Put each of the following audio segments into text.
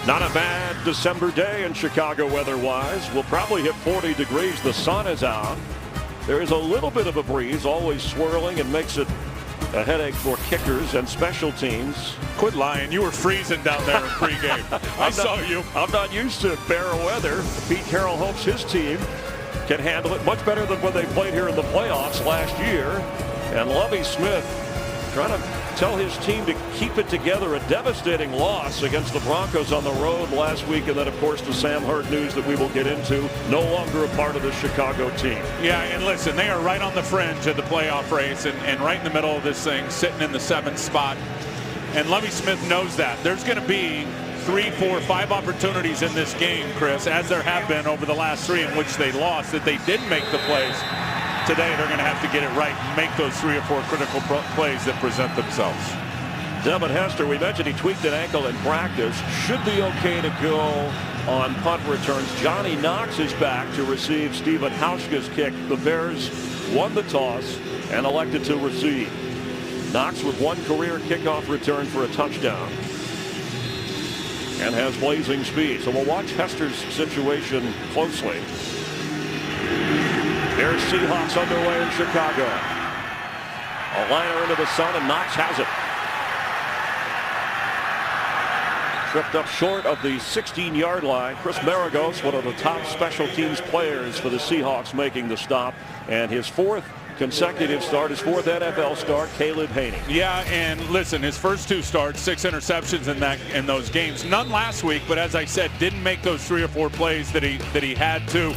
Not a bad December day in Chicago weather-wise. We'll probably hit 40 degrees. The sun is out. There is a little bit of a breeze, always swirling, and makes it a headache for kickers and special teams. Quit lying. You were freezing down there in pregame. I saw you. I'm not used to fair weather. Pete Carroll hopes his team can handle it much better than when they played here in the playoffs last year. And Lovie Smith trying to tell his team to keep it together. A devastating loss against the Broncos on the road last week. And then, of course, the Sam Hurd news that we will get into. No longer a part of the Chicago team. Yeah, and listen, they are right on the fringe of the playoff race and right in the middle of this thing, sitting in the 7th spot. And Lovie Smith knows that. There's going to be 3, 4, 5 opportunities in this game, Chris, as there have been over the last 3 in which they lost, that they didn't make the plays. Today they're going to have to get it right and make those 3 or 4 critical plays that present themselves. Devin Hester, we mentioned he tweaked an ankle in practice. Should be okay to go on punt returns. Johnny Knox is back to receive Stephen Hauschka's kick. The Bears won the toss and elected to receive. Knox with 1 career kickoff return for a touchdown and has blazing speed. So we'll watch Hester's situation closely. There's Seahawks underway in Chicago. A liner into the sun, and Knox has it. Tripped up short of the 16-yard line. Chris Maragos, one of the top special teams players for the Seahawks, making the stop. And his 4th consecutive start, his 4th NFL start, Caleb Haney. Yeah, and listen, his first 2 starts, 6 interceptions in those games. None last week, but as I said, didn't make those 3 or 4 plays that he had to.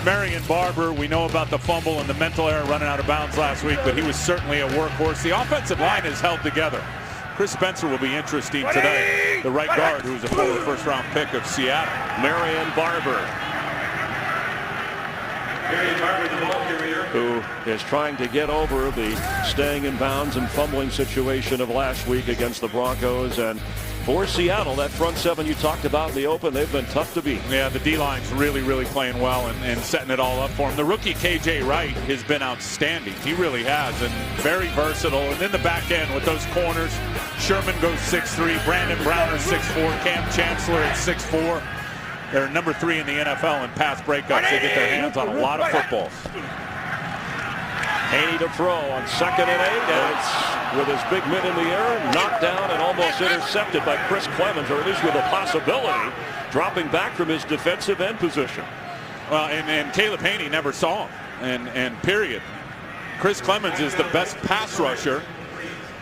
Marion Barber, we know about the fumble and the mental error running out of bounds last week, but he was certainly a workhorse. The offensive line is held together. Chris Spencer will be interesting today. The right guard, who's a former first-round pick of Seattle. Marion Barber, who is trying to get over the staying in bounds and fumbling situation of last week against the Broncos. And for Seattle, that front 7 you talked about in the open, they've been tough to beat. Yeah, the D-line's really playing well and setting it all up for him. The rookie KJ Wright has been outstanding. He really has, and very versatile. And in the back end with those corners, Sherman goes 6'3", Brandon Browner 6'4", Cam Chancellor at 6'4". They're number 3 in the NFL in pass breakups. They get their hands on a lot of footballs. Haney to throw on 2nd and 8, and it's with his big mid in the air, knocked down and almost intercepted by Chris Clemens, or at least with a possibility, dropping back from his defensive end position. Well, and Caleb Haney never saw him, and period. Chris Clemens is the best pass rusher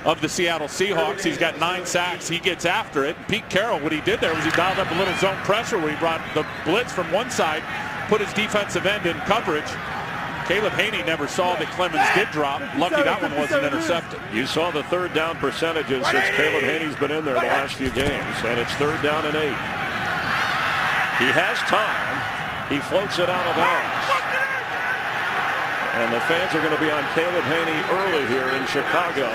of the Seattle Seahawks. He's got 9 sacks. He gets after it. Pete Carroll, what he did there was he dialed up a little zone pressure where he brought the blitz from one side, put his defensive end in coverage. Caleb Haney never saw that Clemens did drop. Lucky that one wasn't intercepted. You saw the 3rd down percentages since Caleb Haney's been in there the last few games, and it's 3rd down and 8. He has time. He floats it out of bounds. And the fans are going to be on Caleb Haney early here in Chicago.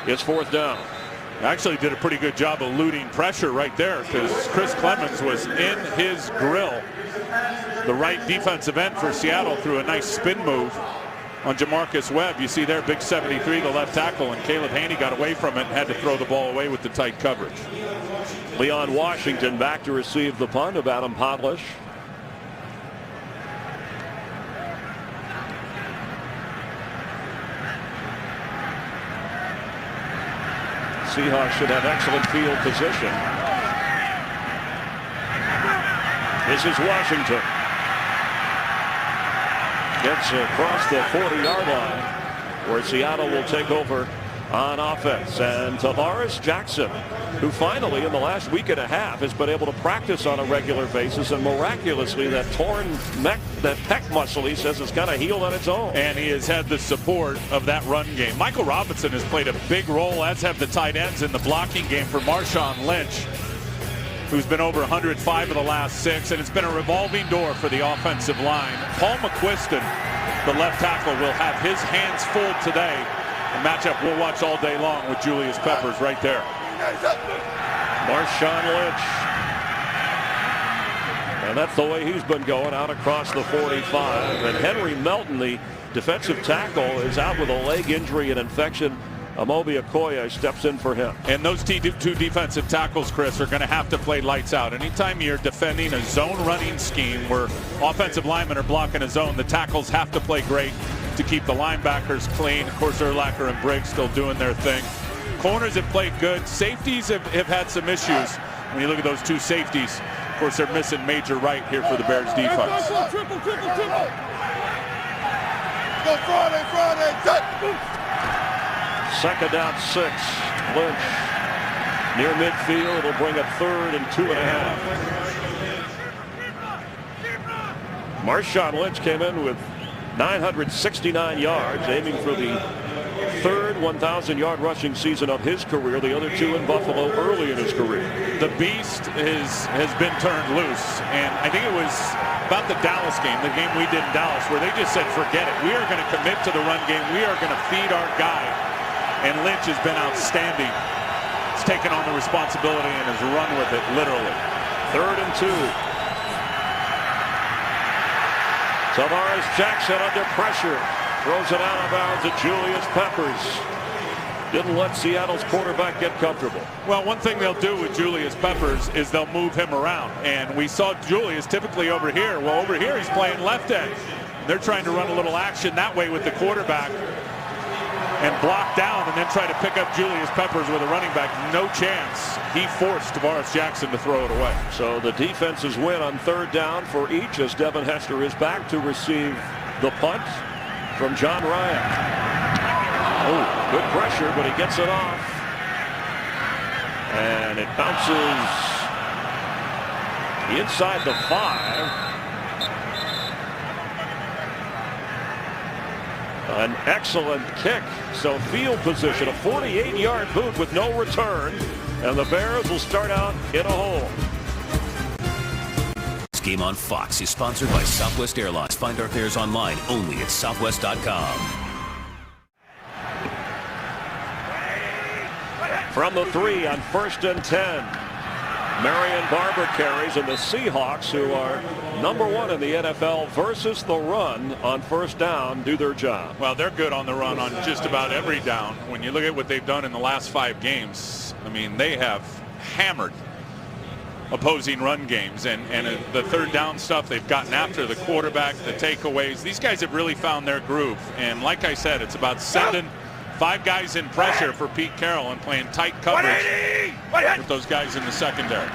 It's 4th down. Actually did a pretty good job of eluding pressure right there because Chris Clemens was in his grill. The right defensive end for Seattle threw a nice spin move on Jamarcus Webb. You see there, big 73, the left tackle, and Caleb Haney got away from it and had to throw the ball away with the tight coverage. Leon Washington back to receive the punt of Adam Podlish. Seahawks should have excellent field position. This is Washington. Gets across the 40-yard line where Seattle will take over on offense. And Tavares Jackson, who finally in the last week and a half has been able to practice on a regular basis, and miraculously that torn neck, that pec muscle, he says, has kind of healed on its own. And he has had the support of that run game. Michael Robinson has played a big role, as have the tight ends in the blocking game for Marshawn Lynch, who's been over 105 of the last 6, and it's been a revolving door for the offensive line. Paul McQuiston, the left tackle, will have his hands full today. A matchup we'll watch all day long with Julius Peppers right there. Marshawn Lynch. And that's the way he's been going, out across the 45. And Henry Melton, the defensive tackle, is out with a leg injury and infection Amobi Okoye steps in for him. And those two defensive tackles, Chris, are going to have to play lights out. Anytime you're defending a zone running scheme where offensive linemen are blocking a zone, the tackles have to play great to keep the linebackers clean. Of course, Urlacher and Briggs still doing their thing. Corners have played good. Safeties have had some issues. When you look at those two safeties, of course, they're missing Major Wright here for the Bears defense. Triple. Go Friday. Second down 6. Lynch near midfield. It'll bring up 3rd and 2.5. Marshawn Lynch came in with 969 yards, aiming for the 3rd 1,000-yard rushing season of his career. The other 2 in Buffalo early in his career. The beast has been turned loose, and I think it was about the Dallas game, the game we did in Dallas, where they just said, forget it. We are going to commit to the run game. We are going to feed our guy. And Lynch has been outstanding. He's taken on the responsibility and has run with it, literally. 3rd and 2. Tavares Jackson under pressure. Throws it out of bounds at Julius Peppers. Didn't let Seattle's quarterback get comfortable. Well, one thing they'll do with Julius Peppers is they'll move him around. And we saw Julius typically over here. Well, over here he's playing left end. They're trying to run a little action that way with the quarterback and block down and then try to pick up Julius Peppers with a running back. No chance. He forced Tavares Jackson to throw it away. So the defenses win on 3rd down for each as Devin Hester is back to receive the punt from John Ryan. Oh, good pressure, but he gets it off. And it bounces inside the 5. An excellent kick. So field position, a 48-yard boot with no return. And the Bears will start out in a hole. This game on Fox is sponsored by Southwest Airlines. Find our fares online only at southwest.com. From the 3 on 1st and 10. Marion Barber carries, and the Seahawks, who are #1 in the NFL versus the run on 1st down, do their job. Well, they're good on the run on just about every down. When you look at what they've done in the last 5 games, I mean, they have hammered opposing run games, and the 3rd down stuff, they've gotten after the quarterback, the takeaways. These guys have really found their groove, and like I said, it's about sending 5 guys in pressure for Pete Carroll and playing tight coverage with those guys in the secondary.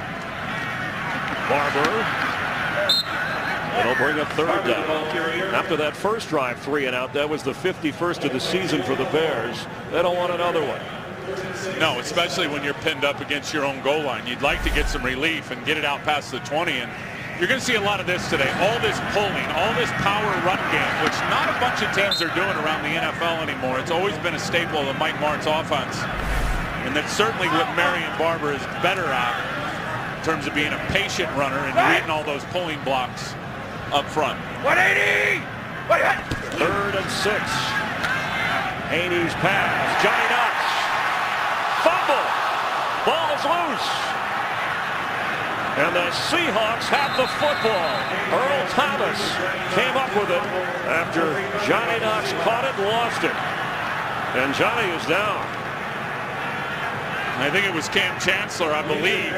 Barber. It'll bring up 3rd down. After that first drive, 3 and out, that was the 51st of the season for the Bears. They don't want another one. No, especially when you're pinned up against your own goal line. You'd like to get some relief and get it out past the 20, and you're going to see a lot of this today. All this pulling, all this power run game, which not a bunch of teams are doing around the NFL anymore. It's always been a staple of Mike Mart's offense. And that's certainly what Marion Barber is better at in terms of being a patient runner and reading all those pulling blocks up front. 180! 3rd and 6. Haney's pass. Johnny Knox. Fumble. Ball is loose. And the Seahawks have the football. Earl Thomas came up with it after Johnny Knox caught it and lost it. And Johnny is down. I think it was Cam Chancellor, I believe,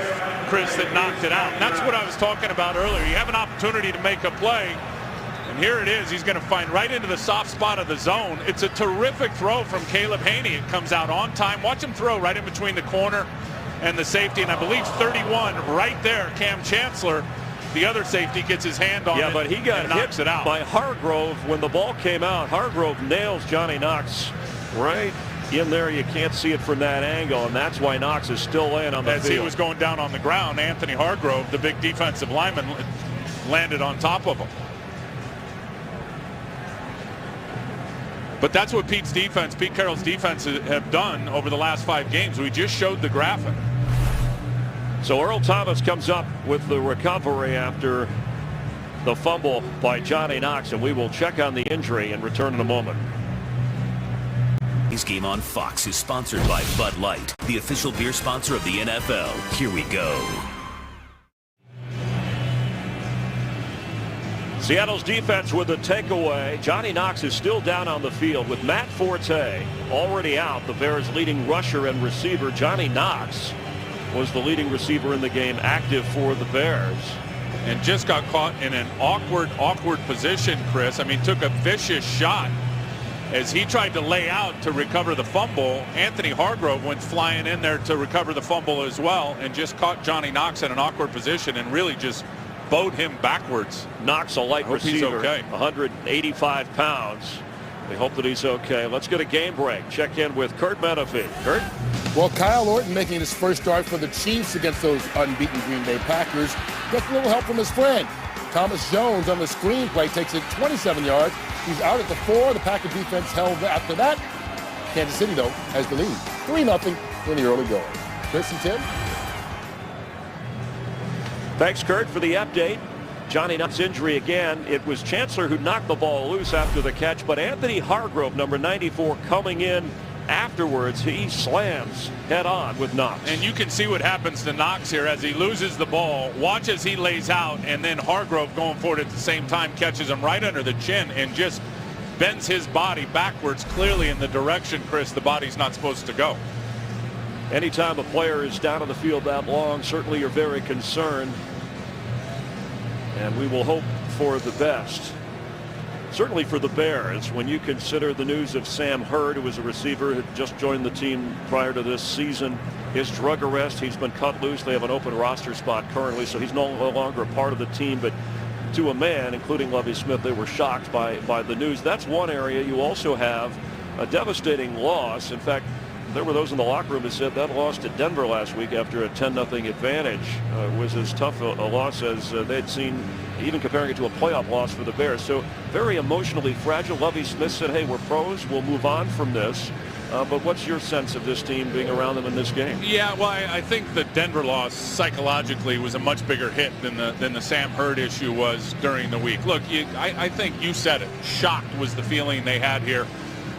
Chris, that knocked it out. And that's what I was talking about earlier. You have an opportunity to make a play, and here it is. He's going to find right into the soft spot of the zone. It's a terrific throw from Caleb Haney. It comes out on time. Watch him throw right in between the corner and the safety, and I believe 31 right there. Cam Chancellor, the other safety, gets his hand on it. Yeah, but he got knocks hit it out by Hargrove when the ball came out. Hargrove nails Johnny Knox right in there. You can't see it from that angle, and that's why Knox is still laying on the field. As he was going down on the ground, Anthony Hargrove, the big defensive lineman, landed on top of him. But that's what Pete Carroll's defense have done over the last 5 games. We just showed the graphic. So Earl Thomas comes up with the recovery after the fumble by Johnny Knox, and we will check on the injury and return in a moment. This game on Fox is sponsored by Bud Light, the official beer sponsor of the NFL. Here we go. Seattle's defense with a takeaway. Johnny Knox is still down on the field with Matt Forte already out. The Bears' leading rusher and receiver, Johnny Knox, was the leading receiver in the game, active for the Bears. And just got caught in an awkward position, Chris. I mean, took a vicious shot as he tried to lay out to recover the fumble. Anthony Hargrove went flying in there to recover the fumble as well and just caught Johnny Knox in an awkward position and really just bowed him backwards. Knox, a light receiver, he's okay. 185 pounds. We hope that he's okay. Let's get a game break. Check in with Kurt Menefee. Kurt? Well, Kyle Orton making his first start for the Chiefs against those unbeaten Green Bay Packers. Gets a little help from his friend. Thomas Jones on the screen play takes it 27 yards. He's out at the 4. The Packer defense held after that. Kansas City, though, has the lead. 3-0 in the early going. Chris and Tim? Thanks, Kurt, for the update. Johnny Knox's injury again. It was Chancellor who knocked the ball loose after the catch, but Anthony Hargrove, number 94, coming in afterwards. He slams head on with Knox. And you can see what happens to Knox here as he loses the ball. Watch as he lays out, and then Hargrove going for it at the same time catches him right under the chin and just bends his body backwards, clearly in the direction, Chris, the body's not supposed to go. Anytime a player is down on the field that long, certainly you're very concerned. And we will hope for the best. Certainly for the Bears, when you consider the news of Sam Hurd, who was a receiver who just joined the team prior to this season, his drug arrest, he's been cut loose. They have an open roster spot currently, so he's no longer a part of the team. But to a man, including Lovie Smith, they were shocked by the news. That's one area. You also have a devastating loss. In fact, there were those in the locker room who said that loss to Denver last week after a 10-0 advantage was as tough a loss as they'd seen, even comparing it to a playoff loss for the Bears. So very emotionally fragile. Lovie Smith said, hey, we're pros. We'll move on from this. But what's your sense of this team being around them in this game? Yeah, well, I think the Denver loss psychologically was a much bigger hit than the Sam Hurd issue was during the week. Look, I think you said it. Shocked was the feeling they had here.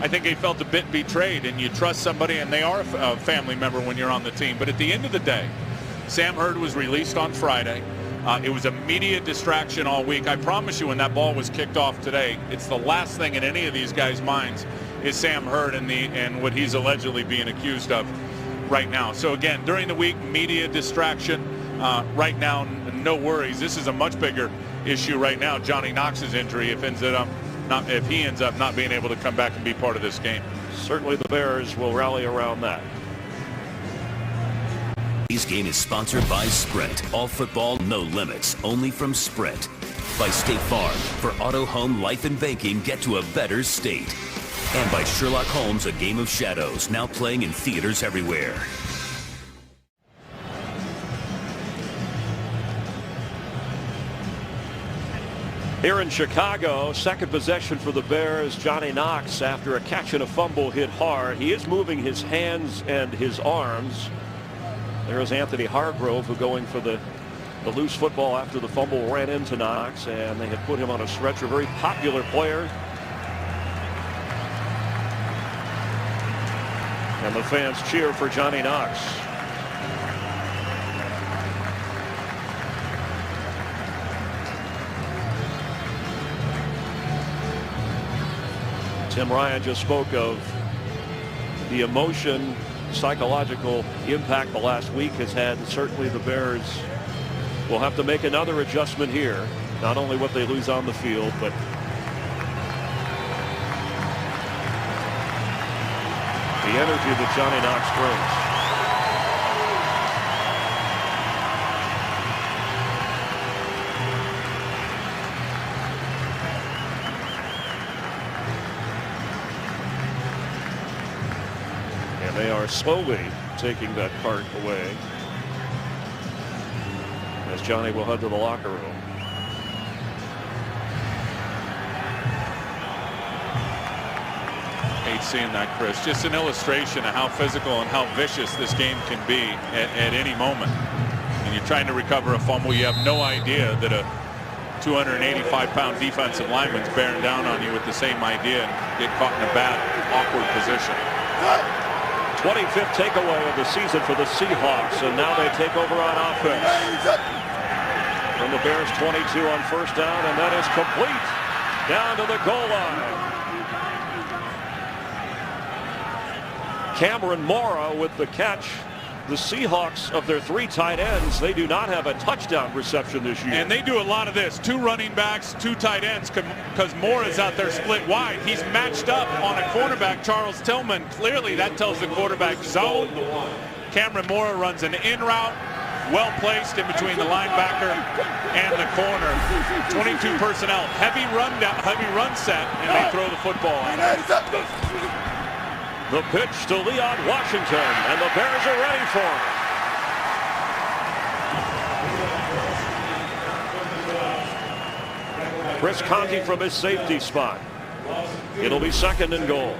I think they felt a bit betrayed, and you trust somebody, and they are a family member when you're on the team. But at the end of the day, Sam Hurd was released on Friday. It was a media distraction all week. I promise you, when that ball was kicked off today, it's the last thing in any of these guys' minds is Sam Hurd and what he's allegedly being accused of right now. So again, during the week, media distraction. Right now, no worries. This is a much bigger issue right now. Johnny Knox's injury, if he ends up not being able to come back and be part of this game. Certainly the Bears will rally around that. Today's game is sponsored by Sprint. All football, no limits, only from Sprint. By State Farm. For auto, home, life, and banking, get to a better state. And by Sherlock Holmes, A Game of Shadows, now playing in theaters everywhere. Here in Chicago, second possession for the Bears. Johnny Knox, after a catch and a fumble, hit hard. He is moving his hands and his arms. There's Anthony Hargrove, who going for the loose football after the fumble ran into Knox, and they had put him on a stretcher. Very popular player. And the fans cheer for Johnny Knox. Tim Ryan just spoke of the emotion, psychological impact the last week has had. And certainly the Bears will have to make another adjustment here. Not only what they lose on the field, but the energy that Johnny Knox brings. They are slowly taking that cart away as Johnny will head to the locker room. Hate seeing that, Chris. Just an illustration of how physical and how vicious this game can be at any moment. And you're trying to recover a fumble. You have no idea that a 285-pound defensive lineman's bearing down on you with the same idea and get caught in a bad, awkward position. 25th takeaway of the season for the Seahawks, and now they take over on offense. from the Bears 22 on first down, and that is complete down to the goal line. Cameron Mora with the catch. The Seahawks, of their 3 tight ends, they do not have a touchdown reception this year. And they do a lot of this. 2 running backs, 2 tight ends, because Moore is out there split wide. He's matched up on a cornerback, Charles Tillman. Clearly, that tells the quarterback zone. Cameron Moore runs an in route, well placed in between the linebacker and the corner. 22 personnel, heavy run set, and they throw the football out. The pitch to Leon Washington, and the Bears are ready for it. Chris Conti from his safety spot. It'll be 2nd and goal.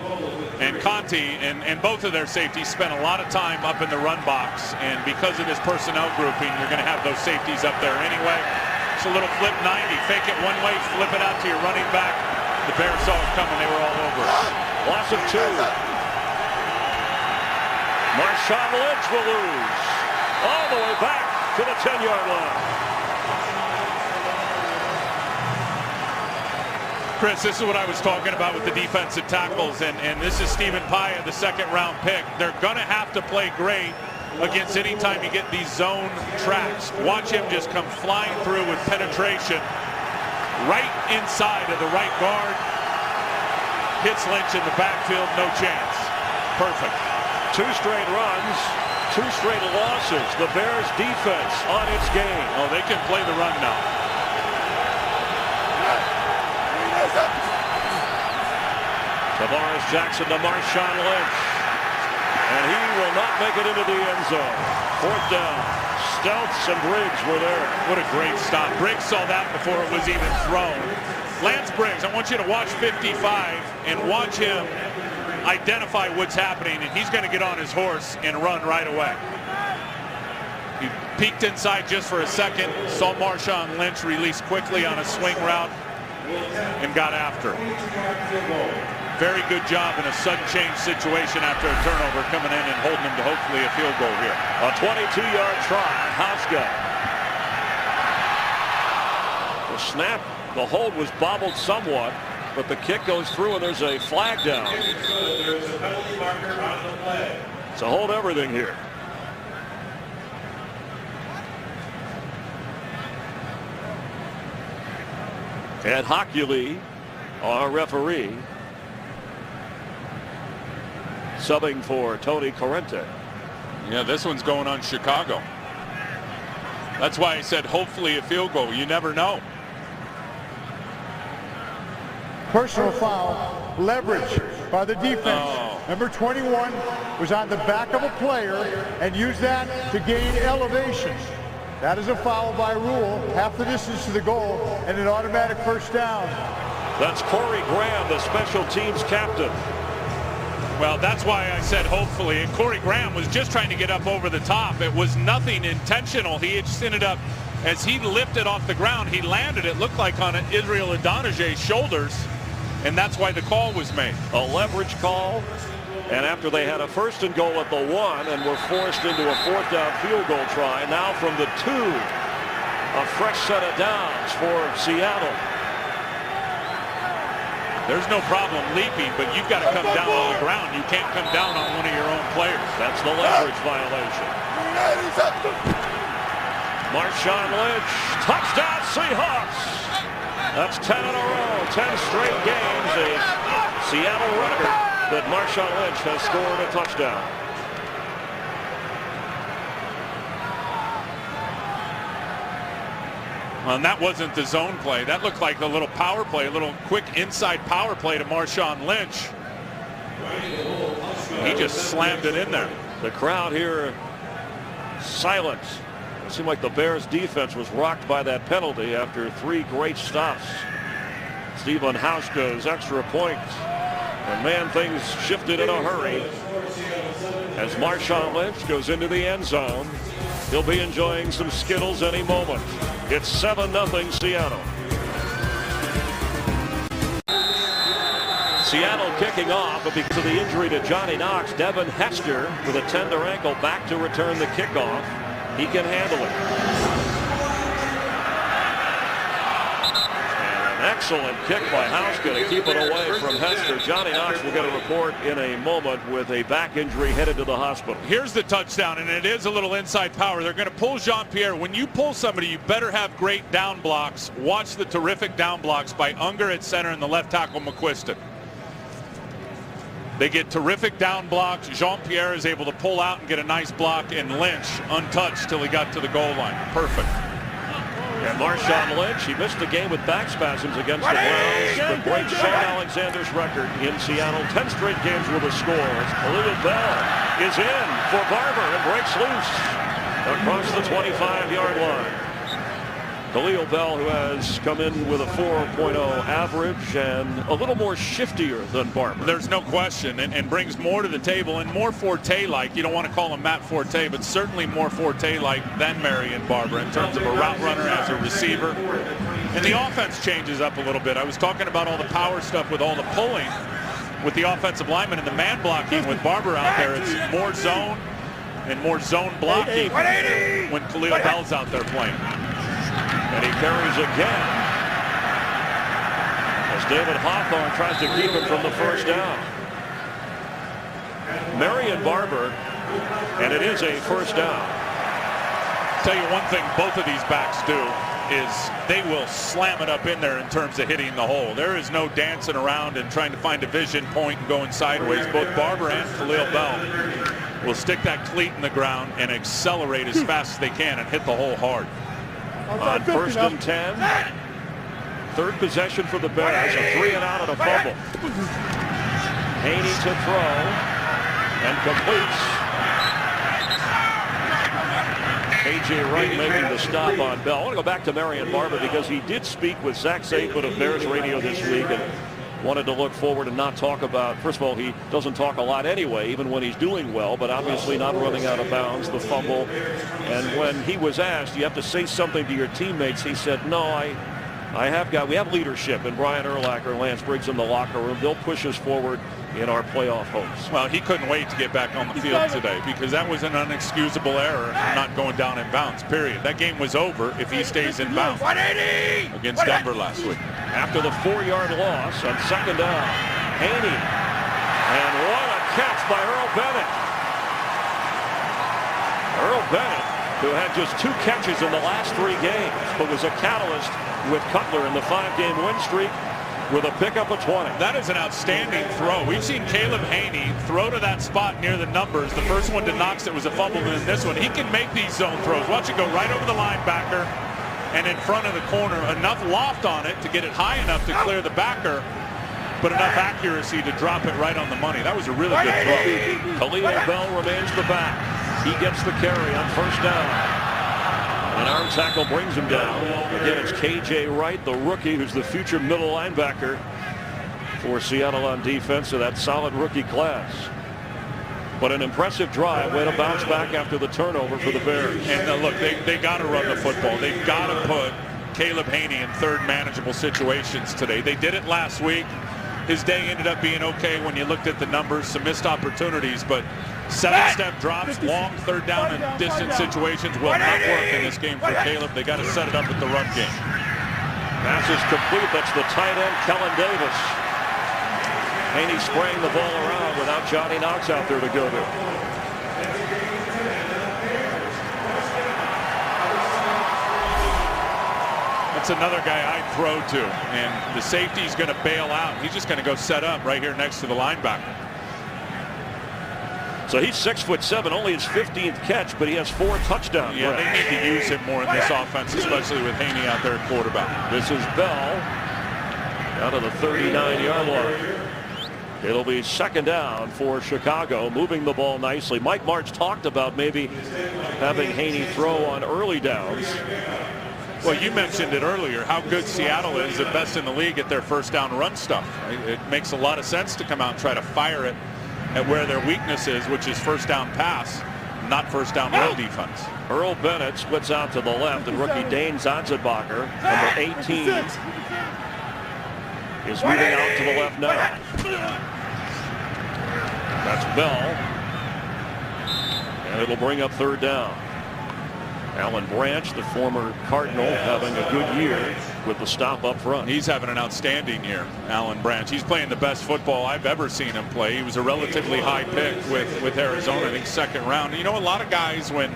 And Conti and both of their safeties spent a lot of time up in the run box, and because of this personnel grouping, you're going to have those safeties up there anyway. It's a little flip 90, fake it one way, flip it out to your running back. The Bears saw it coming, they were all over it. Loss of 2. Marshawn Lynch will lose all the way back to the 10-yard line. Chris, this is what I was talking about with the defensive tackles, and this is Stephen Paya, the 2nd-round pick. They're going to have to play great against any time you get these zone tracks. Watch him just come flying through with penetration right inside of the right guard. Hits Lynch in the backfield, no chance. Perfect. 2 straight runs, 2 straight losses. The Bears defense on its game. Oh, they can play the run now. Tavares Jackson to Marshawn Lynch, and he will not make it into the end zone. 4th down. Stelz and Briggs were there. What a great stop. Briggs saw that before it was even thrown. Lance Briggs, I want you to watch 55 and watch him identify what's happening, and he's going to get on his horse and run right away. He peeked inside just for a second, saw Marshawn Lynch release quickly on a swing route, and got after him. Very good job in a sudden change situation after a turnover, coming in and holding him to hopefully a field goal here. A 22-yard try. Hauska. The snap, the hold was bobbled somewhat, but the kick goes through, and there's a flag down. So hold everything here. Ed Hockley, our referee, subbing for Tony Corrente. Yeah, this one's going on Chicago. That's why I said hopefully a field goal. You never know. Personal foul, leverage by the defense. Oh. Number 21 was on the back of a player and used that to gain elevation. That is a foul by rule, half the distance to the goal, and an automatic first down. That's Corey Graham, the special teams captain. Well, that's why I said hopefully. And Corey Graham was just trying to get up over the top. It was nothing intentional. He just ended up, as he lifted off the ground, he landed, it looked like, on Israel Adonijah's shoulders, and that's why the call was made. A leverage call. And after they had a 1st and goal at the 1 and were forced into a 4th down field goal try, now from the 2, a fresh set of downs for Seattle. There's no problem leaping, but you've got to come down on the ground. You can't come down on one of your own players. That's the leverage violation. Marshawn Lynch, touchdown Seahawks. That's 10 in a row, 10 straight games, a Seattle record that Marshawn Lynch has scored a touchdown. Well, and that wasn't the zone play. That looked like a little power play, a little quick inside power play to Marshawn Lynch. He just slammed it in there. The crowd here, silent. It seemed like the Bears defense was rocked by that penalty after 3 great stops. Stephen Hauska's extra point. And man, things shifted in a hurry as Marshawn Lynch goes into the end zone. He'll be enjoying some Skittles any moment. It's 7-0 Seattle. Seattle kicking off, but because of the injury to Johnny Knox, Devin Hester with a tender ankle back to return the kickoff. He can handle it. Excellent kick by Hauschka to keep it away from Hester. Johnny Knox will get a report in a moment with a back injury, headed to the hospital. Here's the touchdown, and it is a little inside power. They're going to pull Jean-Pierre. When you pull somebody, you better have great down blocks. Watch the terrific down blocks by Unger at center and the left tackle McQuiston. They get terrific down blocks. Jean-Pierre is able to pull out and get a nice block, and Lynch untouched till he got to the goal line. Perfect. And Marshawn Lynch, he missed the game with back spasms against the Browns, but breaks Shane Alexander's record in Seattle. 10 straight games with a score. As Khalil Bell is in for Barber and breaks loose across the 25-yard line. Khalil Bell, who has come in with a 4.0 average and a little more shiftier than Barber. There's no question, and brings more to the table and more Forte-like. You don't want to call him Matt Forte, but certainly more Forte-like than Marion Barber in terms of a route runner as a receiver. And the offense changes up a little bit. I was talking about all the power stuff with all the pulling with the offensive lineman and the man blocking with Barber out there. It's more zone and more zone blocking when Khalil Bell's out there playing. And he carries again as David Hawthorne tries to keep him from the first down. Marion Barber, and it is a first down. Tell you one thing both of these backs do is they will slam it up in there in terms of hitting the hole. There is no dancing around and trying to find a vision point and going sideways. Both Barber and Khalil Bell will stick that cleat in the ground and accelerate as fast as they can and hit the hole hard. On first and 10, third possession for the Bears, a 3 and out and a fumble. Haney to throw and completes. A.J. Wright making the stop on Bell. I want to go back to Marion Barber because he did speak with Zach Zaidman of Bears Radio this week and wanted to look forward and not talk about, first of all, he doesn't talk a lot anyway, even when he's doing well, but obviously not running out of bounds, the fumble. And when he was asked, you have to say something to your teammates, he said, no, we have leadership in Brian Urlacher and Lance Briggs in the locker room. They'll push us forward in our playoff hopes. Well, he couldn't wait to get back on the field today because that was an unexcusable error, not going down in bounds, period. That game was over if he stays in bounds against Denver last week. After the 4-yard loss on second down, Haney, and what a catch by Earl Bennett. Earl Bennett, who had just 2 catches in the last 3 games, but was a catalyst with Cutler in the 5-game win streak with a pickup of 20. That is an outstanding throw. We've seen Caleb Haney throw to that spot near the numbers. The first one to Knox, it was a fumble, and then this one. He can make these zone throws. Watch it go right over the linebacker and in front of the corner. Enough loft on it to get it high enough to clear the backer, but enough accuracy to drop it right on the money. That was a really good throw. Khalil Bell remains the back. He gets the carry on first down. An arm tackle brings him down. Again, it's K.J. Wright, the rookie, who's the future middle linebacker for Seattle on defense, so that solid rookie class. But an impressive drive, way to bounce back after the turnover for the Bears. And look, they got to run the football. They've got to put Caleb Haney in third manageable situations today. They did it last week. His day ended up being okay when you looked at the numbers, some missed opportunities, but 7-step drops, long third down and distance situations will not work in this game for Caleb. They got to set it up with the run game. Pass is complete. That's the tight end, Kellen Davis. Haney spraying the ball around without Johnny Knox out there to go to. That's another guy I'd throw to, and the safety's going to bail out. He's just going to go set up right here next to the linebacker. So he's 6'7", only his 15th catch, but he has 4 touchdowns. Yeah, they need to use him more in this offense, especially with Haney out there at quarterback. This is Bell out of the 39-yard line. It'll be second down for Chicago, moving the ball nicely. Mike Martz talked about maybe having Haney throw on early downs. Well, you mentioned it earlier, how good Seattle is, the best in the league at their first down run stuff. It makes a lot of sense to come out and try to fire it at where their weakness is, which is first down pass, not first down run defense. Earl Bennett splits out to the left, and rookie Dane Zanzibacher, number 18, is moving out to the left now. That's Bell, and it'll bring up third down. Alan Branch, the former Cardinal, having a good year with the stop up front. He's having an outstanding year, Alan Branch. He's playing the best football I've ever seen him play. He was a relatively high pick with Arizona, I think second round. And, you know, a lot of guys, when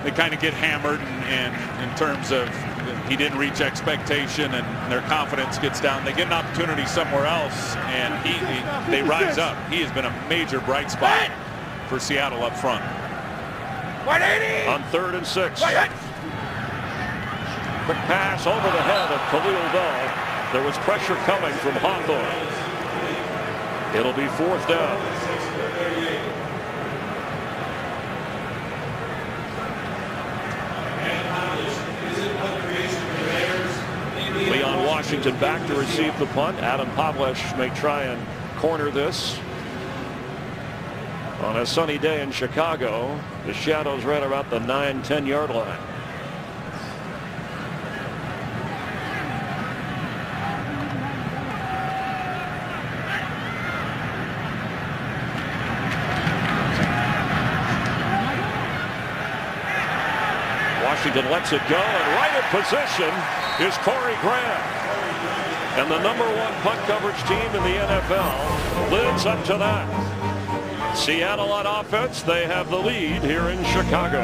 they kind of get hammered and in terms of he didn't reach expectation and their confidence gets down, they get an opportunity somewhere else and they rise up. He has been a major bright spot for Seattle up front. On 3rd and 6. Quick pass over the head of Khalil Bell. There was pressure coming from Hawthorne. It'll be 4th down. Leon Washington back to receive the punt. Adam Pavlesh may try and corner this. On a sunny day in Chicago, the Shadows right about the 9-10 yard line. Washington lets it go, and right in position is Corey Graham. And the #1 punt coverage team in the NFL lives up to that. Seattle on offense, they have the lead here in Chicago.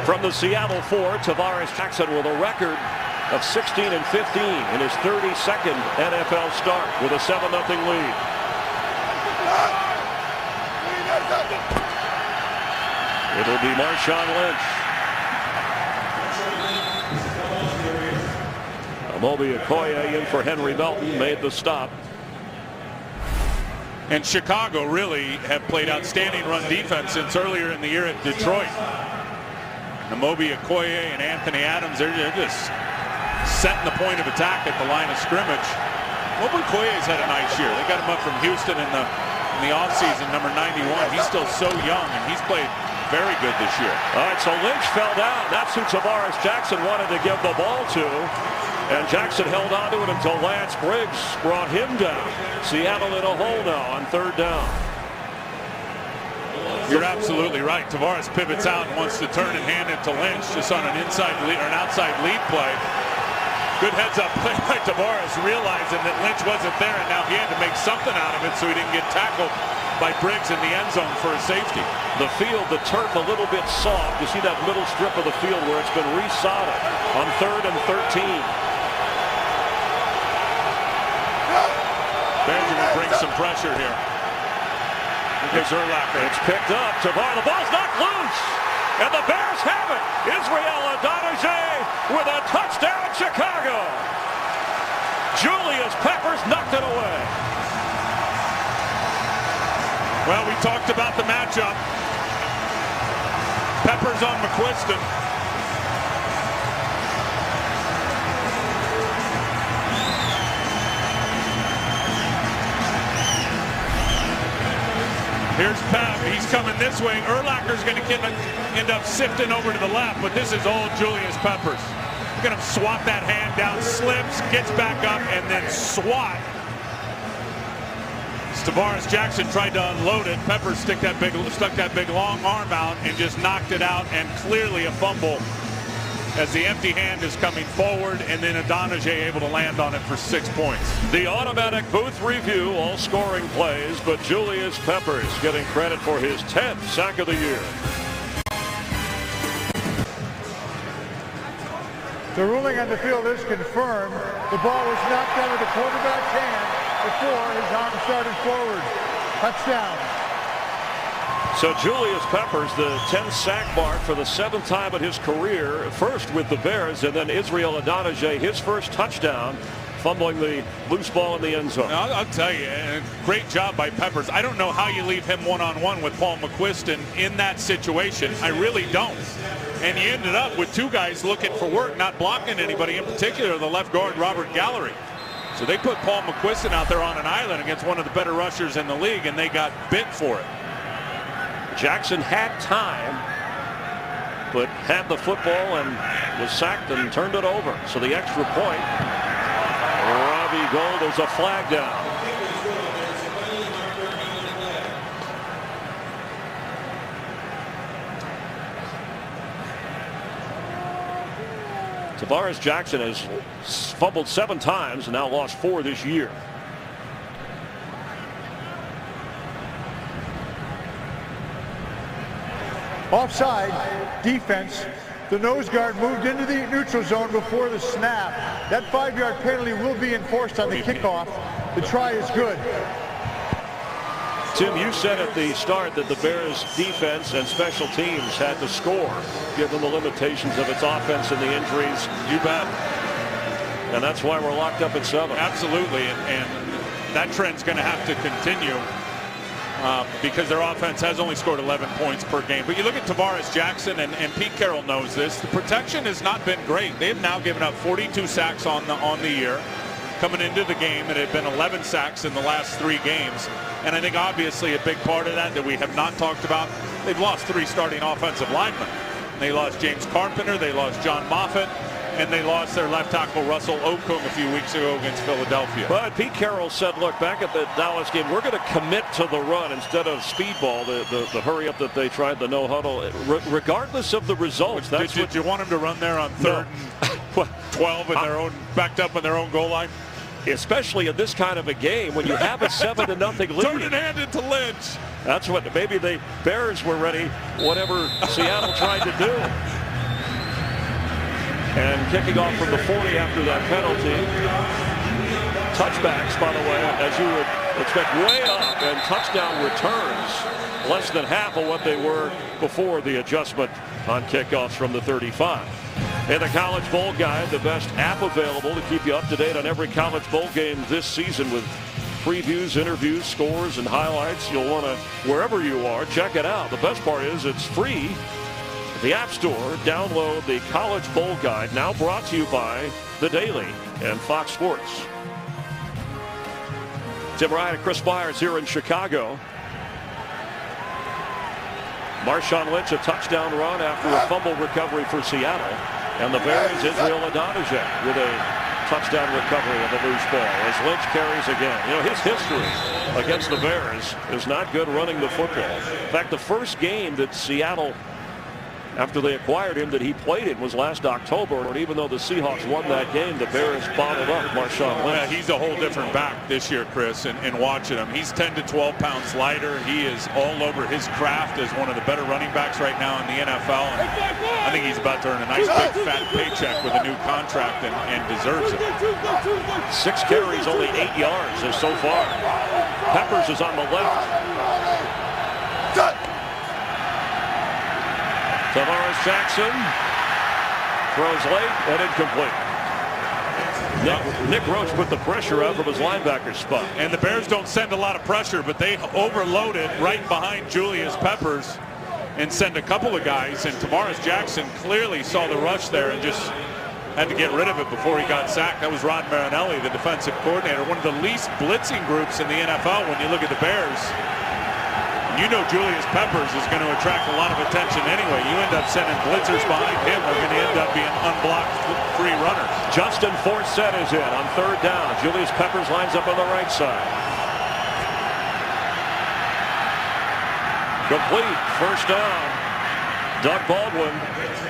From the Seattle 4, Tavares Jackson with a record of 16 and 15 in his 32nd NFL start with a 7-0 lead. It'll be Marshawn Lynch. Amobi Okoye in for Henry Melton made the stop. And Chicago really have played outstanding run defense since earlier in the year at Detroit. Amobi Okoye and Anthony Adams, they're just setting the point of attack at the line of scrimmage. Amobi Okoye's had a nice year. They got him up from Houston in the offseason, number 91. He's still so young, and he's played very good this year. All right, so Lynch fell down. That's who Tavares Jackson wanted to give the ball to. And Jackson held on to it until Lance Briggs brought him down. Seattle in a hole now on 3rd down. You're absolutely right. Tavares pivots out and wants to turn and hand it to Lynch just on an inside lead or an outside lead play. Good heads up play by Tavares, realizing that Lynch wasn't there, and now he had to make something out of it so he didn't get tackled by Briggs in the end zone for a safety. The field, the turf a little bit soft. You see that middle strip of the field where it's been resodded on 3rd and 13. Benjamin brings some pressure here. Here's Urlacher. It's picked up. Tavares, the ball's knocked loose. And the Bears have it. Israel Adonijah with a touchdown, Chicago. Julius Peppers knocked it away. Well, we talked about the matchup. Peppers on McQuiston. Here's Pep. He's coming this way. Urlacher's going to end up sifting over to the left, but this is old Julius Peppers. Going to swat that hand down, slips, gets back up, and then swat. Tavares Jackson tried to unload it. Peppers stuck that big long arm out and just knocked it out, and clearly a fumble as the empty hand is coming forward, and then Adonijah able to land on it for 6 points. The automatic booth review, all scoring plays, but Julius Peppers getting credit for his 10th sack of the year. The ruling on the field is confirmed. The ball was knocked out of the quarterback's hand before his arm started forward. Touchdown. So Julius Peppers, the 10th sack mark for the 7th time in his career, first with the Bears, and then Israel Adonijah, his first touchdown, fumbling the loose ball in the end zone. I'll tell you, great job by Peppers. I don't know how you leave him one-on-one with Paul McQuiston in that situation. I really don't. And you ended up with two guys looking for work, not blocking anybody, in particular the left guard, Robert Gallery. So they put Paul McQuiston out there on an island against one of the better rushers in the league, and they got bit for it. Jackson had time, but had the football and was sacked and turned it over. So the extra point, Robbie Gould, there's a flag down. Tavares Jackson has fumbled 7 times and now lost 4 this year. Offside defense. The nose guard moved into the neutral zone before the snap. That 5-yard penalty will be enforced on the kickoff. The try is good. Tim, you said at the start that the Bears defense and special teams had to score given the limitations of its offense and the injuries. You bet. And that's why we're locked up at 7. Absolutely. And that trend's going to have to continue. Because their offense has only scored 11 points per game. But you look at Tavares Jackson, and Pete Carroll knows this. The protection has not been great. They've now given up 42 sacks on the year. Coming into the game, it had been 11 sacks in the last 3 games. And I think obviously a big part of that we have not talked about, they've lost 3 starting offensive linemen. They lost James Carpenter, they lost John Moffitt, and they lost their left tackle Russell Okung a few weeks ago against Philadelphia. But Pete Carroll said, look, back at the Dallas game, we're going to commit to the run instead of speedball, the hurry up that they tried, the no huddle, regardless of the results. Did you want him to run there on 3rd and 12 in their own, backed up in their own goal line? Especially in this kind of a game when you have a 7-0 lead. Turn it handed to Lynch. That's what maybe the Bears were ready, whatever Seattle tried to do. And kicking off from the 40 after that penalty. Touchbacks, by the way, as you would expect, way up, and touchdown returns less than half of what they were before the adjustment on kickoffs from the 35. In the College Bowl Guide, the best app available to keep you up to date on every college bowl game this season with previews, interviews, scores, and highlights. You'll want to, wherever you are, check it out. The best part is it's free. The App Store, download the College Bowl Guide, now brought to you by The Daily and Fox Sports. Tim Ryan and Chris Myers here in Chicago. Marshawn Lynch, a touchdown run after a fumble recovery for Seattle. And the Bears, Israel Adonijah with a touchdown recovery of a loose ball as Lynch carries again. You know, his history against the Bears is not good running the football. In fact, the first game that Seattle, after they acquired him, that he played in was last October. And even though the Seahawks won that game, the Bears bottled up Marshawn Lynch. Yeah, he's a whole different back this year, Chris, and watching him. He's 10 to 12 pounds lighter. He is all over his craft as one of the better running backs right now in the NFL. And I think he's about to earn a nice big fat paycheck with a new contract and deserves it. 6 carries, only 8 yards so far. Peppers is on the left. Tavares Jackson throws late and incomplete. Nick Roach put the pressure out from his linebacker spot. And the Bears don't send a lot of pressure, but they overloaded right behind Julius Peppers and send a couple of guys. And Tavares Jackson clearly saw the rush there and just had to get rid of it before he got sacked. That was Rod Marinelli, the defensive coordinator. One of the least blitzing groups in the NFL when you look at the Bears. You know Julius Peppers is going to attract a lot of attention anyway. You end up sending blitzers behind him. They're going to end up being unblocked free runners. Justin Forsett is in on 3rd down. Julius Peppers lines up on the right side. Complete. 1st down. Doug Baldwin,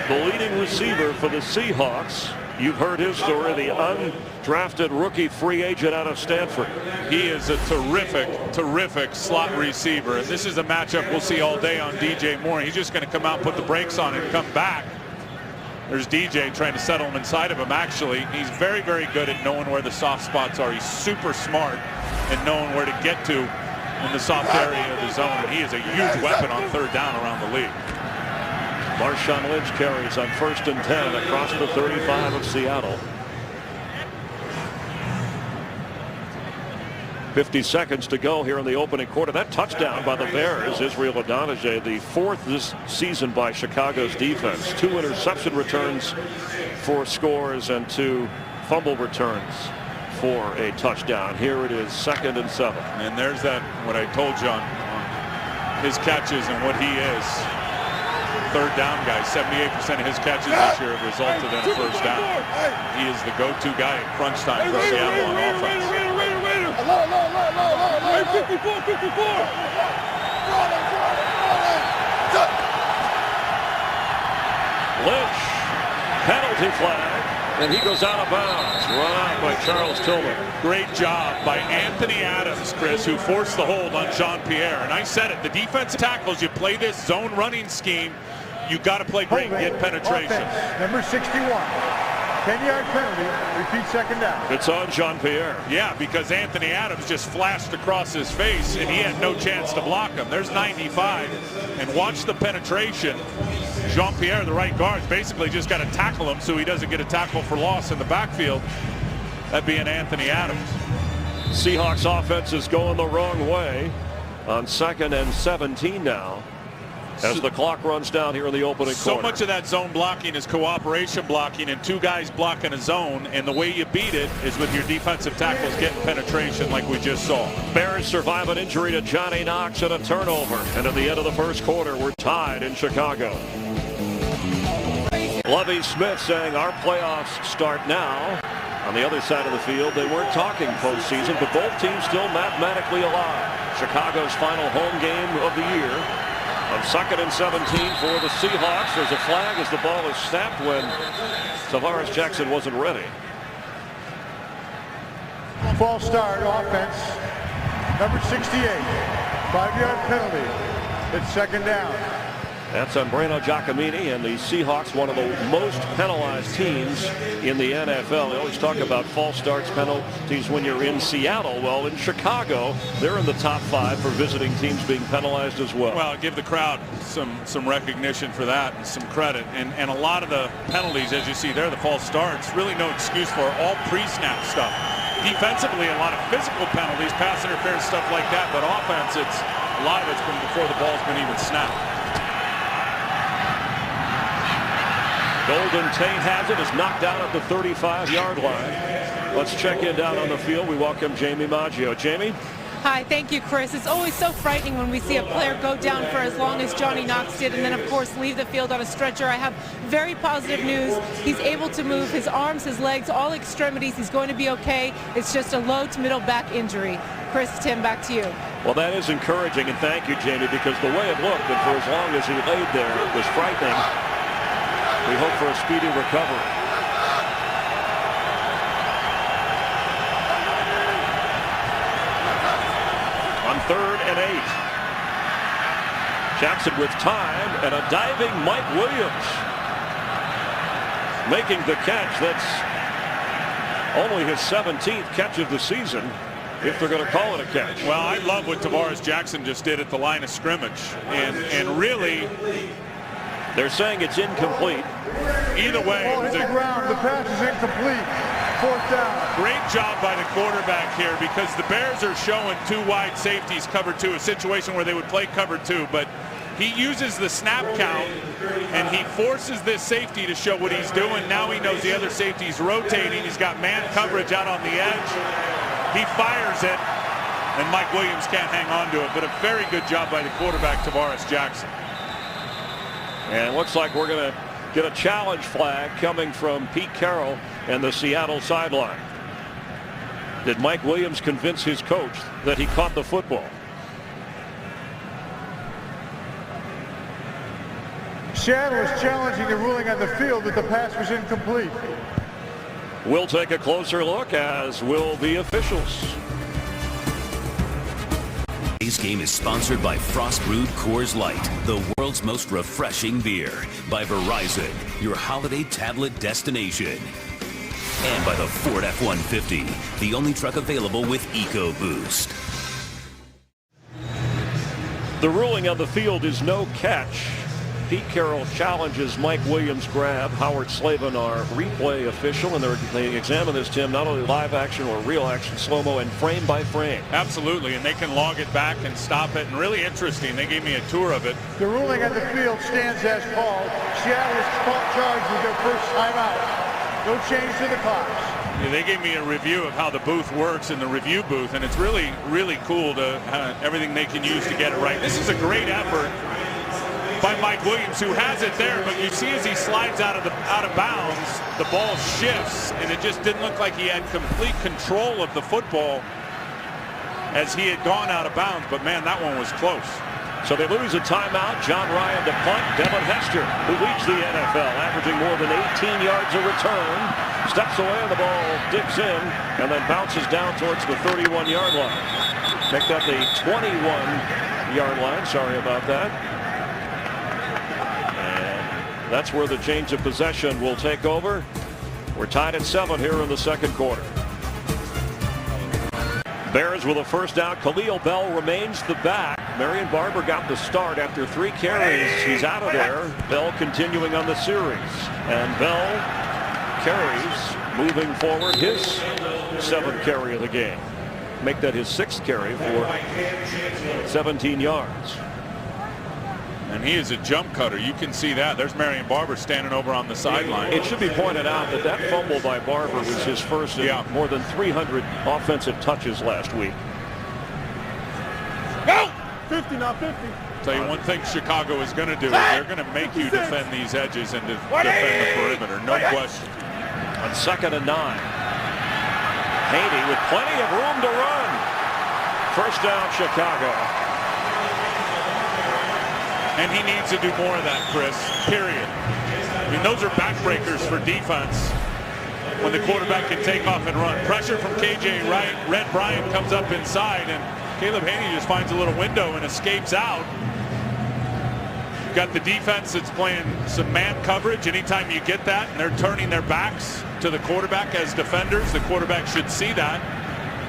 the leading receiver for the Seahawks. You've heard his story, the undrafted rookie free agent out of Stanford. He is a terrific slot receiver. And this is a matchup we'll see all day on DJ Moore. He's just going to come out, put the brakes on, and come back. There's DJ trying to settle him inside of him, actually. He's very, very good at knowing where the soft spots are. He's super smart at knowing where to get to in the soft area of the zone. And he is a huge weapon on 3rd down around the league. Marshawn Lynch carries on 1st and 10 across the 35 of Seattle. 50 seconds to go here in the opening quarter. That touchdown by the Bears, Israel Adonijah, the 4th this season by Chicago's defense. 2 interception returns for scores and 2 fumble returns for a touchdown. Here it is 2nd and 7. And there's that, what I told you on his catches and what he is. 3rd down guy. 78% of his catches this year have resulted in a 1st down. He is the go-to guy at crunch time for Seattle on offense. 54. Lynch, penalty flag. And he goes out of bounds. Run out by Charles Tillman. Great job by Anthony Adams, Chris, who forced the hold on Jean-Pierre. And I said it, the defensive tackles, you play this zone running scheme, you got to play great and get penetration. Offense, number 61. 10-yard penalty. Repeat second down. It's on Jean-Pierre. Yeah, because Anthony Adams just flashed across his face, and he had no chance to block him. There's 95. And watch the penetration. Jean-Pierre, the right guard, basically just got to tackle him so he doesn't get a tackle for loss in the backfield. That being Anthony Adams. Seahawks offense is going the wrong way on 2nd and 17 now as the clock runs down here in the opening so quarter. Much of that zone blocking is cooperation blocking and two guys blocking a zone, and the way you beat it is with your defensive tackles getting penetration like we just saw. Bears survive an injury to Johnny Knox and a turnover, and at the end of the first quarter we're tied in Chicago. Lovie Smith saying our playoffs start now. On the other side of the field, they weren't talking postseason, but both teams still mathematically alive. Chicago's final home game of the year on 2nd and 17 for the Seahawks. There's a flag as the ball is snapped when Tavares Jackson wasn't ready. False start offense. Number 68. 5-yard penalty. It's second down. That's on Breno Giacomini, and the Seahawks, one of the most penalized teams in the NFL. They always talk about false starts penalties when you're in Seattle. Well, in Chicago, they're in the top 5 for visiting teams being penalized as well. Well, give the crowd some recognition for that and some credit. And a lot of the penalties, as you see there, the false starts, really no excuse for all pre-snap stuff. Defensively, a lot of physical penalties, pass interference, stuff like that. But offense, a lot of it's been before the ball's been even snapped. Golden Tate has it, is knocked down at the 35-yard line. Let's check in down on the field. We welcome Jamie Maggio. Jamie? Hi, thank you, Chris. It's always so frightening when we see a player go down for as long as Johnny Knox did and then, of course, leave the field on a stretcher. I have very positive news. He's able to move his arms, his legs, all extremities. He's going to be okay. It's just a low to middle back injury. Chris, Tim, back to you. Well, that is encouraging, and thank you, Jamie, because the way it looked, and for as long as he laid there, it was frightening. We hope for a speedy recovery. On 3rd and 8. Jackson with time and a diving Mike Williams making the catch. That's only his 17th catch of the season, if they're going to call it a catch. Well, I love what Tavares Jackson just did at the line of scrimmage. And really, they're saying it's incomplete. Either way, Ball hit the ground. The pass is incomplete. 4th down. Great job by the quarterback here, because the Bears are showing 2 wide safeties cover 2, a situation where they would play cover 2, but he uses the snap count and he forces this safety to show what he's doing. Now he knows the other safety's rotating. He's got man coverage out on the edge. He fires it, and Mike Williams can't hang on to it, but a very good job by the quarterback, Tavares Jackson. And it looks like we're going to get a challenge flag coming from Pete Carroll and the Seattle sideline. Did Mike Williams convince his coach that he caught the football? Seattle is challenging the ruling on the field that the pass was incomplete. We'll take a closer look, as will the officials. Today's game is sponsored by Frost Brewed Coors Light, the world's most refreshing beer. By Verizon, your holiday tablet destination. And by the Ford F-150, the only truck available with EcoBoost. The ruling on the field is no catch. Pete Carroll challenges Mike Williams' grab. Howard Slavin, our replay official, and they examine this, Tim, not only live action or real action, slow-mo, and frame by frame. Absolutely, and they can log it back and stop it. And really interesting, they gave me a tour of it. The ruling on the field stands as called. Seattle is charged with their first timeout. No change to the clocks. Yeah, they gave me a review of how the booth works in the review booth, and it's really, really cool to everything they can use to get it right. This is a great effort by Mike Williams, who has it there, but you see as he slides out of bounds, the ball shifts, and it just didn't look like he had complete control of the football as he had gone out of bounds. But man, that one was close. So they lose a timeout. John Ryan to punt. Devin Hester, who leads the NFL, averaging more than 18 yards a return, steps away and the ball digs in and then bounces down towards the 31-yard line. Picked up the 21-yard line. Sorry about that. And that's where the change of possession will take over. We're tied at 7 here in the second quarter. Bears with a first down. Khalil Bell remains the back. Marion Barber got the start after 3 carries. He's out of there. Bell continuing on the series. And Bell carries moving forward his 7th carry of the game. Make that his 6th carry for 17 yards. And he is a jump cutter. You can see that. There's Marion Barber standing over on the sideline. It should be pointed out that that fumble by Barber was his first in more than 300 offensive touches last week. Go! 50, not 50. Tell you one thing Chicago is going to do is they're going to make you defend these edges and defend the perimeter. No question. On 2nd and 9. Haney with plenty of room to run. First down, Chicago. And he needs to do more of that, Chris, period. I mean, those are backbreakers for defense when the quarterback can take off and run. Pressure from KJ Wright. Red Bryant comes up inside, and Caleb Haney just finds a little window and escapes out. You've got the defense that's playing some man coverage. Anytime you get that, and they're turning their backs to the quarterback as defenders, the quarterback should see that.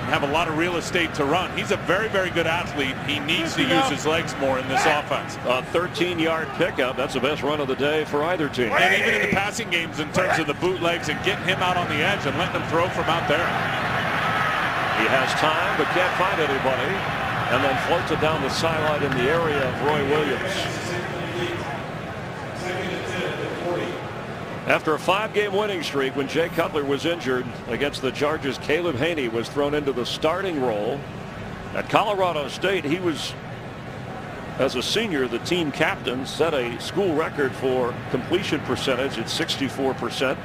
Have a lot of real estate to run. He's a very, very good athlete. He needs to use his legs more in this offense. A 13-yard pickup. That's the best run of the day for either team. And even in the passing games in terms of the bootlegs and getting him out on the edge and letting him throw from out there. He has time but can't find anybody. And then floats it down the sideline in the area of Roy Williams. After a 5-game winning streak, when Jay Cutler was injured against the Chargers, Caleb Haney was thrown into the starting role. At Colorado State, he was, as a senior, the team captain, set a school record for completion percentage at 64%.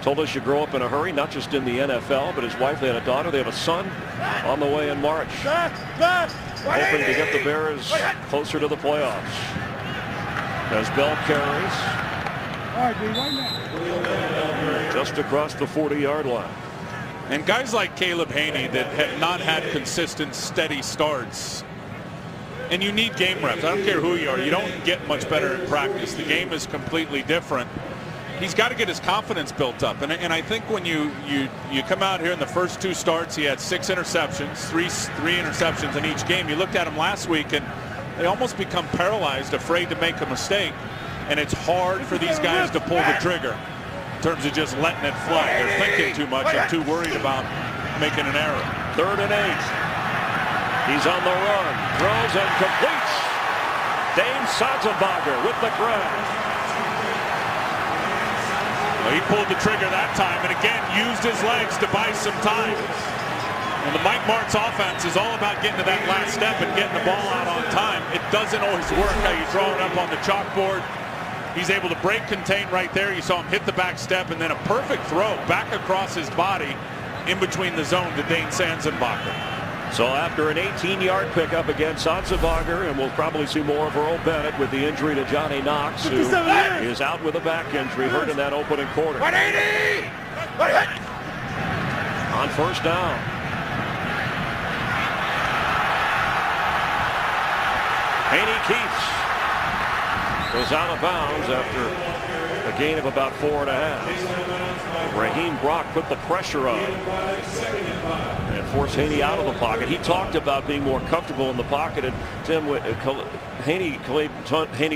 Told us you grow up in a hurry, not just in the NFL, but his wife, they had a daughter, they have a son on the way in March. Hoping to get the Bears closer to the playoffs. As Bell carries. Just across the 40-yard line. And guys like Caleb Haney that have not had consistent, steady starts. And you need game reps. I don't care who you are. You don't get much better in practice. The game is completely different. He's got to get his confidence built up. And I think when you come out here in the first 2 starts, he had 6 interceptions, three interceptions in each game. You looked at him last week, and they almost become paralyzed, afraid to make a mistake. And it's hard for these guys to pull the trigger in terms of just letting it fly. They're thinking too much and too worried about making an error. 3rd and 8. He's on the run. Throws and completes. Dane Sanzenbacher with the grab. Well, he pulled the trigger that time and again used his legs to buy some time. And the Mike Martz offense is all about getting to that last step and getting the ball out on time. It doesn't always work how you draw it up on the chalkboard. He's able to break contain right there. You saw him hit the back step and then a perfect throw back across his body in between the zone to Dane Sanzenbacher. So after an 18-yard pickup against Sanzenbacher, and we'll probably see more of Earl Bennett with the injury to Johnny Knox, who is out with a back injury, hurt in that opening quarter. 180! On first down. Haney keeps. Goes out of bounds after a gain of about 4.5. Raheem Brock put the pressure on and forced Haney out of the pocket. He talked about being more comfortable in the pocket, and Tim Haney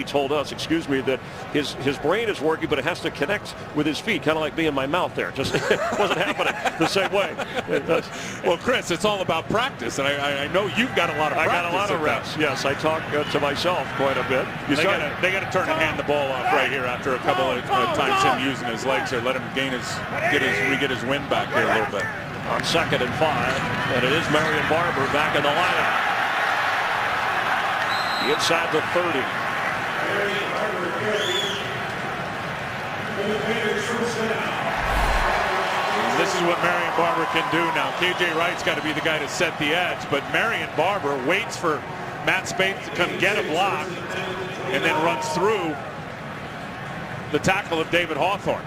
told us, that his brain is working, but it has to connect with his feet, kind of like being my mouth there. Just wasn't happening the same way. Well, Chris, it's all about practice, and I know you've got a lot of practice. I got a lot of reps. Yes, I talk to myself quite a bit. They got to turn and hand the ball off right here after a couple of times him using his legs here. Let him get his wind back here a little bit. On 2nd and 5, and it is Marion Barber back in the lineup. Inside the 30. And this is what Marion Barber can do now. KJ Wright's got to be the guy to set the edge, but Marion Barber waits for Matt Spaeth to come get a block and then runs through the tackle of David Hawthorne.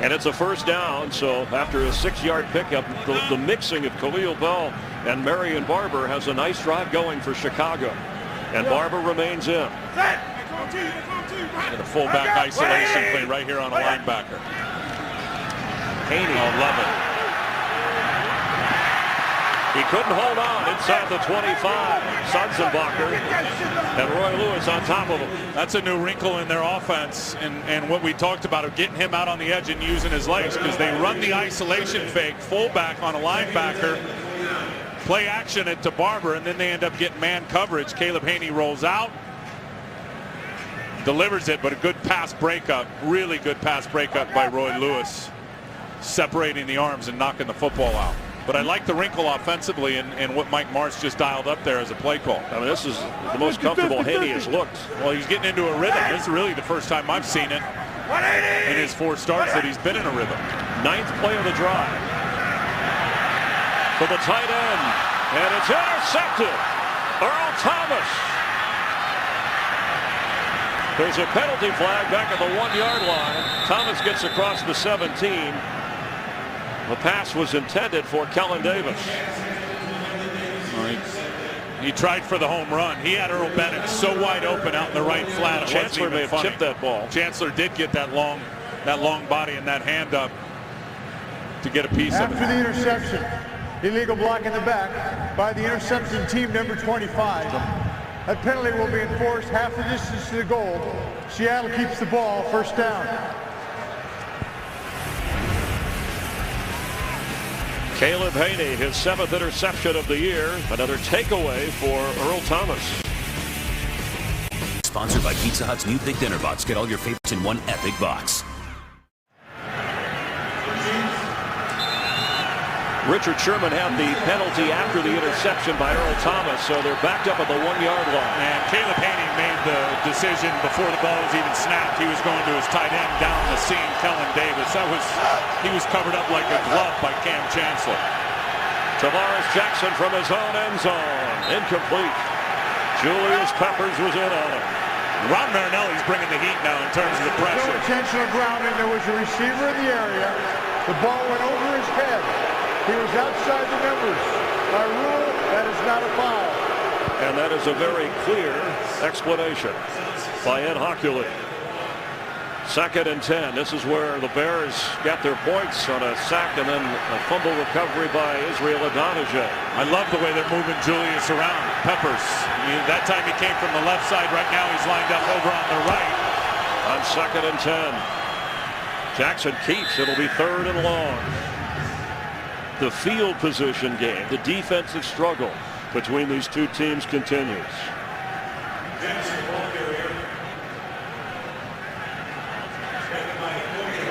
And it's a first down, so after a 6-yard pickup, the mixing of Khalil Bell and Marion Barber has a nice drive going for Chicago. And Barber remains in. And a fullback isolation play right here on a linebacker. Haney. Oh, love it. He couldn't hold on inside the 25. Sutzenbacher and Roy Lewis on top of him. That's a new wrinkle in their offense, and what we talked about of getting him out on the edge and using his legs, because they run the isolation fake fullback on a linebacker, play action it to Barber, and then they end up getting man coverage. Caleb Haney rolls out, delivers it, but a good pass breakup, really good pass breakup by Roy Lewis, separating the arms and knocking the football out. But I like the wrinkle offensively and what Mike Marsh just dialed up there as a play call. I mean, this is the most comfortable Haney has looked. Well, he's getting into a rhythm. This is really the first time I've seen it in his 4 starts that he's been in a rhythm. 9th play of the drive. For the tight end. And it's intercepted. Earl Thomas. There's a penalty flag back at the 1-yard line. Thomas gets across the 17. The pass was intended for Kellen Davis. He tried for the home run. He had Earl Bennett so wide open out in the right flat. Chancellor may have tipped that ball. Chancellor did get that long body and that hand up to get a piece of it. After the interception, illegal block in the back by the interception team number 25. That penalty will be enforced half the distance to the goal. Seattle keeps the ball, first down. Caleb Haney, his 7th interception of the year. Another takeaway for Earl Thomas. Sponsored by Pizza Hut's new Big Dinner Box. Get all your favorites in one epic box. Richard Sherman had the penalty after the interception by Earl Thomas, so they're backed up at the 1-yard line. And Caleb Haney made the decision before the ball was even snapped. He was going to his tight end down the seam, Kellen Davis. He was covered up like a glove by Cam Chancellor. Tavares Jackson from his own end zone. Incomplete. Julius Peppers was in on it. Ron Marinelli's bringing the heat now in terms of the pressure. No intentional grounding. There was a receiver in the area. The ball went over his head. He was outside the numbers. By rule, that is not a foul. And that is a very clear explanation by Ed Hockley. 2nd and 10. This is where the Bears got their points on a sack and then a fumble recovery by Israel Adonijah. I love the way they're moving Julius around. Peppers. That time he came from the left side. Right now he's lined up over on the right. On 2nd and 10. Jackson keeps. It'll be 3rd and long. The field position game, the defensive struggle between these two teams continues.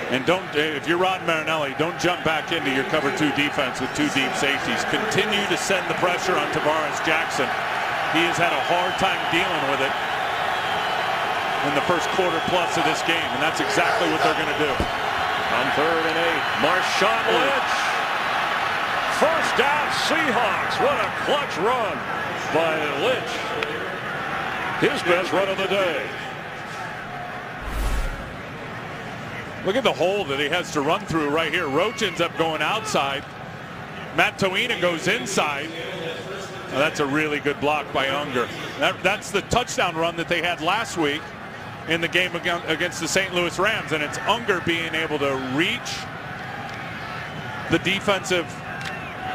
And if you're Rod Marinelli, don't jump back into your cover 2 defense with 2 deep safeties. Continue to send the pressure on Tavares Jackson. He has had a hard time dealing with it in the first quarter plus of this game, and that's exactly what they're going to do. On 3rd and 8, Marshawn Lynch. First down, Seahawks. What a clutch run by Lynch. His best run of the day. Look at the hole that he has to run through right here. Roach ends up going outside. Matt Toina goes inside. Now that's a really good block by Unger. That's the touchdown run that they had last week in the game against the St. Louis Rams. And it's Unger being able to reach the defensive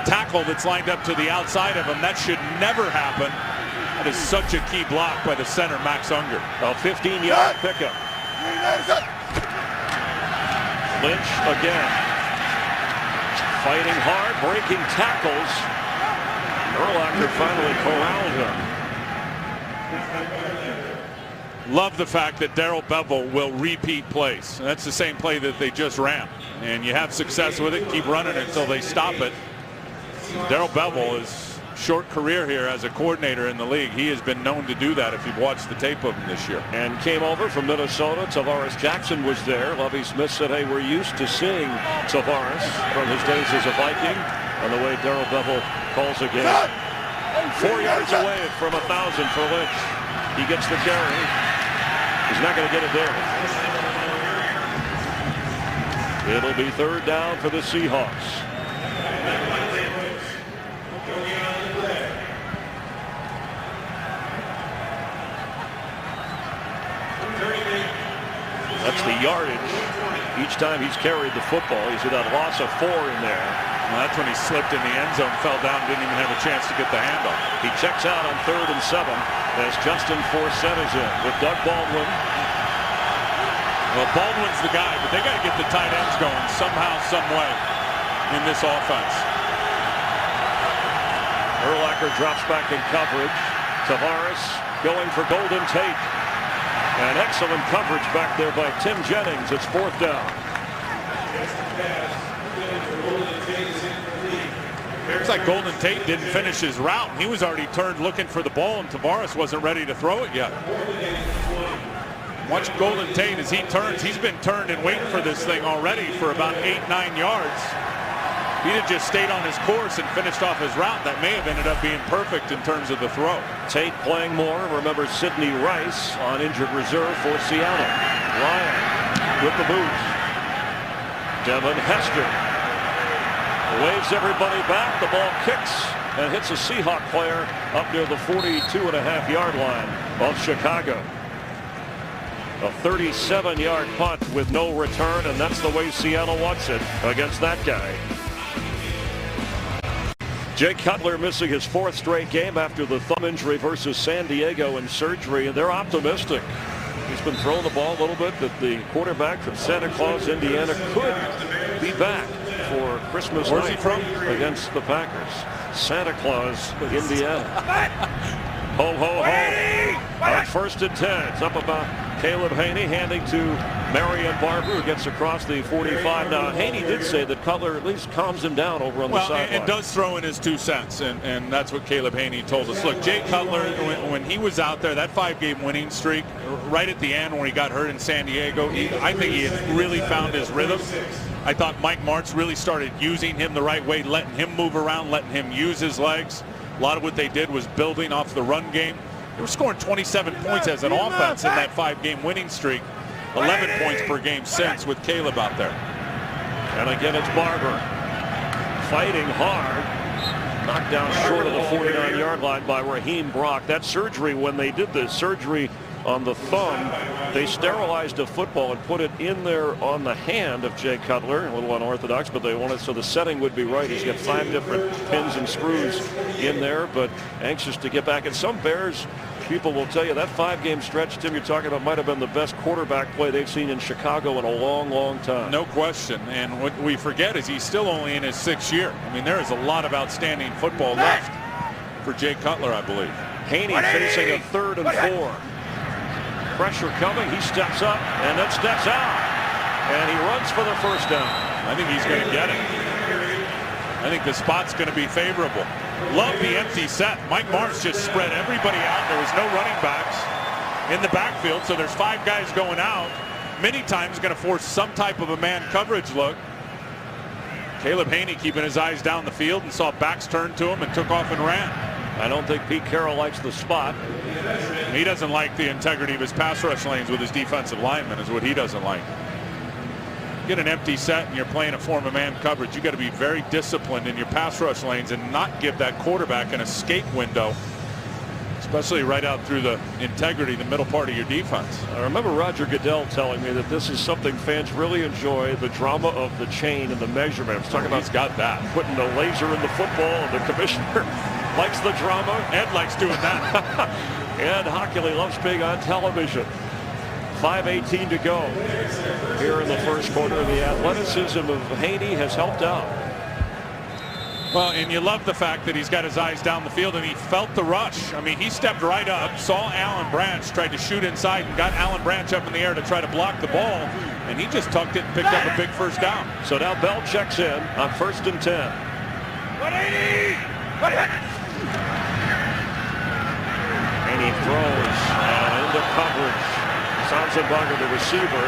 tackle that's lined up to the outside of him. That should never happen. That is such a key block by the center, Max Unger. A 15-yard pickup. Lynch again. Fighting hard, breaking tackles. Urlacher finally corralled him. Love the fact that Darrell Bevel will repeat plays. That's the same play that they just ran. And you have success with it, keep running until they stop it. Darrell Bevel is short career here as a coordinator in the league. He has been known to do that if you've watched the tape of him this year. And came over from Minnesota. Tavares Jackson was there. Lovie Smith said, hey, we're used to seeing Tavares from his days as a Viking. And the way Darrell Bevel calls a game. 4 yards away from 1,000 for Lynch. He gets the carry. He's not going to get it there. It'll be 3rd down for the Seahawks. That's the yardage each time he's carried the football. He's had a loss of 4 in there. Well, that's when he slipped in the end zone, fell down, didn't even have a chance to get the handoff. He checks out on 3rd and 7 as Justin Forsett is in with Doug Baldwin. Well, Baldwin's the guy, but they got to get the tight ends going somehow, some way in this offense. Urlacher drops back in coverage. Tavares going for Golden Tate. And excellent coverage back there by Tim Jennings. It's 4th down. Looks like Golden Tate didn't finish his route. He was already turned looking for the ball, and Tavares wasn't ready to throw it yet. Watch Golden Tate as he turns. He's been turned and waiting for this thing already for about 8-9 yards. If he'd have just stayed on his course and finished off his route, that may have ended up being perfect in terms of the throw. Tate playing more. Remember Sidney Rice on injured reserve for Seattle. Ryan with the boot. Devin Hester waves everybody back. The ball kicks and hits a Seahawk player up near the 42.5-yard line of Chicago. A 37-yard punt with no return, and that's the way Seattle wants it against that guy. Jay Cutler missing his 4th straight game after the thumb injury versus San Diego and surgery, and they're optimistic. He's been throwing the ball a little bit, that the quarterback from Santa Claus, Indiana, could be back for Christmas Where's night he from? against the Packers. Santa Claus, Indiana. Ho, ho, ho. On 1st and 10. It's up about Caleb Haney handing to Marion Barber, who gets across the 45. Now, Haney did say that Cutler at least calms him down over on the sideline. And does throw in his 2 cents, and that's what Caleb Haney told us. Look, Jay Cutler, when he was out there, that 5-game winning streak, right at the end when he got hurt in San Diego, I think he had really found his rhythm. I thought Mike Martz really started using him the right way, letting him move around, letting him use his legs. A lot of what they did was building off the run game. They were scoring 27 points as an offense in that 5-game winning streak. 11 points per game since with Caleb out there. And again, it's Barber fighting hard. Knocked down short of the 49-yard line by Raheem Brock. That surgery, when they did the surgery on the thumb, they sterilized a football and put it in there on the hand of Jay Cutler. A little unorthodox, but they wanted so the setting would be right. He's got 5 different pins and screws in there, but anxious to get back. And some Bears people will tell you that 5-game stretch, Tim, you're talking about, might have been the best quarterback play they've seen in Chicago in a long, long time. No question. And what we forget is he's still only in his 6th year. I mean, there is a lot of outstanding football left for Jay Cutler, I believe. Haney facing a 3rd and 4. Pressure coming. He steps up and then steps out. And he runs for the 1st down. I think he's going to get it. I think the spot's going to be favorable. Love the empty set. Mike Martz just spread everybody out. There was no running backs in the backfield, so there's 5 guys going out. Many times going to force some type of a man coverage look. Caleb Haney keeping his eyes down the field and saw backs turn to him and took off and ran. I don't think Pete Carroll likes the spot. He doesn't like the integrity of his pass rush lanes with his defensive linemen is what he doesn't like. Get an empty set and you're playing a form of man coverage. You got to be very disciplined in your pass rush lanes and not give that quarterback an escape window, especially right out through the integrity, the middle part of your defense. I remember Roger Goodell telling me that this is something fans really enjoy, the drama of the chain and the measurement. I was talking about he's got that. Putting the laser in the football, and the commissioner likes the drama. Ed likes doing that. Ed Hockley loves being on television. 5:18 to go here in the 1st quarter. The athleticism of Haney has helped out. Well, and you love the fact that he's got his eyes down the field and he felt the rush. I mean, he stepped right up, saw Alan Branch, tried to shoot inside and got Alan Branch up in the air to try to block the ball, and he just tucked it and picked up a big 1st down. So now Bell checks in on 1st and 10. 180! Haney throws into coverage. Sanzenberger, the receiver.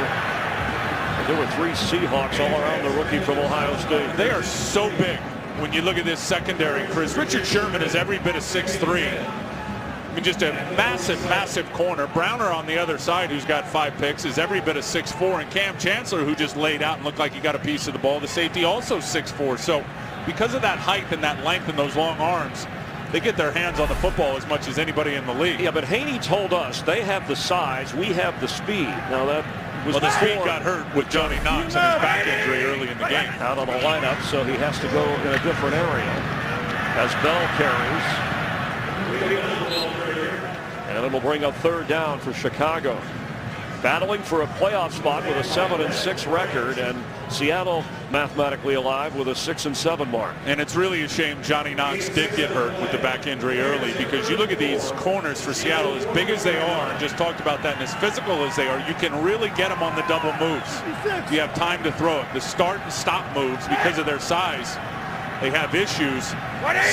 And there were 3 Seahawks all around the rookie from Ohio State. They are so big. when you look at this secondary, Chris, Richard Sherman is every bit of 6'3". I mean, just a massive, massive corner. Browner on the other side, who's got 5 picks, is every bit of 6'4". And Cam Chancellor, who just laid out and looked like he got a piece of the ball, the safety, also 6'4". So because of that height and that length and those long arms, they get their hands on the football as much as anybody in the league. Yeah, but Haney told us they have the size, we have the speed. Now that was the speed got hurt with Johnny Knox and his back injury early in the game. Out of the lineup, so he has to go in a different area as Bell carries. And it'll bring up 3rd down for Chicago. Battling for a playoff spot with a 7-6 record, and Seattle mathematically alive with a 6-7 mark. And it's really a shame Johnny Knox did get hurt with the back injury early, because you look at these corners for Seattle, as big as they are, and just talked about that, and as physical as they are, you can really get them on the double moves. You have time to throw it. The start and stop moves, because of their size, they have issues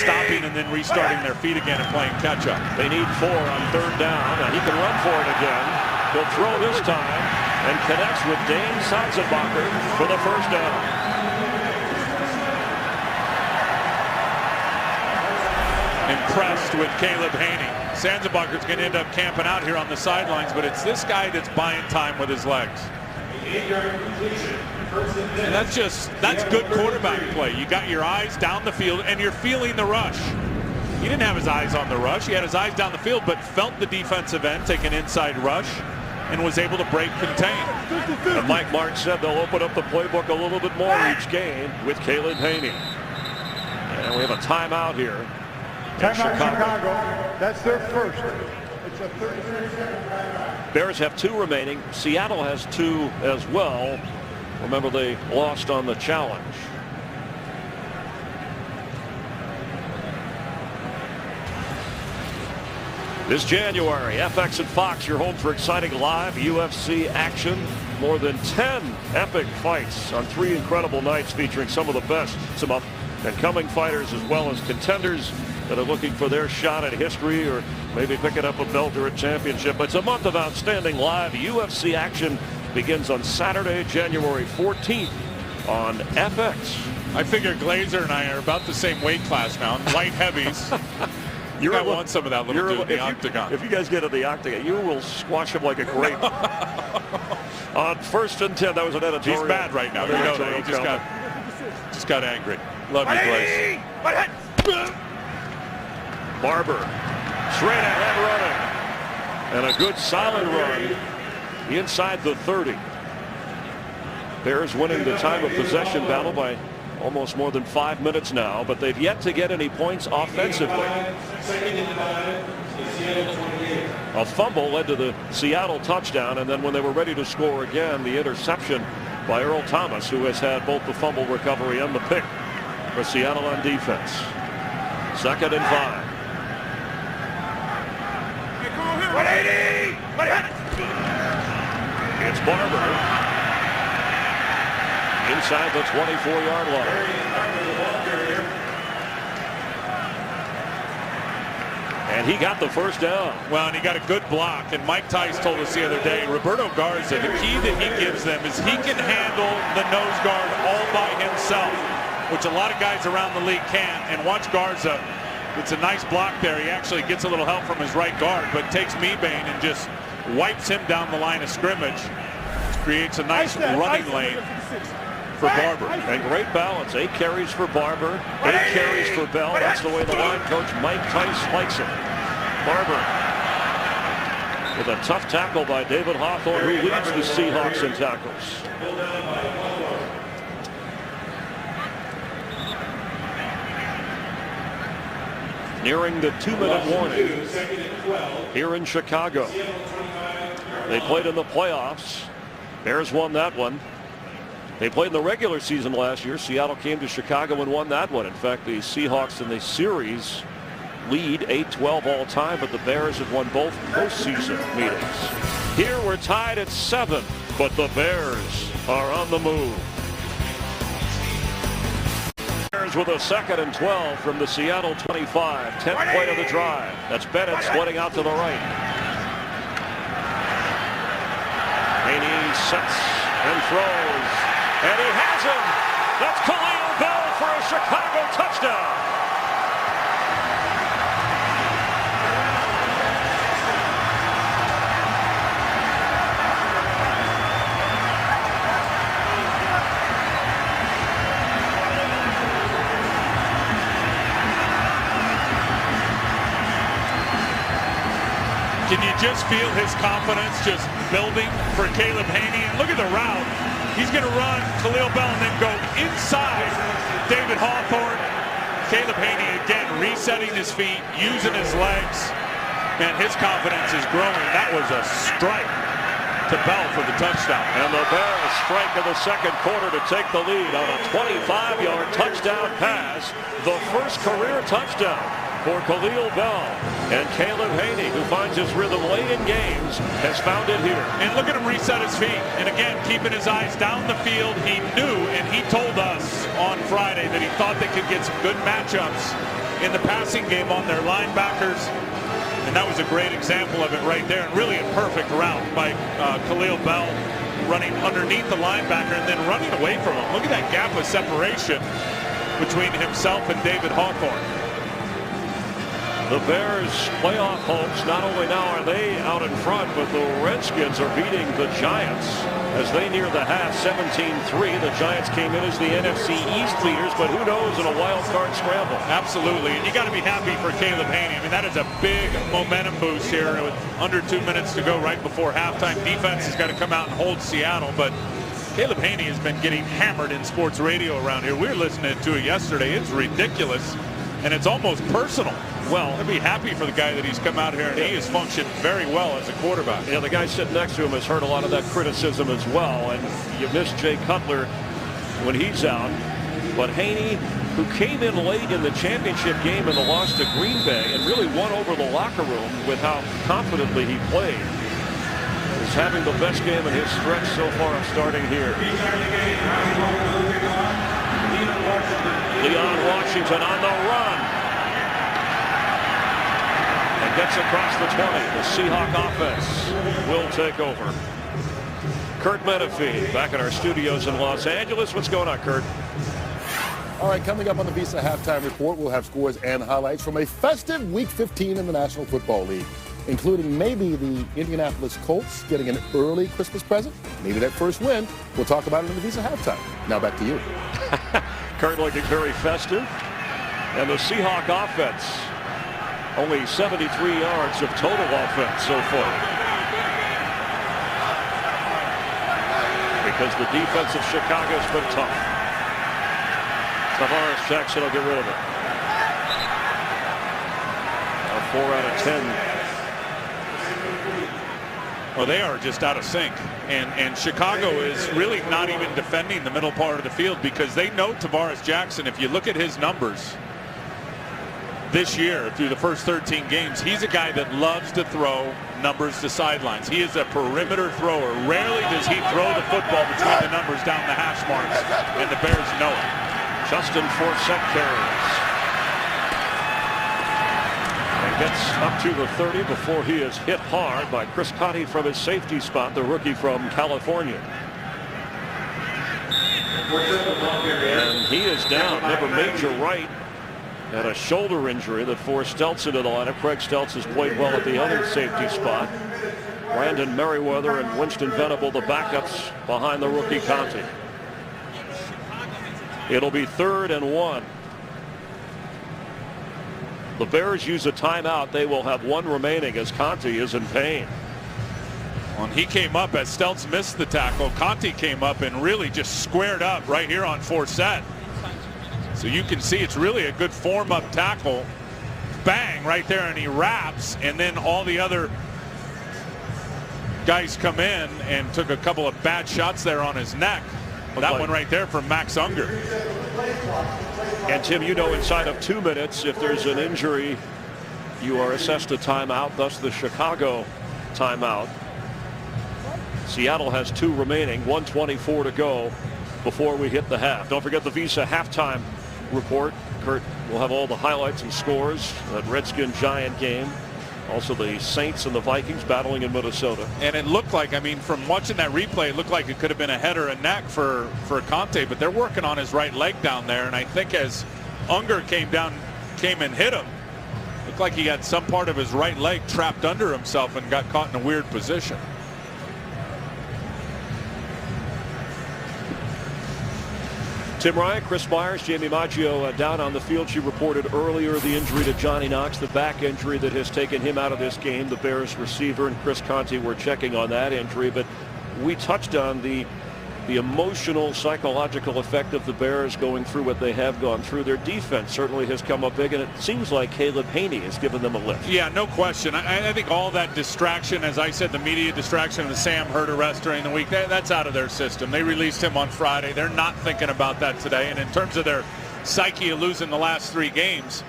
stopping and then restarting their feet again and playing catch up. They need 4 on 3rd down, and he can run for it again. He'll throw this time and connects with Dane Sanzenbacher for the 1st down. Impressed with Caleb Haney. Sanzenbacher's going to end up camping out here on the sidelines, but it's this guy that's buying time with his legs. And that's good quarterback play. You got your eyes down the field and you're feeling the rush. He didn't have his eyes on the rush. He had his eyes down the field, but felt the defensive end take an inside rush and was able to break contain. And Mike Martz said they'll open up the playbook a little bit more each game with Caleb Haney. And we have a timeout here. Timeout Chicago. That's their first. It's a 33. Bears have 2 remaining. Seattle has 2 as well. Remember, they lost on the challenge. This January, FX and Fox, your home for exciting live UFC action. More than 10 epic fights on 3 incredible nights featuring some of the best, some up and coming fighters, as well as contenders that are looking for their shot at history or maybe picking up a belt or a championship. It's a month of outstanding live UFC action. Begins on Saturday, January 14th on FX. I figure Glazer and I are about the same weight class now, light heavies. I want some of that little dude in the octagon. If you guys get in the octagon, you will squash him like a grape. On 1st and 10, that was an editorial. He's mad right now. You know that. He just got angry. Love you, Glaze. Barber, straight ahead running. And a good solid run inside the 30. Bears winning the time of possession battle by almost more than 5 minutes now, but they've yet to get any points offensively. A fumble led to the Seattle touchdown, and then when they were ready to score again, the interception by Earl Thomas, who has had both the fumble recovery and the pick for Seattle on defense. 2nd and 5. 180! It's Barber inside the 24-yard line. And he got the 1st down. Well, and he got a good block. And Mike Tice told us the other day, Roberto Garza, the key that he gives them is he can handle the nose guard all by himself, which a lot of guys around the league can't. And watch Garza. It's a nice block there. He actually gets a little help from his right guard, but takes Mebane and just wipes him down the line of scrimmage. Creates a nice running lane for Barber. And great balance. 8 carries for Barber, 8 carries for Bell. That's the way the line coach Mike Tice likes it. Barber with a tough tackle by David Hawthorne, who leads the Seahawks in tackles. Nearing the 2-minute warning here in Chicago. They played in the playoffs. Bears won that one. They played in the regular season last year. Seattle came to Chicago and won that one. In fact, the Seahawks in the series lead 8-12 all time, but the Bears have won both postseason meetings. Here we're tied at 7, but the Bears are on the move. Bears with a 2nd and 12 from the Seattle 25. 10th play of the drive. That's Bennett splitting out to the right. Haney sets and throws. And he has him. That's Khalil Bell for for a Chicago touchdown. Can you just feel his confidence just building for Caleb Haney? And look at the route. He's going to run Khalil Bell and then go inside David Hawthorne. Caleb Haney again resetting his feet, using his legs. Man, his confidence is growing. That was a strike to Bell for the touchdown. And the Bears strike in the second quarter to take the lead on a 25-yard touchdown pass. The first career touchdown for Khalil Bell. And Caleb Haney, who finds his rhythm late in games, has found it here. And look at him reset his feet. And again, keeping his eyes down the field. He knew, and he told us on Friday that he thought they could get some good matchups in the passing game on their linebackers. And that was a great example of it right there. And really a perfect route by Khalil Bell, running underneath the linebacker and then running away from him. Look at that gap of separation between himself and David Hawthorne. The Bears' playoff hopes, not only now are they out in front, but the Redskins are beating the Giants as they near the half, 17-3. The Giants came in as the NFC East leaders, but who knows in a wild card scramble. Absolutely, and you got to be happy for Caleb Haney. I mean, that is a big momentum boost here with under 2 minutes to go right before halftime. Defense has got to come out and hold Seattle, but Caleb Haney has been getting hammered in sports radio around here. We were listening to it yesterday. It's ridiculous, and it's almost personal. Well, I'd be happy for the guy that he's come out here and he has functioned very well as a quarterback. Yeah, the guy sitting next to him has heard a lot of that criticism as well, and you miss Jay Cutler when he's out. But Haney, who came in late in the championship game in the loss to Green Bay and really won over the locker room with how confidently he played, is having the best game in his stretch so far starting here. Leon Washington on the run. And gets across the 20. The Seahawk offense will take over. Kurt Menefee back at our studios in Los Angeles. What's going on, Kurt? All right, coming up on the Visa Halftime Report, we'll have scores and highlights from a festive Week 15 in the National Football League, including maybe the Indianapolis Colts getting an early Christmas present, maybe that first win. We'll talk about it in the Visa Halftime. Now back to you. Kurt looking very festive. And the Seahawk offense, only 73 yards of total offense so far. Because the defense of Chicago's been tough. Tavares Jackson will get rid of it. Now 4 out of 10. Well, they are just out of sync. And Chicago is really not even defending the middle part of the field because they know Tavares Jackson. If you look at his numbers this year through the first 13 games, he's a guy that loves to throw numbers to sidelines. He is a perimeter thrower. Rarely does he throw the football between the numbers down the hash marks, and the Bears know it. Justin Forsett carries. And gets up to the 30 before he is hit hard by Chris Conte from his safety spot, the rookie from California. And he is down. Never Major Wright had a shoulder injury that forced Stelz into the lineup. Craig Stelz has played well at the other safety spot. Brandon Merriweather and Winston Venable, the backups behind the rookie Conte. It'll be 3rd and 1. The Bears use a timeout. They will have 1 remaining as Conte is in pain. When he came up as Stelz missed the tackle, Conte came up and really just squared up right here on Forsett. So you can see it's really a good form up tackle. Bang right there, and he wraps, and then all the other guys come in and took a couple of bad shots there on his neck. That one right there from Max Unger. And Tim, you know, inside of 2 minutes, if there's an injury, you are assessed a timeout, thus the Chicago timeout. Seattle has 2 remaining, 1:24 to go before we hit the half. Don't forget the Visa Halftime Report. Kurt will have all the highlights and scores of that Redskin-Giant game. Also the Saints and the Vikings battling in Minnesota. And it looked like, I mean, from watching that replay, it looked like it could have been a head or a neck for Conte, but they're working on his right leg down there. And I think as Unger came and hit him, looked like he had some part of his right leg trapped under himself and got caught in a weird position. Tim Ryan, Chris Myers, Jamie Maggio down on the field. She reported earlier the injury to Johnny Knox, the back injury that has taken him out of this game. The Bears receiver and Chris Conte were checking on that injury, but we touched on the emotional, psychological effect of the Bears going through what they have gone through. Their defense certainly has come up big, and it seems like Caleb Haney has given them a lift. Yeah, no question. I think all that distraction, as I said, the media distraction of the Sam Hurt arrest during the week, that's out of their system. They released him on Friday. They're not thinking about that today. And in terms of their psyche of losing the last 3 games,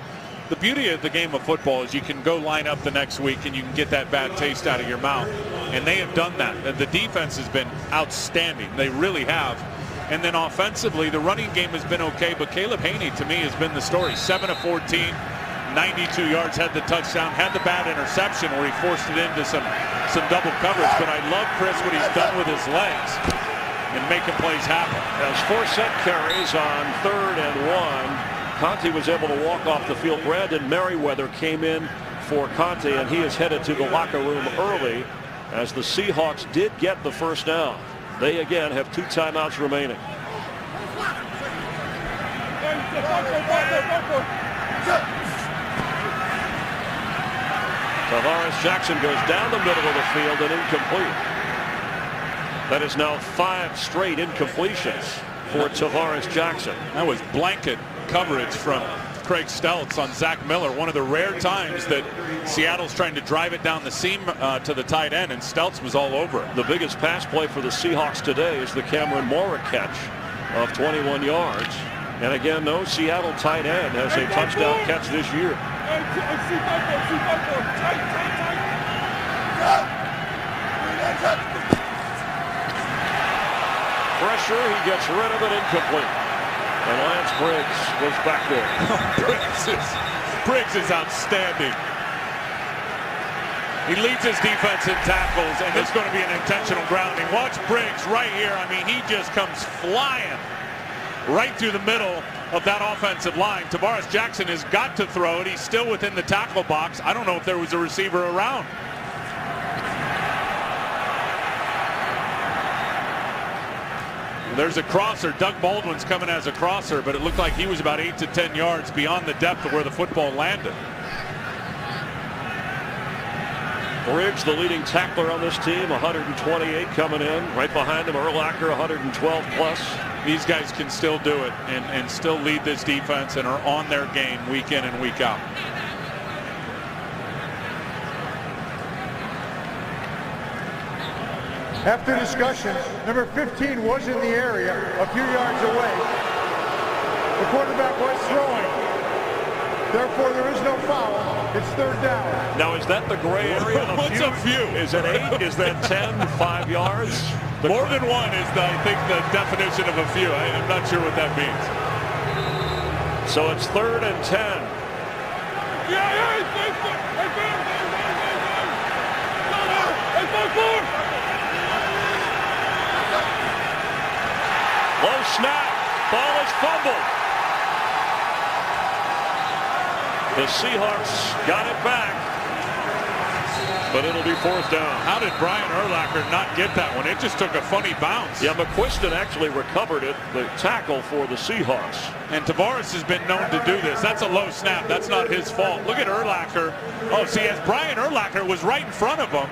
the beauty of the game of football is you can go line up the next week and you can get that bad taste out of your mouth. And they have done that. And the defense has been outstanding. They really have. And then offensively, the running game has been okay. But Caleb Haney, to me, has been the story. 7 of 14, 92 yards, had the touchdown, had the bad interception where he forced it into some double coverage. But I love, Chris, what he's done with his legs and making plays happen. As 4 set carries on 3rd and 1. Conte was able to walk off the field. Brandon Merriweather came in for Conte, and he is headed to the locker room early as the Seahawks did get the first down. They again have 2 timeouts remaining. Tavares Jackson goes down the middle of the field and incomplete. That is now 5 straight incompletions for Tavares Jackson. That was blanket coverage from Craig Steltz on Zach Miller. One of the rare times that Seattle's trying to drive it down the seam to the tight end, and Steltz was all over it. The biggest pass play for the Seahawks today is the Cameron Mora catch of 21 yards. And again, no Seattle tight end has a touchdown catch this year. Pressure, he gets rid of it, incomplete. And Lance Briggs was back there. Briggs is outstanding. He leads his defense in tackles, and it's going to be an intentional grounding. Watch Briggs right here. I mean, he just comes flying right through the middle of that offensive line. Tavares Jackson has got to throw it. He's still within the tackle box. I don't know if there was a receiver around. There's a crosser. Doug Baldwin's coming as a crosser, but it looked like he was about 8 to 10 yards beyond the depth of where the football landed. Briggs, the leading tackler on this team, 128 coming in. Right behind him, Urlacher, 112 plus. These guys can still do it and still lead this defense and are on their game week in and week out. After discussion, number 15 was in the area a few yards away. The quarterback was throwing. Therefore, there is no foul. It's 3rd down. Now, is that the gray area? What's a few? Is it 8? Is that 10? 5 yards? More than one is, I think, the definition of a few. I'm not sure what that means. So it's 3rd and 10. Low snap. Ball is fumbled. The Seahawks got it back, but it'll be 4th down. How did Brian Urlacher not get that one? It just took a funny bounce. Yeah, McQuiston actually recovered it, the tackle for the Seahawks. And Tavares has been known to do this. That's a low snap. That's not his fault. Look at Urlacher. Oh, see, as Brian Urlacher was right in front of him,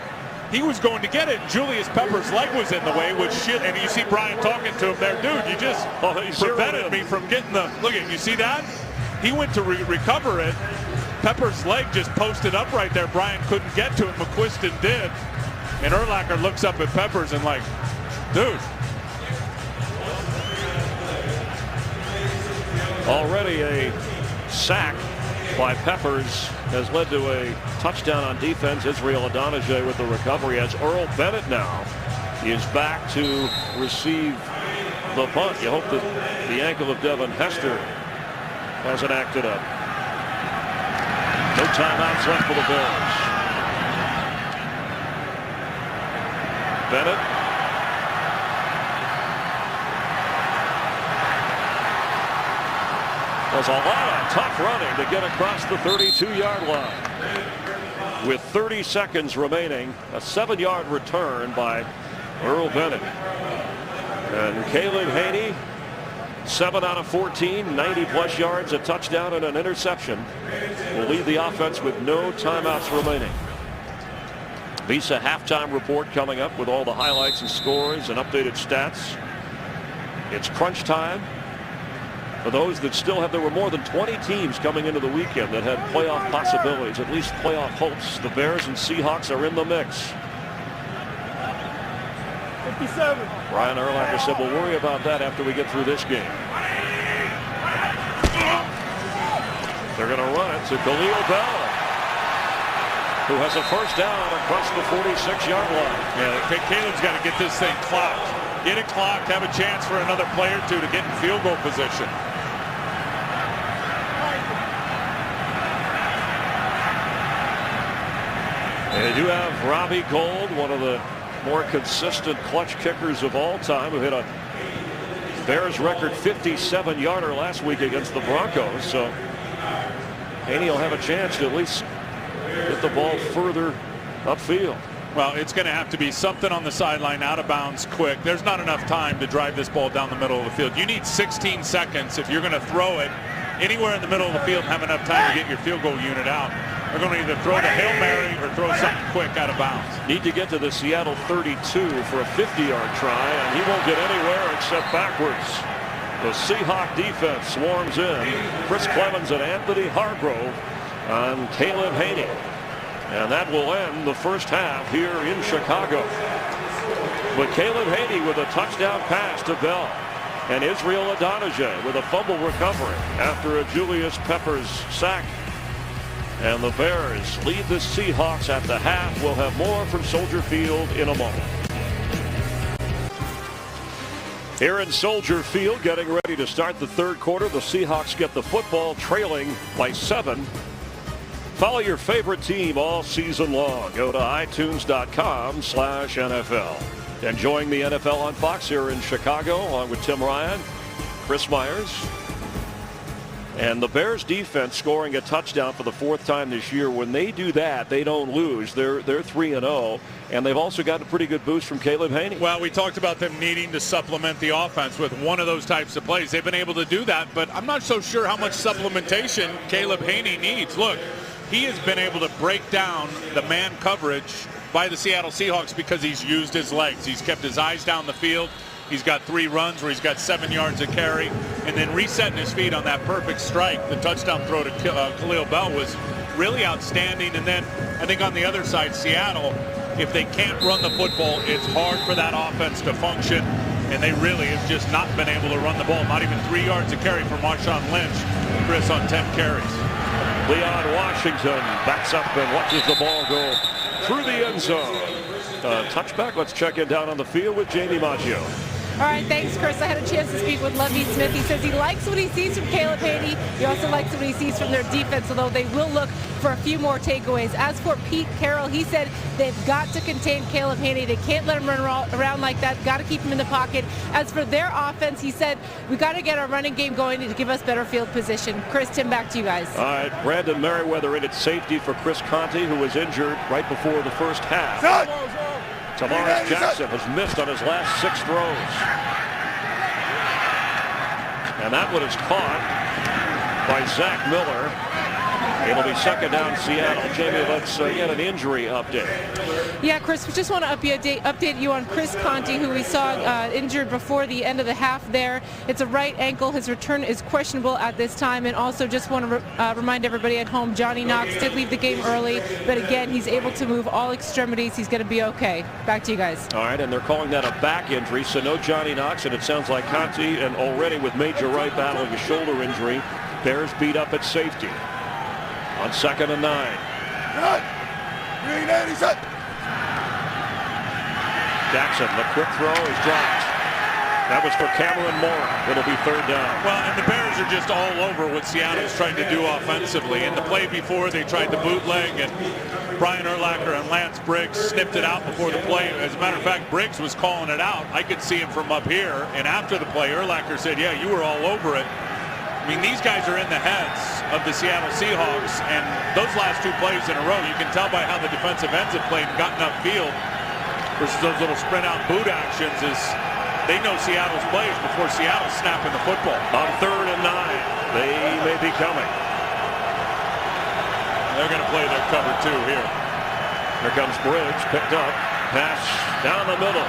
he was going to get it. Julius Pepper's leg was in the way, which shit. And you see Brian talking to him there. Dude, you just prevented me from getting the... Look at, you see that? He went to recover it. Pepper's leg just posted up right there. Brian couldn't get to it. McQuiston did. And Urlacher looks up at Peppers and like, dude. Already a sack by Peppers has led to a touchdown on defense. Israel Adonijah with the recovery as Earl Bennett now is back to receive the punt. You hope that the ankle of Devin Hester hasn't acted up. No timeouts left for the Bears. Bennett. There's a lot of tough running to get across the 32-yard line. With 30 seconds remaining, a 7-yard return by Earl Bennett. And Caleb Haney, 7 out of 14, 90-plus yards, a touchdown, and an interception. Will lead the offense with no timeouts remaining. Visa halftime report coming up with all the highlights and scores and updated stats. It's crunch time. For those that still have, there were more than 20 teams coming into the weekend that had playoff possibilities, at least playoff hopes. The Bears and Seahawks are in the mix. 57. Brian Urlacher said we'll worry about that after we get through this game. They're going to run it to Khalil Bell, who has a first down across the 46-yard line. Yeah, Caleb's got to get this thing clocked. Get it clocked, have a chance for another play or two to get in field goal position. They do have Robbie Gould, one of the more consistent clutch kickers of all time, who hit a Bears record 57-yarder last week against the Broncos. So Haney will have a chance to at least get the ball further upfield. Well, it's going to have to be something on the sideline, out of bounds, quick. There's not enough time to drive this ball down the middle of the field. You need 16 seconds if you're going to throw it anywhere in the middle of the field and have enough time to get your field goal unit out. They're going to either throw the Hail Mary or throw something quick out of bounds. Need to get to the Seattle 32 for a 50-yard try, and he won't get anywhere except backwards. The Seahawk defense swarms in. Chris Clemens and Anthony Hargrove on Caleb Haney. And that will end the first half here in Chicago. With Caleb Haney with a touchdown pass to Bell. And Israel Adonijah with a fumble recovery after a Julius Peppers sack. And the Bears lead the Seahawks at the half. We'll have more from Soldier Field in a moment. Here in Soldier Field, getting ready to start the third quarter. The Seahawks get the football, trailing by 7. Follow your favorite team all season long. Go to itunes.com/NFL. Enjoying the NFL on Fox here in Chicago, along with Tim Ryan, Chris Myers. And the Bears defense scoring a touchdown for the 4th time this year. When they do that, they don't lose. They're 3-0, and they've also got a pretty good boost from Caleb Haney. Well, we talked about them needing to supplement the offense with one of those types of plays. They've been able to do that, but I'm not so sure how much supplementation Caleb Haney needs. Look, he has been able to break down the man coverage by the Seattle Seahawks because he's used his legs. He's kept his eyes down the field. He's got 3 runs where he's got 7 yards of carry, and then resetting his feet on that perfect strike. The touchdown throw to Khalil Bell was really outstanding. And then I think on the other side, Seattle, if they can't run the football, it's hard for that offense to function. And they really have just not been able to run the ball. Not even 3 yards of carry for Marshawn Lynch. Chris on 10 carries. Leon Washington backs up and watches the ball go through the end zone. Touchback. Let's check in down on the field with Jamie Maggio. All right, thanks, Chris. I had a chance to speak with Lovie Smith. He says he likes what he sees from Caleb Haney. He also likes what he sees from their defense, although they will look for a few more takeaways. As for Pete Carroll, he said they've got to contain Caleb Haney. They can't let him run around like that. Got to keep him in the pocket. As for their offense, he said we got to get our running game going to give us better field position. Chris, Tim, back to you guys. All right, Brandon Merriweather in at safety for Chris Conte, who was injured right before the first half. Tavares Jackson has missed on his last 6 throws. And that one is caught by Zach Miller. It'll be 2nd down Seattle. Jamie, let's get an injury update. Yeah, Chris, we just want to update you on Chris Conte, who we saw injured before the end of the half there. It's a right ankle. His return is questionable at this time. And also just want to remind everybody at home, Johnny Knox did leave the game early. But again, he's able to move all extremities. He's going to be okay. Back to you guys. All right, and they're calling that a back injury, so no Johnny Knox. And it sounds like Conte, and already with Major Wright battling a shoulder injury, Bears beat up at safety. On 2nd and 9. Jackson, the quick throw is dropped. That was for Cameron Moore. It'll be third down. Well, and the Bears are just all over what Seattle's trying to do offensively. In the play before, they tried the bootleg, and Brian Urlacher and Lance Briggs snipped it out before the play. As a matter of fact, Briggs was calling it out. I could see him from up here, and after the play, Urlacher said, yeah, you were all over it. I mean, these guys are in the heads of the Seattle Seahawks, and those last two plays in a row, you can tell by how the defensive ends have played and gotten upfield versus those little sprint out boot actions is they know Seattle's plays before Seattle's snapping the football. On 3rd and 9, they may be coming. They're going to play their cover 2 here. Here comes Briggs, picked up, pass down the middle,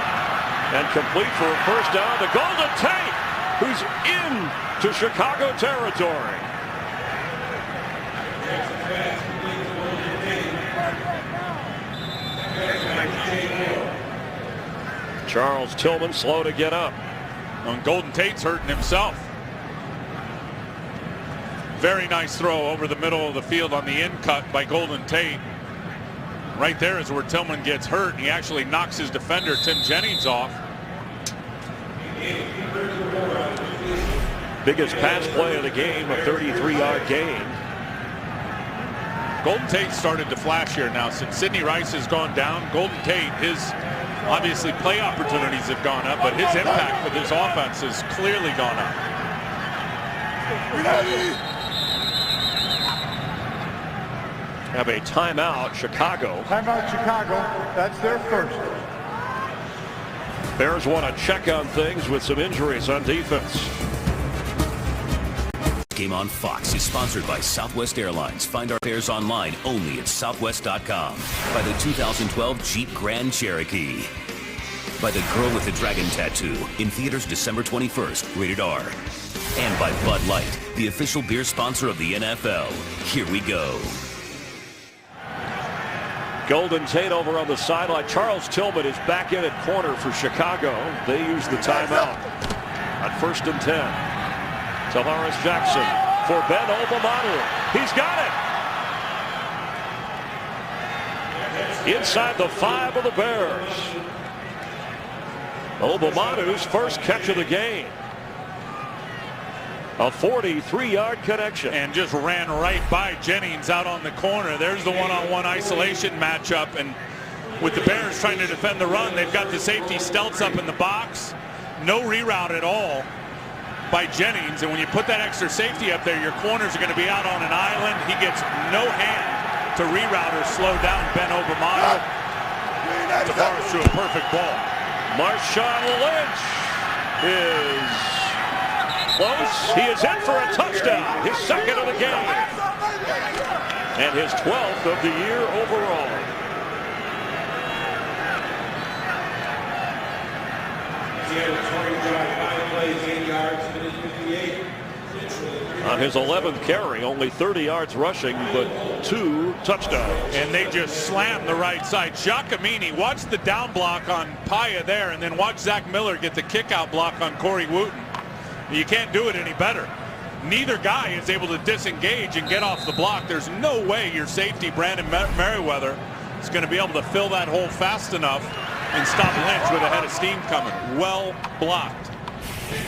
and complete for a first down. The Golden Tate, who's in to Chicago territory. Charles Tillman slow to get up. And Golden Tate's hurting himself. Very nice throw over the middle of the field on the in cut by Golden Tate. Right there is where Tillman gets hurt. He actually knocks his defender, Tim Jennings, off. Biggest pass play of the game, a 33-yard gain. Golden Tate started to flash here now. Since Sidney Rice has gone down, Golden Tate, his obviously play opportunities have gone up, but his impact with his offense has clearly gone up. Have a timeout, Chicago. Timeout, Chicago. That's their first. Bears want to check on things with some injuries on defense. Game on Fox is sponsored by Southwest Airlines. Find our fares online only at southwest.com. By the 2012 Jeep Grand Cherokee. By the Girl with the Dragon Tattoo in theaters December 21st, rated R. And by Bud Light, the official beer sponsor of the NFL. Here we go. Golden Tate over on the sideline. Charles Tillman is back in at corner for Chicago. They use the timeout on 1st and 10. Tavares Jackson for Ben Obamanu. He's got it. Inside the 5 of the Bears. Obamanu's first catch of the game. A 43-yard connection. And just ran right by Jennings out on the corner. There's the one-on-one isolation matchup. And with the Bears trying to defend the run, they've got the safety Stelz up in the box. No reroute at all by Jennings. And when you put that extra safety up there, your corners are going to be out on an island. He gets no hand to reroute or slow down Ben Obamanu. Tavares threw a perfect ball. Marshawn Lynch is close. He is in for a touchdown. His second of the game. And his 12th of the year overall. On his 11th carry, only 30 yards rushing, but 2 touchdowns. And they just slammed the right side. Giacomini, watch the down block on Paya there, and then watch Zach Miller get the kick-out block on Corey Wooten. You can't do it any better. Neither guy is able to disengage and get off the block. There's no way your safety, Brandon Merriweather, is going to be able to fill that hole fast enough and stop Lynch with a head of steam coming. Well blocked.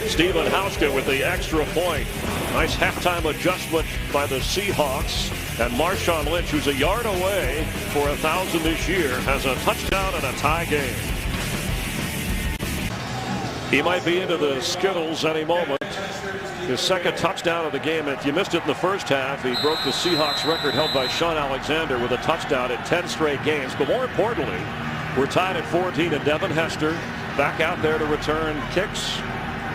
Stephen Hauschka with the extra point. Nice halftime adjustment by the Seahawks. And Marshawn Lynch, who's a yard away for 1,000 this year, has a touchdown and a tie game. He might be into the Skittles any moment. His second touchdown of the game. If you missed it in the first half, he broke the Seahawks record held by Sean Alexander with a touchdown in 10 straight games. But more importantly, we're tied at 14, and Devin Hester back out there to return kicks.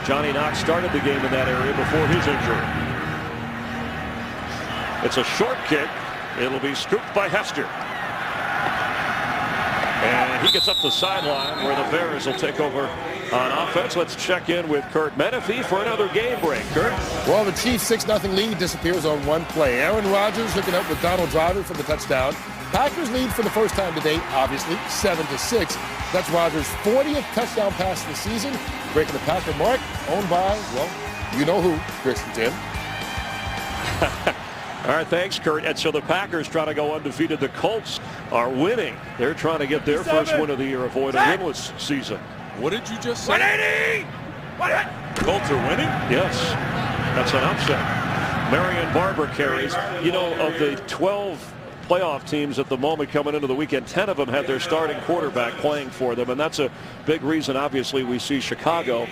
Johnny Knox started the game in that area before his injury. It's a short kick. It'll be scooped by Hester. And he gets up the sideline where the Bears will take over on offense. Let's check in with Kurt Menefee for another game break. Kurt? Well, the Chiefs' 6-0 lead disappears on one play. Aaron Rodgers hooking up with Donald Driver for the touchdown. Packers lead for the first time to date, obviously, 7-6. That's Rodgers' 40th touchdown pass of the season, breaking the Packer mark, owned by, well, you know who, Chris and Tim. All right, thanks, Kurt. And so the Packers trying to go undefeated. The Colts are winning. They're trying to get their first win of the year, avoid a winless season. What did you just say? 180! Colts are winning? Yes, that's an upset. Marion Barber carries. You know, of the 12 playoff teams at the moment coming into the weekend, 10 of them had their starting quarterback playing for them, and that's a big reason. Obviously, we see Chicago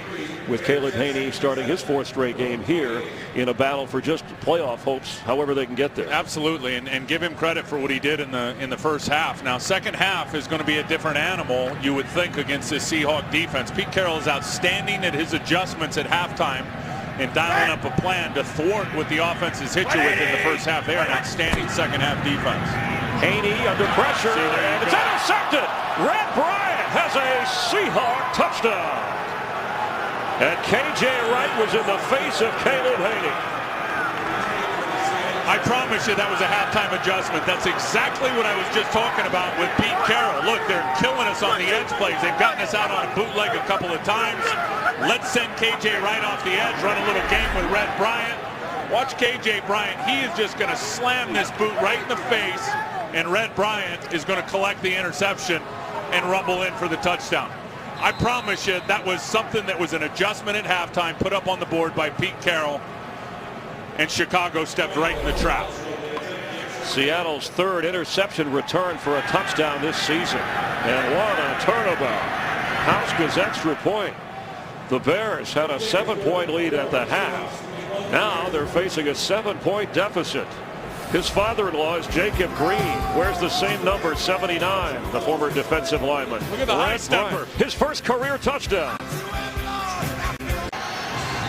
with Caleb Haney starting his 4th straight game here in a battle for just playoff hopes, however they can get there. Absolutely, and give him credit for what he did in the first half. Now, second half is going to be a different animal, you would think, against this Seahawk defense. Pete Carroll is outstanding at his adjustments at halftime and dialing up a plan to thwart what the offense has hit you with in the first half. They are an outstanding second half defense. Haney under pressure, and it's intercepted. Red Bryant has a Seahawk touchdown. And K.J. Wright was in the face of Caleb Haney. I promise you that was a halftime adjustment. That's exactly what I was just talking about with Pete Carroll. Look, they're killing us on the edge plays. They've gotten us out on a bootleg a couple of times. Let's send K.J. Wright off the edge, run a little game with Red Bryant. Watch K.J. Bryant. He is just going to slam this boot right in the face, and Red Bryant is going to collect the interception and rumble in for the touchdown. I promise you that was something that was an adjustment at halftime put up on the board by Pete Carroll, and Chicago stepped right in the trap. Seattle's 3rd interception return for a touchdown this season. And what a turnabout. Hauschka's extra point. The Bears had a 7-point lead at the half. Now they're facing a 7-point deficit. His father-in-law is Jacob Green. Wears the same number, 79, the former defensive lineman. Look at the high stepper. His first career touchdown.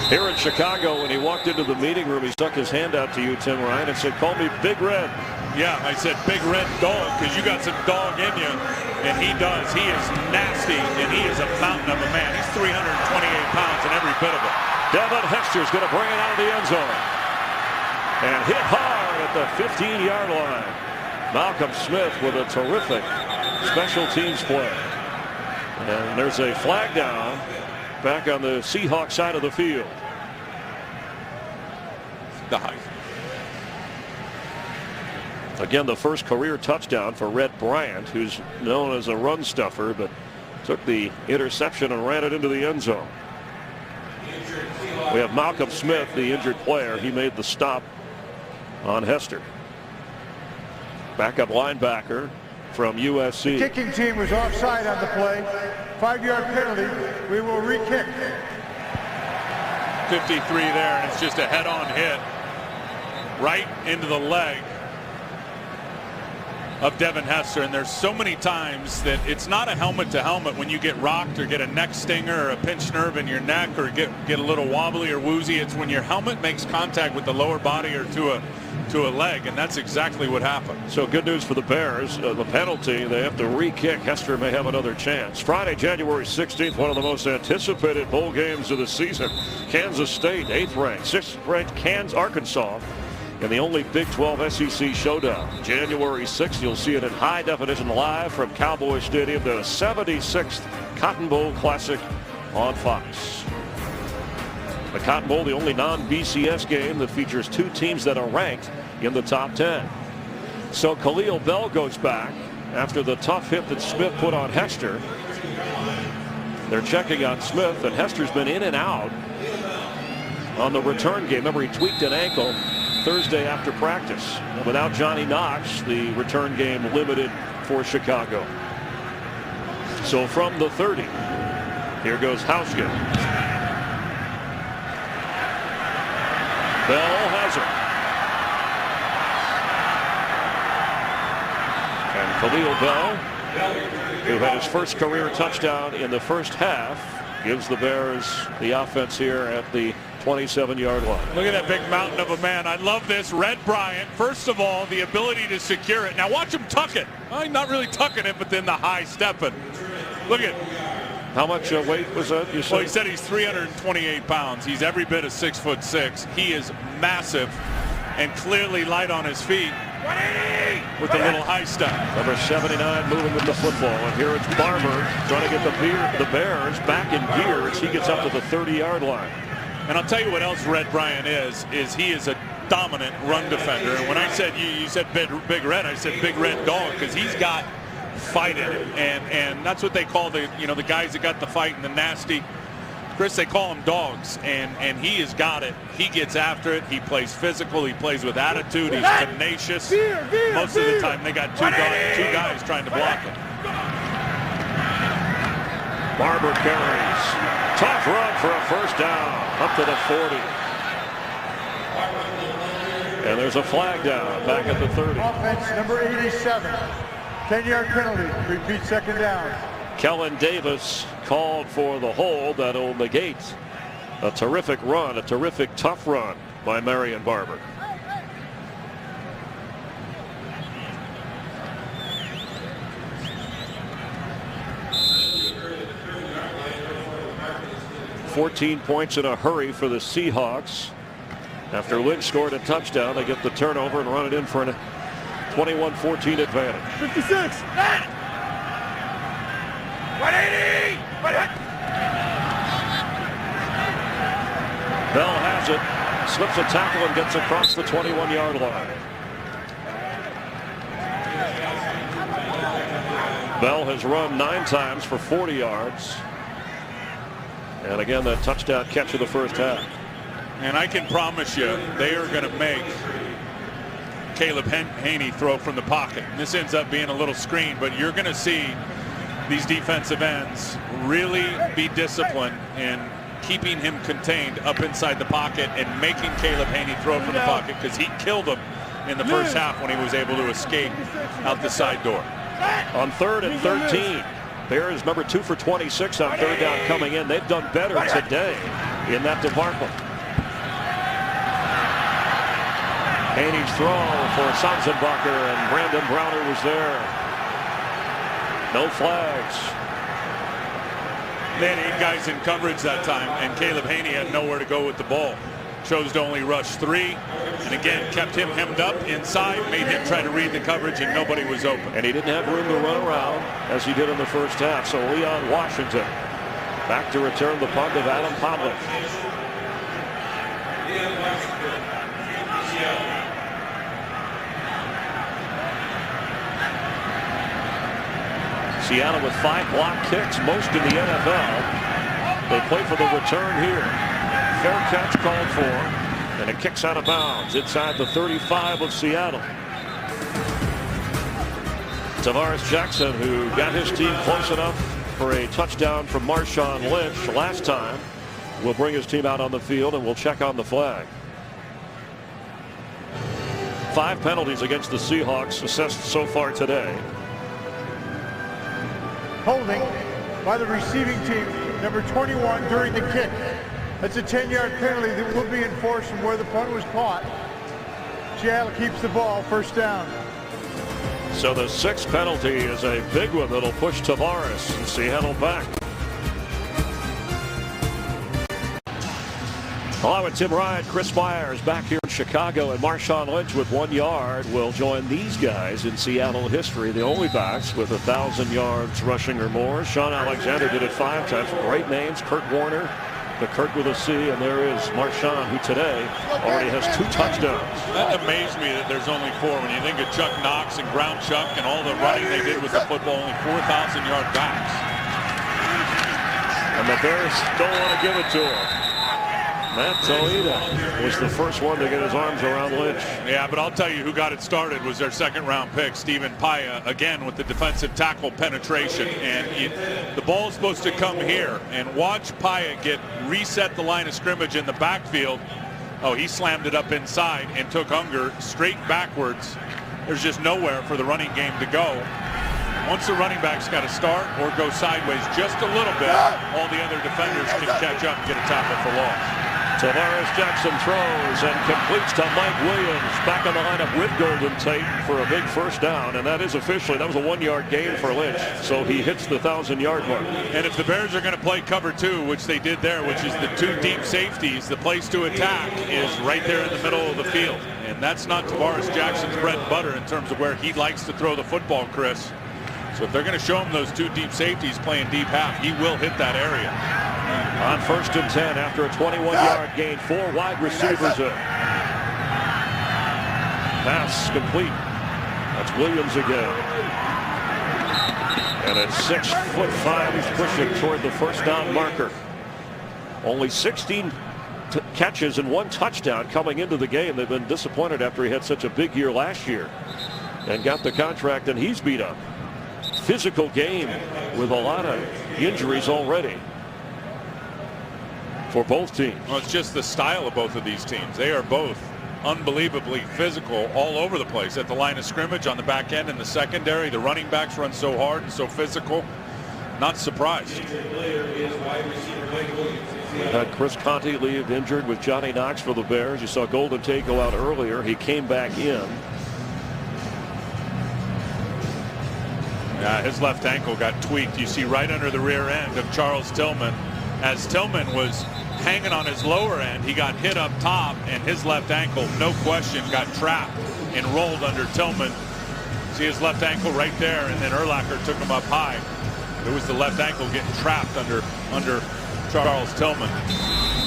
Here in Chicago, when he walked into the meeting room, he stuck his hand out to you, Tim Ryan, and said, "Call me Big Red." Yeah, I said Big Red Dog because you got some dog in you, and he does. He is nasty, and he is a mountain of a man. He's 328 pounds and every bit of it. Devin Hester's going to bring it out of the end zone. And hit hard at the 15-yard line. Malcolm Smith with a terrific special teams play. And there's a flag down back on the Seahawks side of the field. Again, the first career touchdown for Red Bryant, who's known as a run stuffer, but took the interception and ran it into the end zone. We have Malcolm Smith, the injured player. He made the stop on Hester. Backup linebacker from USC. The kicking team was offside on the play. 5-yard penalty. We will re-kick. 53 there, and it's just a head-on hit right into the leg of Devin Hester. And there's so many times that it's not a helmet-to-helmet when you get rocked or get a neck stinger or a pinched nerve in your neck or get a little wobbly or woozy. It's when your helmet makes contact with the lower body or to a leg, and that's exactly what happened. So good news for the Bears. The penalty, they have to re-kick. Hester may have another chance. Friday, January 16th, one of the most anticipated bowl games of the season. Kansas State, 8th ranked, 6th ranked Arkansas in the only Big 12 SEC showdown. January 6th, you'll see it in high definition live from Cowboy Stadium, the 76th Cotton Bowl Classic on Fox. The Cotton Bowl, the only non-BCS game that features 2 teams that are ranked in the top 10. So Khalil Bell goes back after the tough hit that Smith put on Hester. They're checking on Smith, and Hester's been in and out on the return game. Remember, he tweaked an ankle Thursday after practice. And without Johnny Knox, the return game limited for Chicago. So from the 30, here goes Hauschka. Bell has it. And Khalil Bell, who had his first career touchdown in the first half, gives the Bears the offense here at the 27-yard line. Look at that big mountain of a man. I love this. Red Bryant, first of all, the ability to secure it. Now watch him tuck it. Well, not really tucking it, but then the high stepping. Look at How much weight was that, you said? Well, he said he's 328 pounds. He's every bit of 6'6". He is massive and clearly light on his feet with a little high step. Number 79 moving with the football. And here it's Barber trying to get the Bears back in gear as he gets up to the 30-yard line. And I'll tell you what else Red Bryant is he is a dominant run defender. And when I said you said Big Red, I said Big Red Dog, because he's got fight in it, and that's what they call the guys that got the fight and the nasty Chris, they call him dogs, and he has got it. He gets after it. He plays physical. He plays with attitude. He's tenacious. Most of the time, they got two guys trying to block him. Barber carries. Tough run for a first down up to the 40. And there's a flag down back at the 30. Offense number 87. 10-yard penalty. Repeat second down. Kellen Davis called for the hold that'll negate a terrific run, a terrific tough run by Marion Barber. $14 points in a hurry for the Seahawks. After Lynch scored a touchdown, they get the turnover and run it in for a 21-14 advantage. 56. 180! Bell has it, slips a tackle and gets across the 21-yard line. Bell has run 9 times for 40 yards. And again, that touchdown catch of the first half. And I can promise you, they are going to make Caleb Haney throw from the pocket. This ends up being a little screen, but you're going to see these defensive ends really be disciplined in keeping him contained up inside the pocket and making Caleb Haney throw from the pocket, because he killed him in the first half when he was able to escape out the side door. On 3rd and 13, Bears number 2 for 26 on 3rd down coming in. They've done better today in that department. Haney's throw for Sanzenbacher, and Brandon Browner was there. No flags. They had 8 guys in coverage that time, and Caleb Haney had nowhere to go with the ball. Chose to only rush 3, and again kept him hemmed up inside, made him try to read the coverage, and nobody was open. And he didn't have room to run around as he did in the first half. So Leon Washington back to return the punt of Adam Podlick. Seattle with 5 block kicks, most in the NFL. They play for the return here. Fair catch called for, and it kicks out of bounds inside the 35 of Seattle. Tavares Jackson, who got his team close enough for a touchdown from Marshawn Lynch last time, will bring his team out on the field, and we'll check on the flag. 5 penalties against the Seahawks assessed so far today. Holding by the receiving team, number 21, during the kick. That's a 10-yard penalty that will be enforced from where the punt was caught. Seattle keeps the ball, first down. So the 6th penalty is a big one that'll push Tavares and Seattle back. Along with Tim Ryan, Chris Myers back here in Chicago, and Marshawn Lynch with 1 yard will join these guys in Seattle history, the only backs with 1,000 yards rushing or more. Sean Alexander did it 5 times. Great names: Kurt Warner, the Kurt with a C, and there is Marshawn, who today already has 2 touchdowns. That amazed me that there's only 4. When you think of Chuck Knox and Ground Chuck and all the running they did with the football, only 4,000-yard backs. And the Bears don't want to give it to him. Matt Toledo was the first one to get his arms around Lynch. Yeah, but I'll tell you who got it started was their 2nd-round pick, Stephen Paya, again with the defensive tackle penetration. And the ball's supposed to come here. And watch Paya reset the line of scrimmage in the backfield. Oh, he slammed it up inside and took Unger straight backwards. There's just nowhere for the running game to go. Once the running back's got to start or go sideways just a little bit, all the other defenders can catch up and get a tackle for loss. Tavares Jackson throws and completes to Mike Williams, back on the lineup with Golden Tate for a big first down, and that is officially, that was a 1-yard gain for Lynch, so he hits the 1,000-yard mark. And if the Bears are going to play cover 2, which they did there, which is the 2 deep safeties, the place to attack is right there in the middle of the field, and that's not Tavares Jackson's bread and butter in terms of where he likes to throw the football, Chris. So if they're going to show him those 2 deep safeties playing deep half, he will hit that area. On 1st and 10 after a 21-yard gain, 4 wide receivers in. Pass complete. That's Williams again. And at 6'5", he's pushing toward the first down marker. Only 16 catches and 1 touchdown coming into the game. They've been disappointed after he had such a big year last year and got the contract, and he's beat up. Physical game with a lot of injuries already for both teams. Well, it's just the style of both of these teams. They are both unbelievably physical all over the place at the line of scrimmage, on the back end, in the secondary. The running backs run so hard and so physical. Not surprised. Had Chris Conte leave injured with Johnny Knox for the Bears. You saw Golden Tate go out earlier. He came back in. Yeah, his left ankle got tweaked. You see right under the rear end of Charles Tillman. As Tillman was hanging on his lower end, he got hit up top, and his left ankle, no question, got trapped and rolled under Tillman. See his left ankle right there, and then Urlacher took him up high. It was the left ankle getting trapped under Charles Tillman,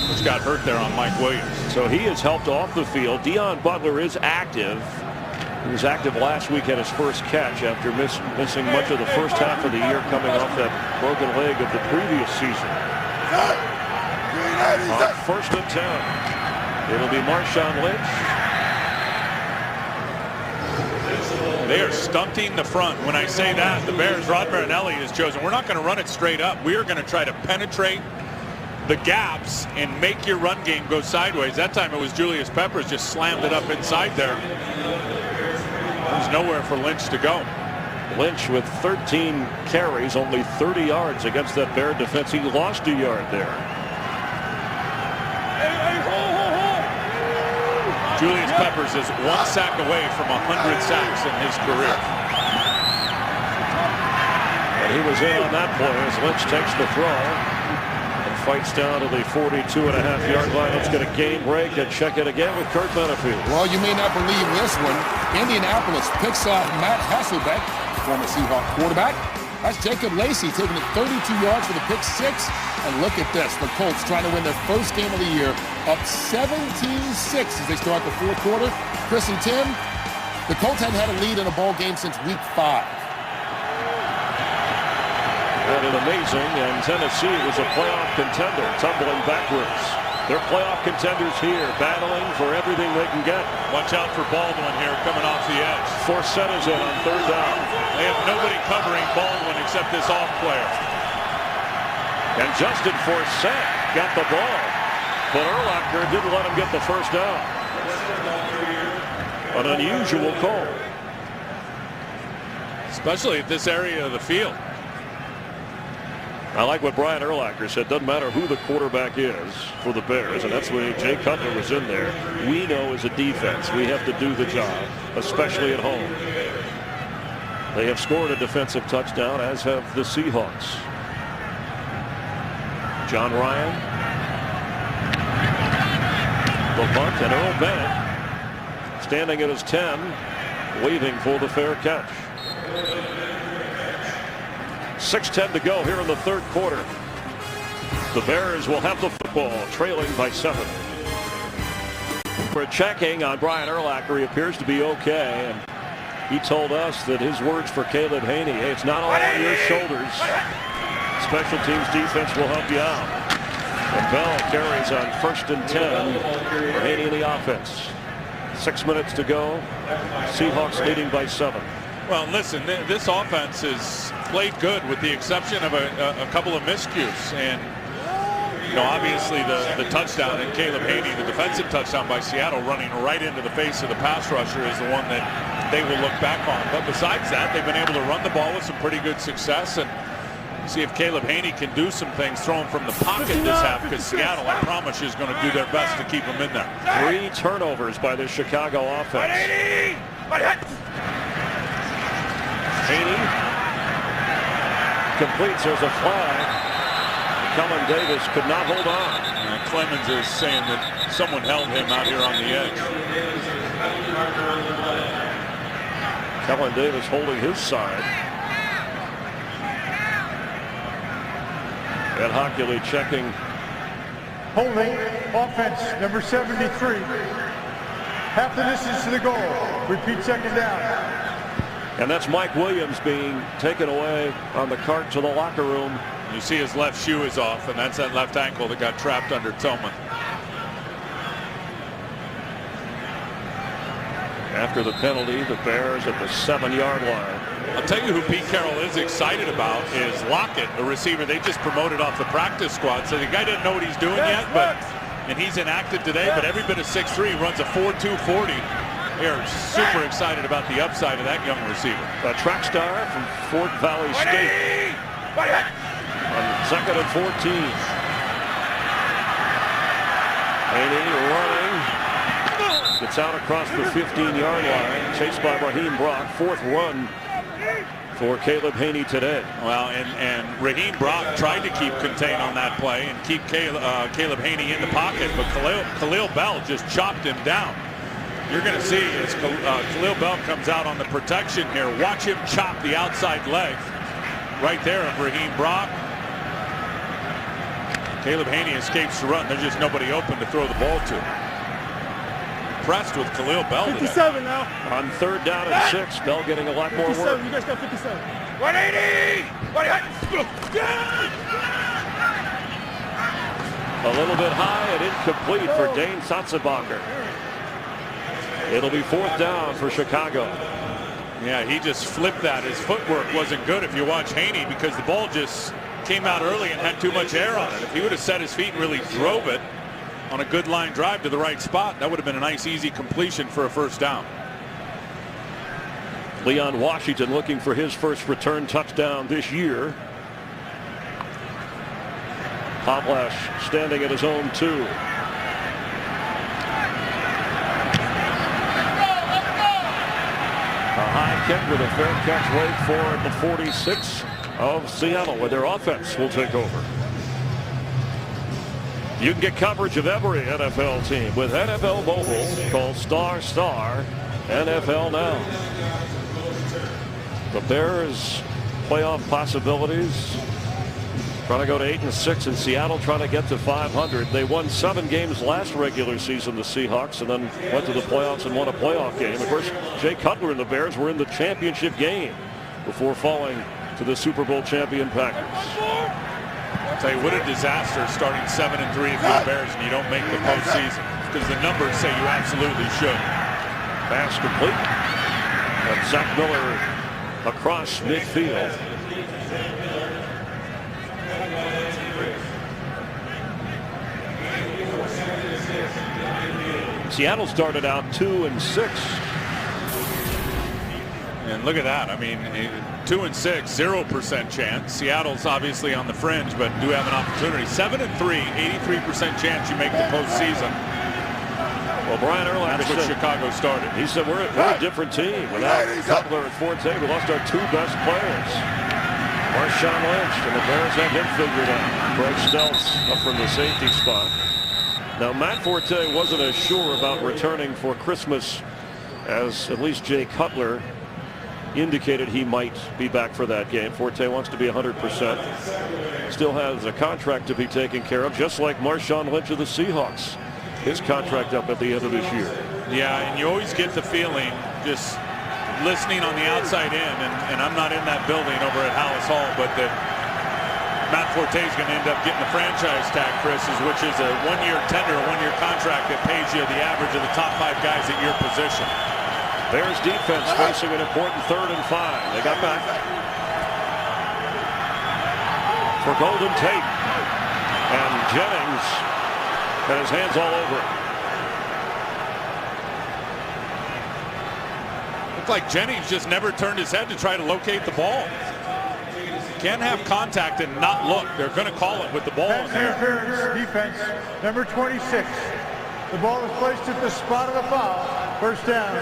which got hurt there on Mike Williams. So he is helped off the field. Deion Butler is active. He was active last week at his first catch after missing much of the first half of the year, coming off that broken leg of the previous season. On 1st and 10, it'll be Marshawn Lynch. They are stunting the front. When I say that, the Bears, Rod Marinelli has chosen, we're not going to run it straight up. We are going to try to penetrate the gaps and make your run game go sideways. That time it was Julius Peppers just slammed it up inside there. There's nowhere for Lynch to go. Lynch with 13 carries, only 30 yards against that Bear defense. He lost a yard there. Julius Peppers is 1 sack away from 100 sacks in his career. And he was in on that play as Lynch takes the throw and fights down to the 42.5-yard line. Let's get a game break and check it again with Kurt Benefield. Well, you may not believe this one. Indianapolis picks off Matt Hasselbeck, former Seahawks quarterback. That's Jacob Lacey taking it 32 yards for the pick 6. And look at this. The Colts trying to win their first game of the year, up 17-6 as they start the fourth quarter. Chris and Tim, the Colts hadn't had a lead in a ball game since week 5. That is amazing, and Tennessee was a playoff contender, tumbling backwards. They're playoff contenders here, battling for everything they can get. Watch out for Baldwin here coming off the edge. Forsett is in on 3rd down. They have nobody covering Baldwin except this off player. And Justin Forsett got the ball, but Urlacher didn't let him get the first down. An unusual call. Especially at this area of the field. I like what Brian Urlacher said. Doesn't matter who the quarterback is for the Bears, and that's when Jay Cutler was in there. We know as a defense we have to do the job, especially at home. They have scored a defensive touchdown, as have the Seahawks. John Ryan, the bunt, and Earl Bennett standing at his 10, waiting for the fair catch. 6:10 to go here in the third quarter. The Bears will have the football, trailing by 7. We're checking on Brian Urlacher. He appears to be okay, and he told us that his words for Caleb Haney, hey, it's not all on your shoulders. Special teams defense will help you out. And Bell carries on 1st and 10 for Haney in the offense. 6 minutes to go. Seahawks leading by 7. Well, listen, this offense has played good with the exception of a couple of miscues. And, you know, obviously the touchdown and Caleb Haney, the defensive touchdown by Seattle running right into the face of the pass rusher, is the one that they will look back on. But besides that, they've been able to run the ball with some pretty good success. And see if Caleb Haney can do some things, throw him from the pocket this half, because Seattle, I promise you, is going to do their best to keep him in there. 3 turnovers by the Chicago offense. Haney completes. There's a flag. Kellen Davis could not hold on. Clemens is saying that someone held him out here on the edge. Kellen Davis holding his side. Ed Hockley checking. Holding, offense, number 73. Half the distance to the goal. Repeat, second down. And that's Mike Williams being taken away on the cart to the locker room You see his left shoe is off, and that's that left ankle that got trapped under Tillman. After the penalty, the Bears at the 7-yard line. I'll tell you who Pete Carroll is excited about is Lockett, a receiver they just promoted off the practice squad. So the guy doesn't know what he's doing yet, and he's inactive today, but every bit of 6'3", runs a 4.2 40. They're super excited about the upside of that young receiver. A track star from Fort Valley State. On 2nd and 14. Haney running. Gets out across the 15-yard line. Chased by Raheem Brock. 4th run for Caleb Haney today. Well, and Raheem Brock tried to keep contained on that play and keep Caleb Haney in the pocket, but Khalil Bell just chopped him down. You're going to see as Khalil Bell comes out on the protection here. Watch him chop the outside leg right there of Raheem Brock. Caleb Haney escapes to run. There's just nobody open to throw the ball to. Impressed with Khalil Bell 57 today. now. On 3rd down and 6, Bell getting a lot more work. You guys got 57. 180. A little bit high and incomplete for Dane Satzebacher. It'll be 4th down for Chicago. Yeah, he just flipped that. His footwork wasn't good if you watch Haney, because the ball just came out early and had too much air on it. If he would have set his feet and really drove it on a good line drive to the right spot, that would have been a nice easy completion for a 1st down. Leon Washington looking for his first return touchdown this year. Poplash standing at his own 2. A high kick with a fair catch wait for the 46 of Seattle, where their offense will take over. You can get coverage of every NFL team with NFL Mobile. Call ** NFL now. The Bears playoff possibilities. Trying to go to 8-6, and Seattle trying to get to 500. They won 7 games last regular season, the Seahawks, and then went to the playoffs and won a playoff game. Of course, Jay Cutler and the Bears were in the championship game before falling to the Super Bowl champion Packers. I'll tell you what a disaster starting 7-3 if you're the Bears and you don't make the postseason, because the numbers say you absolutely should. Pass complete. And Zach Miller across midfield. Seattle started out 2-6. And look at that. I mean, 2-6, 0% chance. Seattle's obviously on the fringe, but do have an opportunity. 7-3, 83% chance you make the postseason. Well, Brian Urlacher That's what Chicago started. He said we're a different team. Without Cutler and Forte, we lost our 2 best players. Marshawn Lynch, and the Bears have him figured out. Greg Stelz up from the safety spot. Now, Matt Forte wasn't as sure about returning for Christmas as at least Jay Cutler indicated he might be back for that game. Forte wants to be 100%. Still has a contract to be taken care of, just like Marshawn Lynch of the Seahawks. His contract up at the end of this year. Yeah, and you always get the feeling, just listening on the outside in, and I'm not in that building over at Hallis Hall, but that Matt Forte is going to end up getting the franchise tag, Chris, which is a 1-year tender, a 1-year contract that pays you the average of the top 5 guys at your position. Bears defense facing an important 3rd and 5. They got back for Golden Tate, and Jennings had his hands all over it. Looked like Jennings just never turned his head to try to locate the ball. Can't have contact and not look. They're going to call it with the ball in there. Interference, defense, number 26. The ball is placed at the spot of the foul. 1st down.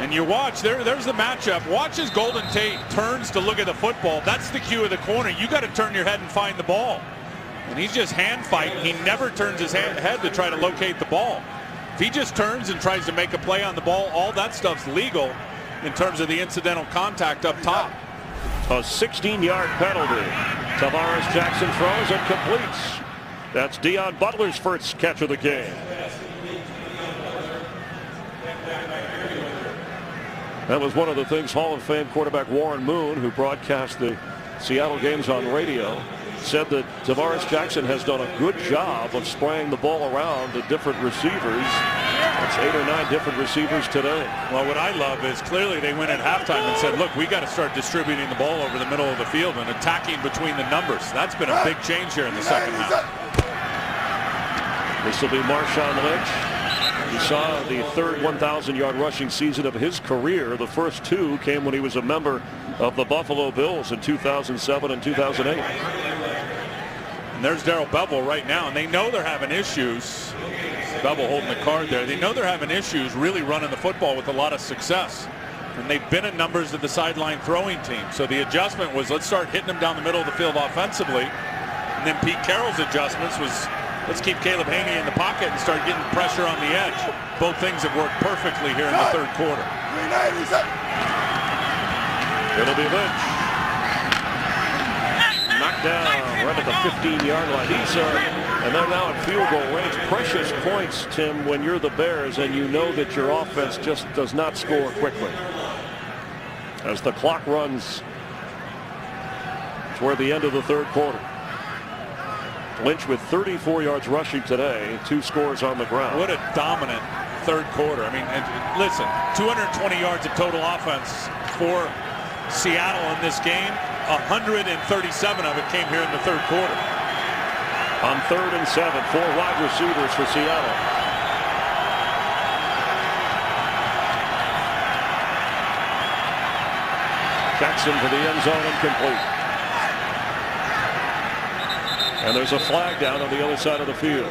And you watch, there's the matchup. Watch as Golden Tate turns to look at the football. That's the cue of the corner. You got to turn your head and find the ball. And he's just hand fighting. He never turns his head to try to locate the ball. If he just turns and tries to make a play on the ball, all that stuff's legal in terms of the incidental contact up top. A 16-yard penalty. Tavares Jackson throws and completes. That's Deon Butler's first catch of the game. That was one of the things Hall of Fame quarterback Warren Moon, who broadcast the Seattle games on radio, said that Tavares Jackson has done a good job of spraying the ball around to different receivers. That's 8 or 9 different receivers today. Well, what I love is clearly they went at halftime and said, look, we got to start distributing the ball over the middle of the field and attacking between the numbers. That's been a big change here in the second half. This will be Marshawn Lynch. He saw the third 1,000-yard rushing season of his career. The first 2 came when he was a member of the Buffalo Bills in 2007 and 2008. And there's Darrell Bevell right now, and they know they're having issues. Bevell holding the card there. They know they're having issues really running the football with a lot of success. And they've been in numbers of the sideline throwing team. So the adjustment was, let's start hitting them down the middle of the field offensively. And then Pete Carroll's adjustments was, let's keep Caleb Haney in the pocket and start getting pressure on the edge. Both things have worked perfectly here in the third quarter. It'll be Lynch. Knocked down right at the 15-yard line. And they're now at field goal range. Precious points, Tim, when you're the Bears and you know that your offense just does not score quickly. As the clock runs toward the end of the third quarter. Lynch with 34 yards rushing today, 2 scores on the ground. What a dominant third quarter. I mean, listen, 220 yards of total offense for Seattle in this game. 137 of it came here in the third quarter. On 3rd and 7, 4 wide receivers for Seattle. Jackson for the end zone, incomplete. And there's a flag down on the other side of the field.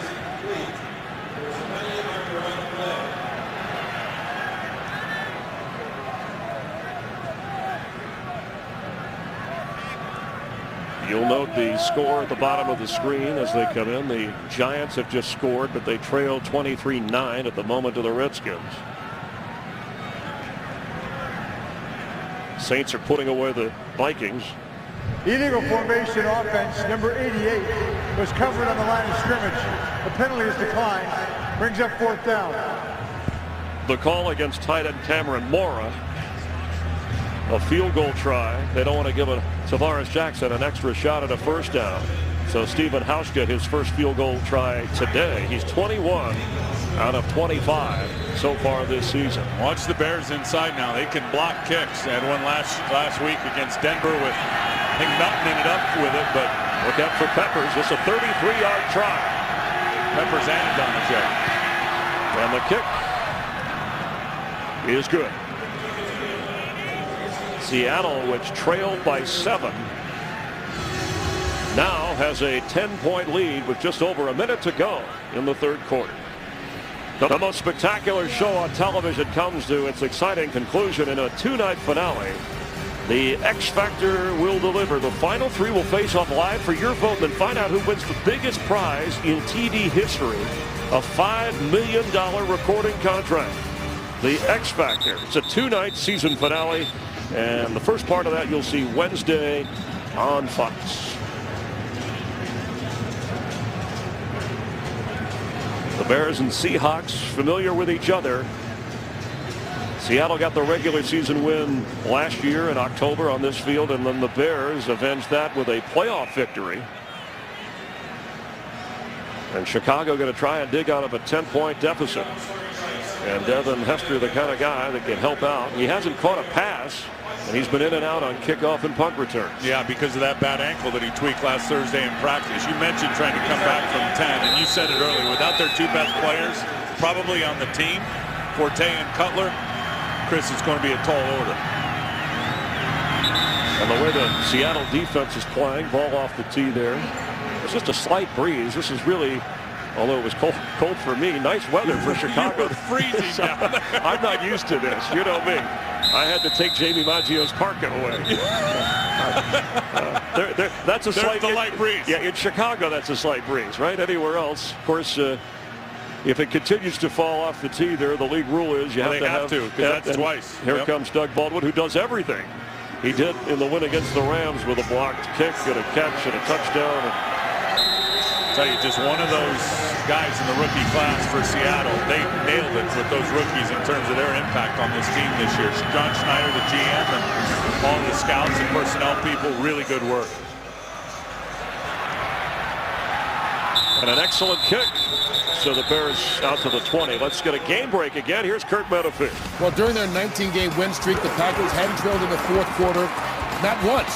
You'll note the score at the bottom of the screen as they come in. The Giants have just scored, but they trail 23-9 at the moment to the Redskins. Saints are putting away the Vikings. Illegal formation offense, number 88, was covered on the line of scrimmage. The penalty is declined. Brings up 4th down. The call against tight end Cameron Mora. A field goal try. They don't want to give Tavares Jackson an extra shot at a first down. So Stephen Hauschka, his first field goal try today. He's 21 out of 25 so far this season. Watch the Bears inside now. They can block kicks. They had one last week against Denver with, I think Melton ended up with it, but look out for Peppers. It's a 33-yard try. Peppers and on the kick. And the kick is good. Seattle, which trailed by 7, now has a 10-point lead with just over a minute to go in the third quarter. The most spectacular show on television comes to its exciting conclusion in a 2-night finale. The X Factor will deliver. The final 3 will face off live for your vote and find out who wins the biggest prize in TV history, a $5 million recording contract. The X Factor. It's a 2-night season finale, and the first part of that you'll see Wednesday on Fox. The Bears and Seahawks familiar with each other. Seattle got the regular season win last year in October on this field, and then the Bears avenged that with a playoff victory. And Chicago going to try and dig out of a 10-point deficit. And Devin Hester, the kind of guy that can help out. He hasn't caught a pass, and he's been in and out on kickoff and punt returns. Yeah, because of that bad ankle that he tweaked last Thursday in practice. You mentioned trying to come back from 10, and you said it earlier. Without their 2 best players, probably on the team, Forte and Cutler, Chris, is going to be a tall order. And the way the Seattle defense is playing, ball off the tee there. It's just a slight breeze. This is really, although it was cold for me, nice weather for Chicago. You were freezing down there. I'm not used to this. You know me. I had to take Jamie Maggio's parka away. That's a slight breeze. Yeah, in Chicago, that's a slight breeze, right? Anywhere else, of course, if it continues to fall off the tee there, the league rule is you have to because that's twice. Here comes Doug Baldwin, who does everything. He did in the win against the Rams with a blocked kick and a catch and a touchdown. I'll tell you, just one of those guys in the rookie class for Seattle. They nailed it with those rookies in terms of their impact on this team this year. John Schneider, the GM, and all the scouts and personnel people, really good work. And an excellent kick. So the Bears out to the 20. Let's get a game break again. Here's Kurt Menefee. Well, during their 19-game win streak, the Packers hadn't trailed in the fourth quarter, not once,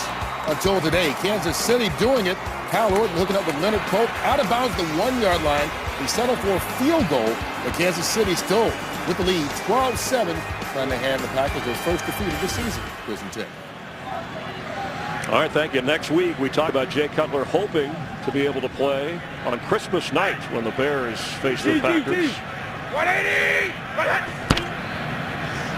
until today. Kansas City doing it. Kyle Orton hooking up with Leonard Pope out of bounds the 1-yard line. He settled for a field goal, but Kansas City still with the lead, 12-7, trying to hand the Packers their first defeat of the season. Here's some Tim. All right, thank you. Next week, we talk about Jay Cutler hoping to be able to play on Christmas night when the Bears face the Packers. 180!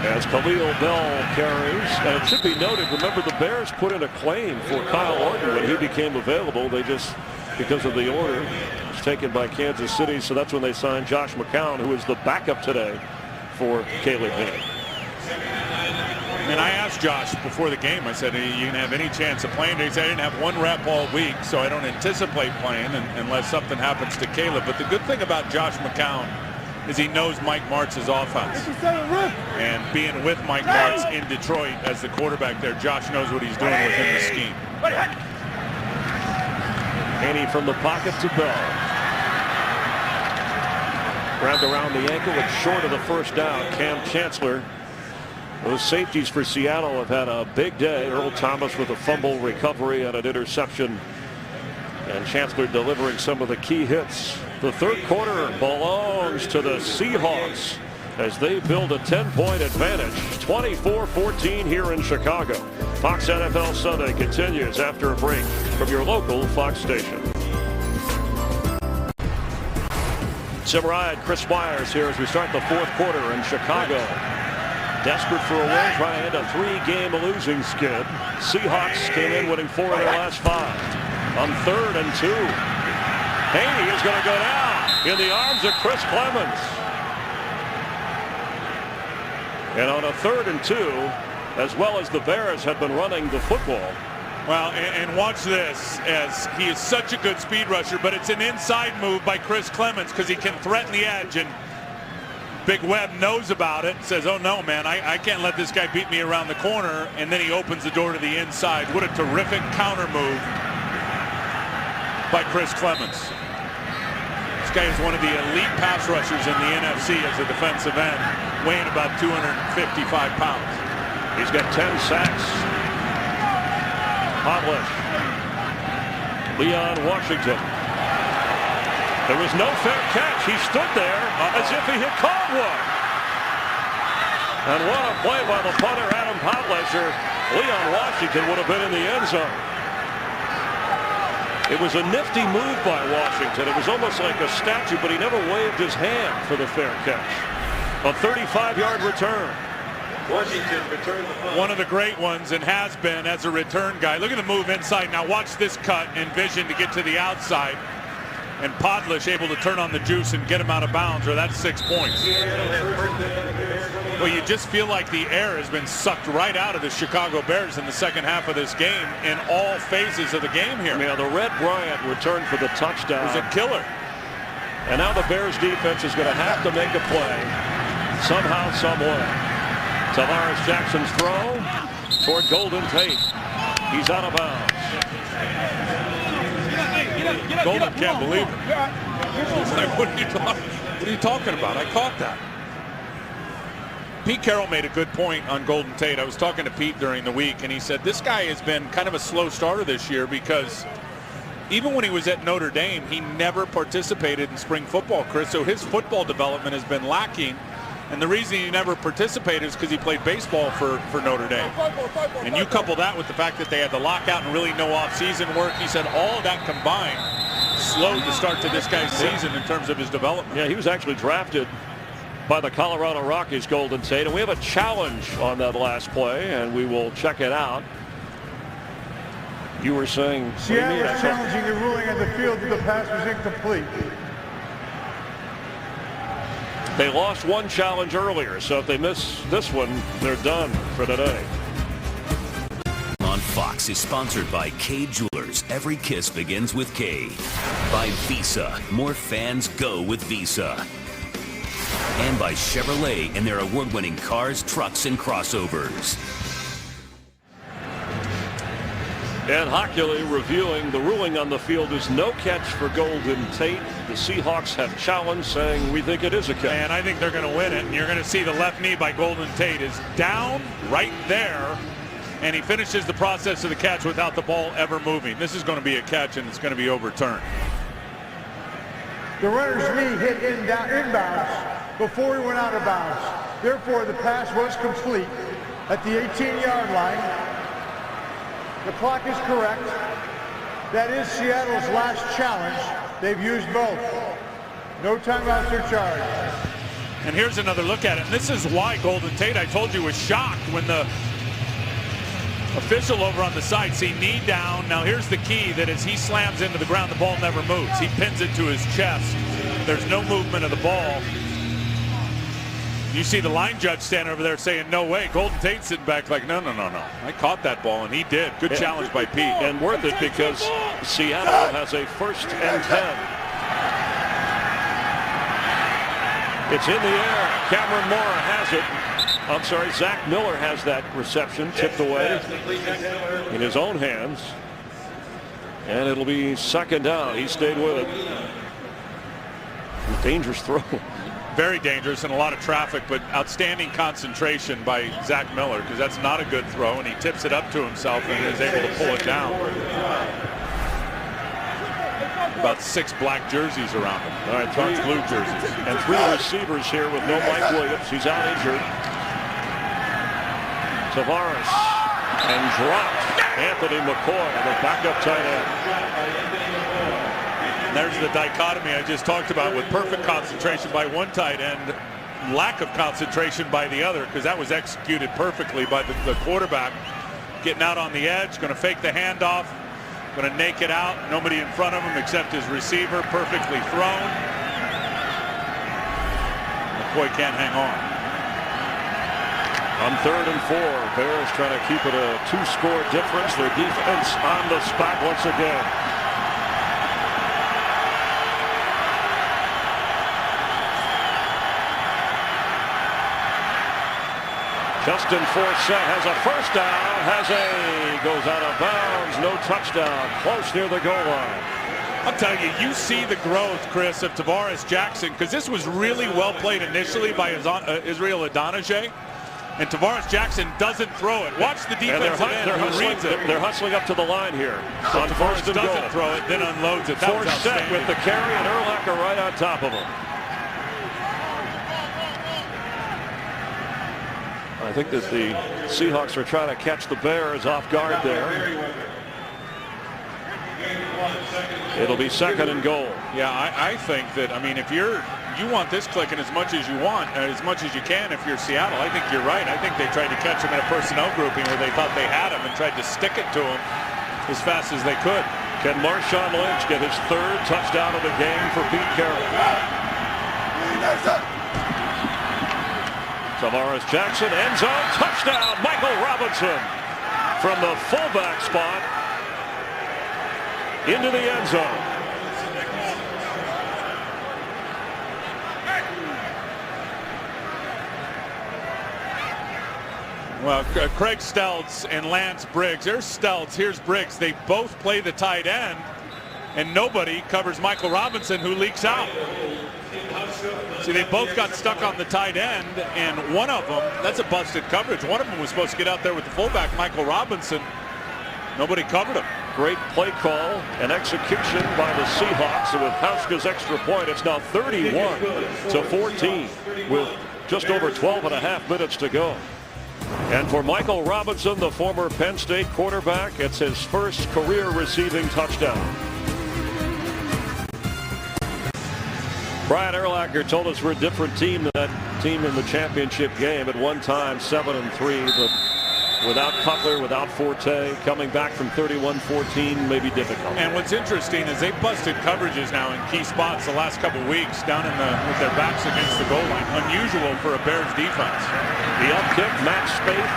As Khalil Bell carries, and it should be noted, remember the Bears put in a claim for Kyle Orton when he became available. They just, because of the order, was taken by Kansas City, so that's when they signed Josh McCown, who is the backup today for Caleb Haney. And I asked Josh before the game, I said, are you going to have any chance of playing? He said, I didn't have one rep all week, so I don't anticipate playing unless something happens to Caleb. But the good thing about Josh McCown is he knows Mike Martz's offense. And being with Mike Martz in Detroit as the quarterback there, Josh knows what he's doing within the scheme. Haney from the pocket to Bell. Grabbed around the ankle and short of the first down. Cam Chancellor. Those safeties for Seattle have had a big day. Earl Thomas with a fumble recovery and an interception. And Chancellor delivering some of the key hits. The third quarter belongs to the Seahawks as they build a 10-point advantage. 24-14 here in Chicago. Fox NFL Sunday continues after a break from your local Fox station. Sim Ryan, Chris Myers here as we start the fourth quarter in Chicago. Desperate for a win, trying to end a 3-game losing skid. Seahawks came in winning 4 of their last 5. On 3rd and 2. Haney is going to go down in the arms of Chris Clemens. And on a 3rd and 2, as well as the Bears had been running the football. Well, and watch this, as he is such a good speed rusher, but it's an inside move by Chris Clemens because he can threaten the edge, and Big Webb knows about it, says, oh no, man, I can't let this guy beat me around the corner, and then he opens the door to the inside. What a terrific counter move by Chris Clemens. This guy is one of the elite pass rushers in the NFC as a defensive end, weighing about 255 pounds. He's got 10 sacks. Podlish. Leon Washington. There was no fair catch. He stood there as if he had caught one. And what a play by the punter, Adam Podlesher. Leon Washington would have been in the end zone. It was a nifty move by Washington. It was almost like a statue, but he never waved his hand for the fair catch. A 35-yard return. Washington returned the ball. One of the great ones, and has been as a return guy. Look at the move inside. Now watch this cut and vision to get to the outside. And Podlish able to turn on the juice and get him out of bounds, or that's 6 points. Well, you just feel like the air has been sucked right out of the Chicago Bears in the second half of this game in all phases of the game here. Yeah, the Red Bryant returned for the touchdown. It was a killer. And now the Bears defense is going to have to make a play somehow, some way. Tavares Jackson's throw toward Golden Tate. He's out of bounds. Golden can't believe it. He's like, what are you talking about? I caught that. Pete Carroll made a good point on Golden Tate. I was talking to Pete during the week, and he said this guy has been kind of a slow starter this year because even when he was at Notre Dame, he never participated in spring football, Chris. So his football development has been lacking. And the reason he never participated is because he played baseball for Notre Dame. And you couple that with the fact that they had the lockout and really no off-season work. He said all of that combined slowed the start to this guy's season in terms of his development. Yeah, he was actually drafted by the Colorado Rockies, Golden Tate. And we have a challenge on that last play, and we will check it out. You were saying... Seattle was challenging the ruling on the field that the pass was incomplete. They lost one challenge earlier, so if they miss this one, they're done for today. On Fox is sponsored by K Jewelers. Every kiss begins with K. By Visa. More fans go with Visa. And by Chevrolet and their award-winning cars, trucks, and crossovers. And Hockley reviewing the ruling on the field is no catch for Golden Tate. The Seahawks have challenged, saying we think it is a catch. And I think they're going to win it. And you're going to see the left knee by Golden Tate is down right there. And he finishes the process of the catch without the ball ever moving. This is going to be a catch, and it's going to be overturned. The runner's knee hit inbounds before he went out of bounds. Therefore, the pass was complete at the 18-yard line. The clock is correct. That is Seattle's last challenge. They've used both. No timeouts or charge. And here's another look at it. And this is why Golden Tate, I told you, was shocked when the official over on the side see knee down. Now here's the key, that as he slams into the ground, the ball never moves. He pins it to his chest. There's no movement of the ball. You see the line judge standing over there saying, no way. Golden Tate sitting back like, no. I caught that ball, and he did. Good challenge by Pete. And worth it because Seattle has a 1st and 10. It's in the air. Cameron Moore has it. I'm sorry, Zach Miller has that reception tipped away in his own hands. And it'll be 2nd down. He stayed with it. Dangerous throw. Very dangerous and a lot of traffic, but outstanding concentration by Zach Miller, because that's not a good throw, and he tips it up to himself and is able to pull it down. About 6 black jerseys around him. All right, 3 blue jerseys. And 3 receivers here with no Mike Williams. He's out injured. Tavares and dropped Anthony McCoy, the backup tight end. And there's the dichotomy I just talked about, with perfect concentration by one tight end, lack of concentration by the other, because that was executed perfectly by the quarterback. Getting out on the edge, going to fake the handoff, going to nake it out. Nobody in front of him except his receiver, perfectly thrown. McCoy can't hang on. On 3rd and 4, Bears trying to keep it a 2-score difference. Their defense on the spot once again. Justin Forsett has a 1st down. Goes out of bounds. No touchdown. Close near the goal line. I'll tell you, you see the growth, Chris, of Tavares Jackson, because this was really well played initially by Israel Adonijah. And Tavares Jackson doesn't throw it. Watch the defensive end who reads it. They're hustling up to the line here. So Tavares doesn't throw it, then unloads it. That was outstanding. With the carry, and Urlacher right on top of him. I think that the Seahawks are trying to catch the Bears off guard there. It'll be 2nd and goal. Yeah, I think that, I mean, if you want this clicking as much as you want, as much as you can if you're Seattle, I think you're right. I think they tried to catch him in a personnel grouping where they thought they had him and tried to stick it to him as fast as they could. Can Marshawn Lynch get his 3rd touchdown of the game for Pete Carroll? Tavares Jackson, end zone, touchdown, Michael Robinson from the fullback spot into the end zone. Well, Craig Stelz and Lance Briggs. There's Stelz, here's Briggs. They both play the tight end, and nobody covers Michael Robinson, who leaks out. See, they both got stuck on the tight end, and one of them, that's a busted coverage. One of them was supposed to get out there with the fullback, Michael Robinson. Nobody covered him. Great play call and execution by the Seahawks. And with Hauschka's extra point, it's now 31-14 with just over 12.5 minutes to go. And for Michael Robinson, the former Penn State quarterback, it's his 1st career receiving touchdown. Brian Urlacher told us we're a different team than that team in the championship game. At one time, 7-3, but without Cutler, without Forte, coming back from 31-14 may be difficult. And what's interesting is they busted coverages now in key spots the last couple weeks down in with their backs against the goal line. Unusual for a Bears defense. The up kick, Matt Spaeth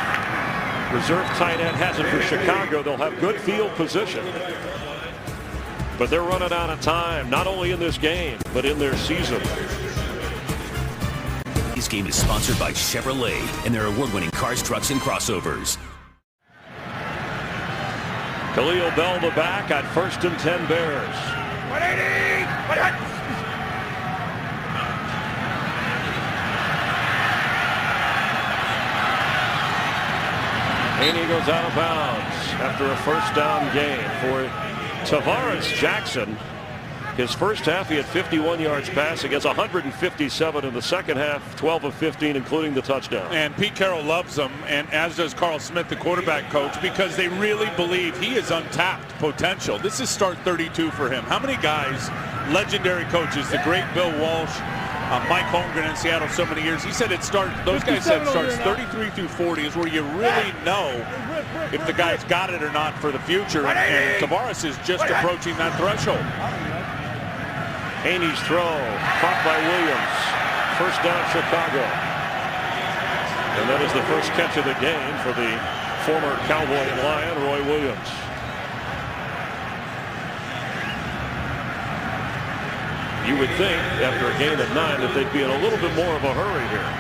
Reserve tight end has it for Chicago. They'll have good field position. But they're running out of time, not only in this game, but in their season. This game is sponsored by Chevrolet and their award-winning cars, trucks, and crossovers. Khalil Bell the back at 1st and 10 Bears. 180! 100! Haney goes out of bounds after a first down gain for Tavares Jackson. His first half, he had 51 yards passing. He gets 157 in the second half, 12 of 15, including the touchdown. And Pete Carroll loves him, and as does Carl Smith, the quarterback coach, because they really believe he is untapped potential. This is start 32 for him. How many guys, legendary coaches, the great Bill Walsh, Mike Holmgren in Seattle so many years, he said those guys said starts 33 through 40 is where you really know if the guy's got it or not for the future, and Tavares is just approaching that threshold. Haney's throw caught by Williams. First down, Chicago. And that is the first catch of the game for the former Cowboy and Lion, Roy Williams. You would think after a gain of 9 that they'd be in a little bit more of a hurry here.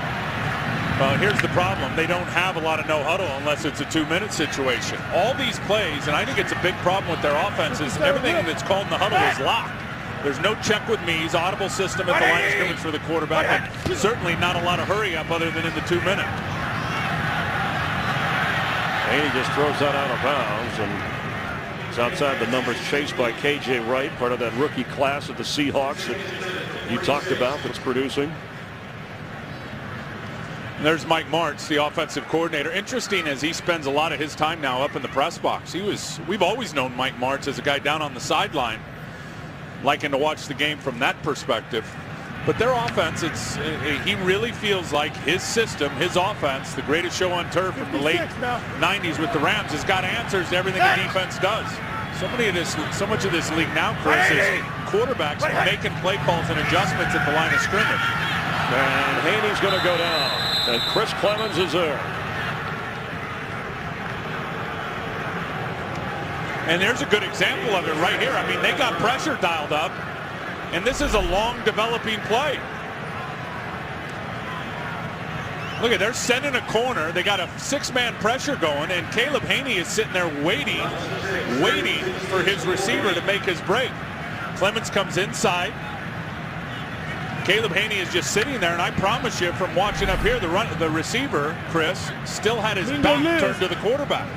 Here's the problem. They don't have a lot of no huddle unless it's a 2-minute situation. All these plays, and I think it's a big problem with their offense, is everything that's called in the huddle is locked. There's no check with me's, audible system at the line of scrimmage for the quarterback, and certainly not a lot of hurry up other than in the 2-minute. Haney just throws that out of bounds, and it's outside the numbers, chased by K.J. Wright, part of that rookie class of the Seahawks that you talked about that's producing. And there's Mike Martz, the offensive coordinator. Interesting as he spends a lot of his time now up in the press box. We've always known Mike Martz as a guy down on the sideline, liking to watch the game from that perspective. But their offense, he really feels like his system, his offense, the greatest show on turf from the late 90s with the Rams, has got answers to everything the defense does. So much of this league now, Chris, is quarterbacks making play calls and adjustments at the line of scrimmage. And Haney's going to go down, and Chris Clemens is there. And there's a good example of it right here. I mean, they got pressure dialed up, and this is a long developing play. Look at, they're sending a corner. They got a 6-man pressure going, and Caleb Haney is sitting there waiting for his receiver to make his break. Clemens comes inside. Caleb Haney is just sitting there, and I promise you from watching up here, the receiver, Chris, still had his back turned to the quarterback.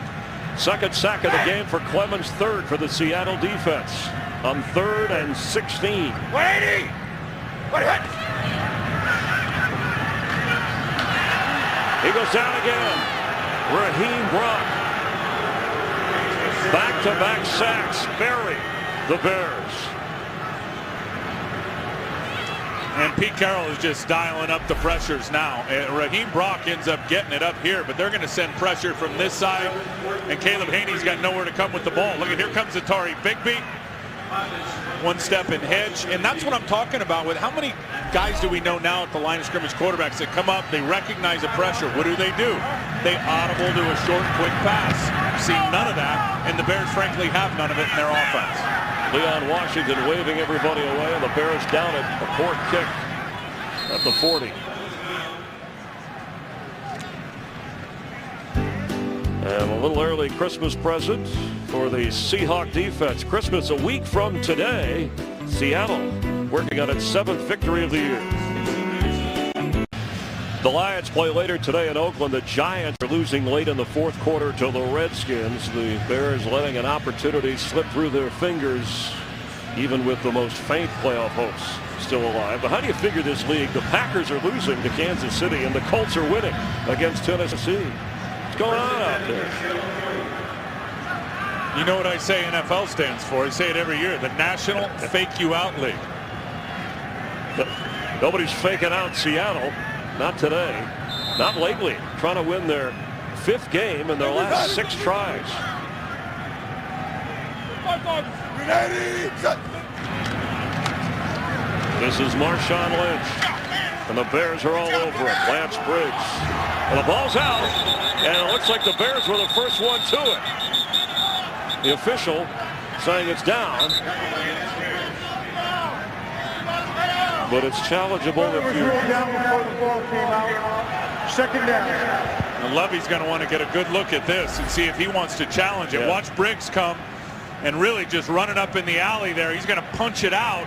Second sack of the game for Clemens, third for the Seattle defense on 3rd and 16. 180! 100! He goes down again. Raheem Brock. Back-to-back sacks bury the Bears. And Pete Carroll is just dialing up the pressures now. Raheem Brock ends up getting it up here, but they're going to send pressure from this side, and Caleb Haney's got nowhere to come with the ball. Look at, here comes Atari Bigby. One step in hedge, and that's what I'm talking about with how many guys do we know now at the line of scrimmage, quarterbacks that come up, they recognize the pressure. What do? They audible to a short, quick pass. Seen none of that, and the Bears frankly have none of it in their offense. Leon Washington waving everybody away, and the Bears down it. A poor kick at the 40. And a little early Christmas present for the Seahawk defense. Christmas a week from today. Seattle working on its 7th victory of the year. The Lions play later today in Oakland. The Giants are losing late in the 4th quarter to the Redskins. The Bears letting an opportunity slip through their fingers, even with the most faint playoff hopes still alive. But how do you figure this league? The Packers are losing to Kansas City, and the Colts are winning against Tennessee. What's going on out there? You know what I say NFL stands for? I say it every year. The National Fake You Out League. Nobody's faking out Seattle. Not today. Not lately. Trying to win their 5th game in their last 6 tries. This is Marshawn Lynch. And the Bears are all over it. Lance Briggs And the ball's out, and it looks like the Bears were the first one to it. The official saying it's down. But it's challengeable It was if you... ruled down before the ball came out. Second down. And Lovey's going to want to get a good look at this and see if he wants to challenge it. Yeah. Watch Briggs come and really just run it up in the alley there. He's going to punch it out.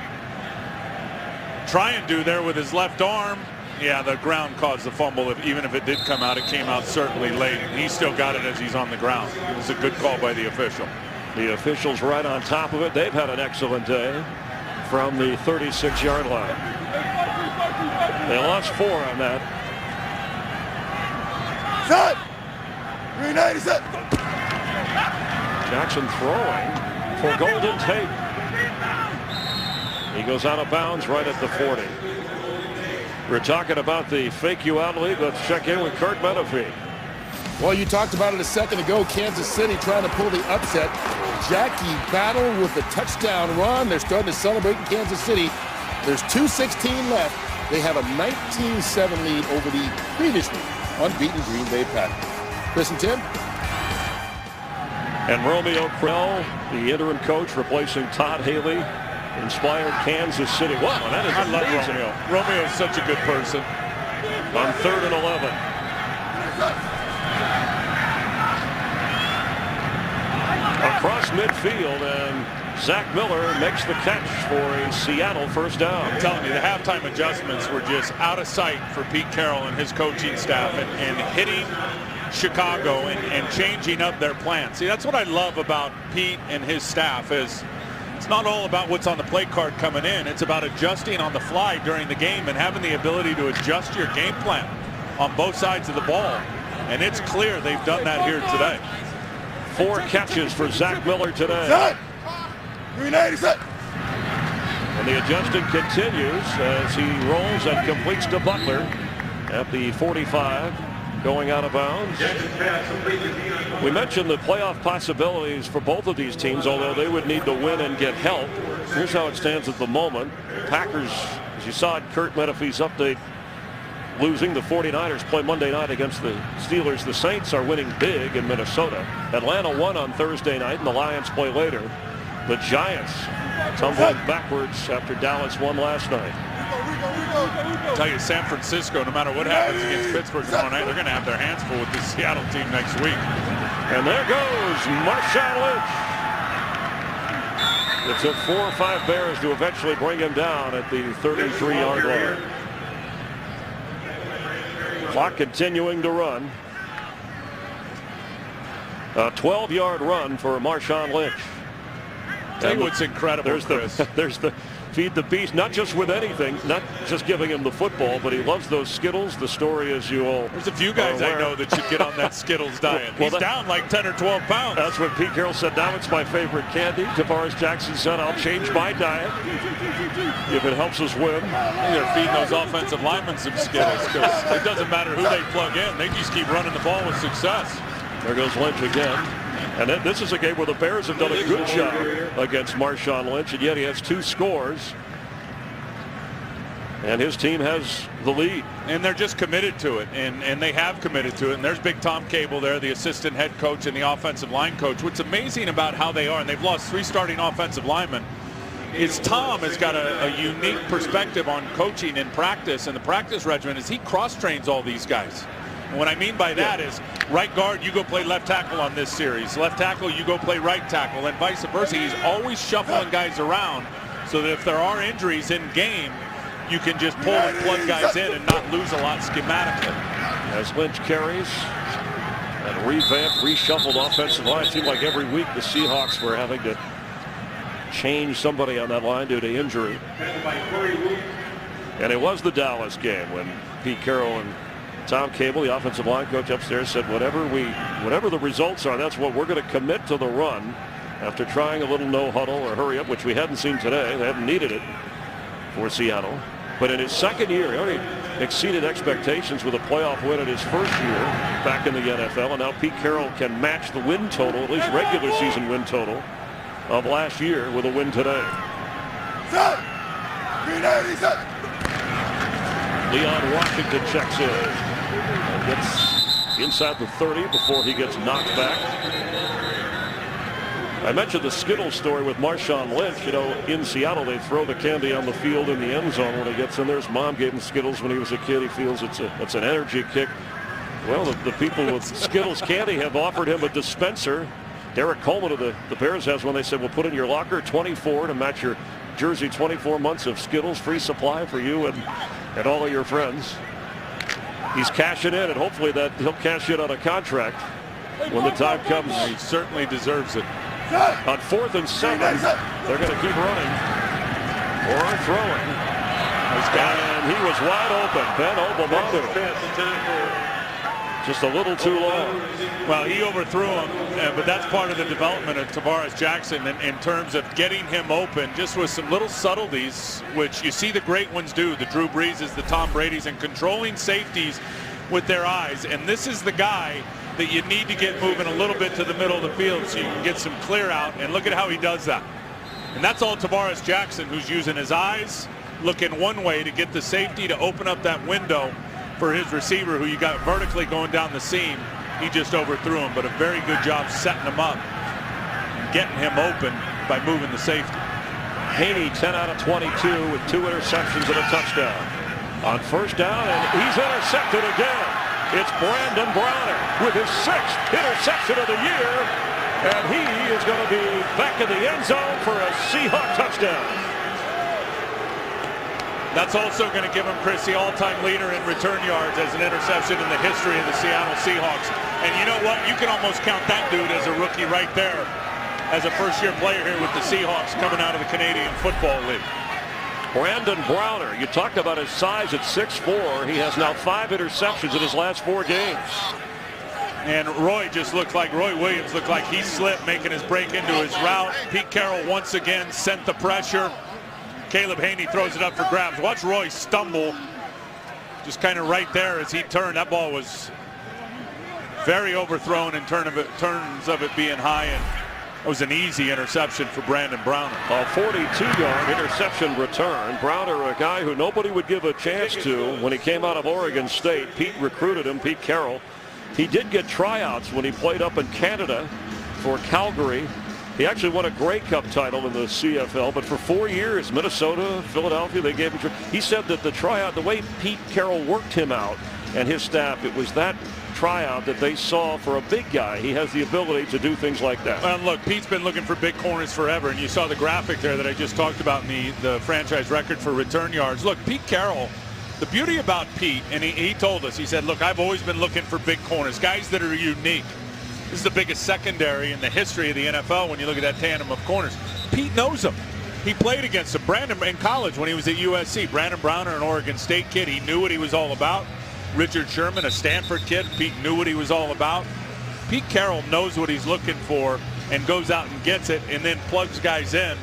Try and do there with his left arm. Yeah, the ground caused the fumble. Even if it did come out, it came out certainly late. He still got it as he's on the ground. It was a good call by the official. The officials right on top of it. They've had an excellent day from the 36-yard line. They lost 4 on that. Set. 390 set. Jackson throwing for Golden Tate. He goes out of bounds right at the 40. We're talking about the fake you out league. Let's check in with Kurt Menefee. Well, you talked about it a second ago. Kansas City trying to pull the upset. Jackie battled with the touchdown run. They're starting to celebrate in Kansas City. There's 2:16 left. They have a 19-7 lead over the previously unbeaten Green Bay Packers. Chris and Tim. And Romeo Crennel, the interim coach, replacing Todd Haley, inspired Kansas City. Wow, that is I love amazing. Romeo. Romeo is such a good person. On 3rd and 11. Across midfield, and Zach Miller makes the catch for a Seattle first down. I'm telling you, the halftime adjustments were just out of sight for Pete Carroll and his coaching staff, and hitting Chicago and changing up their plan. See, that's what I love about Pete and his staff is it's not all about what's on the play card coming in. It's about adjusting on the fly during the game and having the ability to adjust your game plan on both sides of the ball. And it's clear they've done that here today. 4 catches for Zach Miller today. Set. 390 set. And the adjusting continues as he rolls and completes to Butler at the 45, going out of bounds. We mentioned the playoff possibilities for both of these teams, although they would need to win and get help. Here's how it stands at the moment. Packers, as you saw in Kurt Menefee's update, losing. The 49ers play Monday night against the Steelers. The Saints are winning big in Minnesota. Atlanta won on Thursday night, and the Lions play later. The Giants tumbling backwards after Dallas won last night. I'll tell you, San Francisco, no matter what happens against Pittsburgh tomorrow night, they're going to have their hands full with the Seattle team next week. And there goes Marshawn Lynch. It took 4 or 5 Bears to eventually bring him down at the 33-yard line. Clock continuing to run. A 12-yard run for Marshawn Lynch. Tell you what's incredible, there's the feed the beast, not just with anything, not just giving him the football, but he loves those Skittles. The story is you all. There's a few guys I know that should get on that Skittles diet. He's down like 10 or 12 pounds. That's what Pete Carroll said. Now it's my favorite candy. Tavares Jackson said, I'll change my diet if it helps us win. They're feeding those offensive linemen some Skittles because it doesn't matter who they plug in. They just keep running the ball with success. There goes Lynch again. And then this is a game where the Bears have done a good job against Marshawn Lynch, and yet he has 2 scores. And his team has the lead. And they're just committed to it, and they have committed to it. And there's Big Tom Cable there, the assistant head coach and the offensive line coach. What's amazing about how they are, and they've lost 3 starting offensive linemen, is Tom has got a unique perspective on coaching and practice, and the practice regimen is he cross-trains all these guys. And what I mean by that is right guard, you go play left tackle on this series. Left tackle, you go play right tackle, and vice versa. He's always shuffling guys around so that if there are injuries in game, you can just pull and plug guys in and not lose a lot schematically. As Lynch carries and revamped, reshuffled offensive line. It seemed like every week the Seahawks were having to change somebody on that line due to injury. And it was the Dallas game when Pete Carroll and Tom Cable, the offensive line coach upstairs, said whatever the results are, that's what we're going to commit to the run after trying a little no huddle or hurry up, which we hadn't seen today. They haven't needed it for Seattle. But in his second year, he already exceeded expectations with a playoff win in his first year back in the NFL. And now Pete Carroll can match the win total, at least regular season win total, of last year with a win today. Leon Washington checks in. And gets inside the 30 before he gets knocked back. I mentioned the Skittles story with Marshawn Lynch. You know, in Seattle, they throw the candy on the field in the end zone when he gets in there. His mom gave him Skittles when he was a kid. He feels it's an energy kick. Well, the people with Skittles candy have offered him a dispenser. Derek Coleman of the Bears has one. They said, we'll put in your locker 24 to match your jersey, 24 months of Skittles, free supply for you and all of your friends. He's cashing in, and hopefully that he'll cash in on a contract when the time comes. He certainly deserves it. On 4th and 7, they're going to keep running or throwing. And he was wide open. Ben Obamadu. Just a little too long. Well, he overthrew him, but that's part of the development of Tavares Jackson in terms of getting him open, just with some little subtleties, which you see the great ones do, the Drew Breeses, the Tom Bradys, and controlling safeties with their eyes. And this is the guy that you need to get moving a little bit to the middle of the field so you can get some clear out, and look at how he does that. And that's all Tavares Jackson, who's using his eyes, looking one way to get the safety to open up that window for his receiver, who you got vertically going down the seam. He just overthrew him, but a very good job setting him up and getting him open by moving the safety. Haney 10 out of 22 with 2 interceptions and a touchdown. On 1st down, and he's intercepted again. It's Brandon Browner with his 6th interception of the year, and he is going to be back in the end zone for a Seahawk touchdown. That's also going to give him, Chris, the all-time leader in return yards as an interception in the history of the Seattle Seahawks. And you know what? You can almost count that dude as a rookie right there, as a first-year player here with the Seahawks coming out of the Canadian Football League. Brandon Browner, you talked about his size at 6'4". He has now 5 interceptions in his last 4 games. And Roy Williams looked like he slipped, making his break into his route. Pete Carroll once again sent the pressure. Caleb Haney throws it up for grabs. Watch Roy stumble just kind of right there as he turned. That ball was very overthrown in terms of it being high, and it was an easy interception for Brandon Browner. A 42-yard interception return. Browner, a guy who nobody would give a chance to when he came out of Oregon State. Pete recruited him, Pete Carroll. He did get tryouts when he played up in Canada for Calgary. He actually won a Grey Cup title in the CFL, but for 4 years, Minnesota, Philadelphia, they gave him. He said that the tryout, the way Pete Carroll worked him out and his staff, it was that tryout that they saw for a big guy. He has the ability to do things like that. And look, Pete's been looking for big corners forever, and you saw the graphic there that I just talked about in the franchise record for return yards. Look, Pete Carroll, the beauty about Pete, and he told us, he said, look, I've always been looking for big corners, guys that are unique. This is the biggest secondary in the history of the NFL when you look at that tandem of corners. Pete knows them. He played against them. Brandon in college when he was at USC. Brandon Browner, an Oregon State kid, he knew what he was all about. Richard Sherman, a Stanford kid, Pete knew what he was all about. Pete Carroll knows what he's looking for and goes out and gets it and then plugs guys in,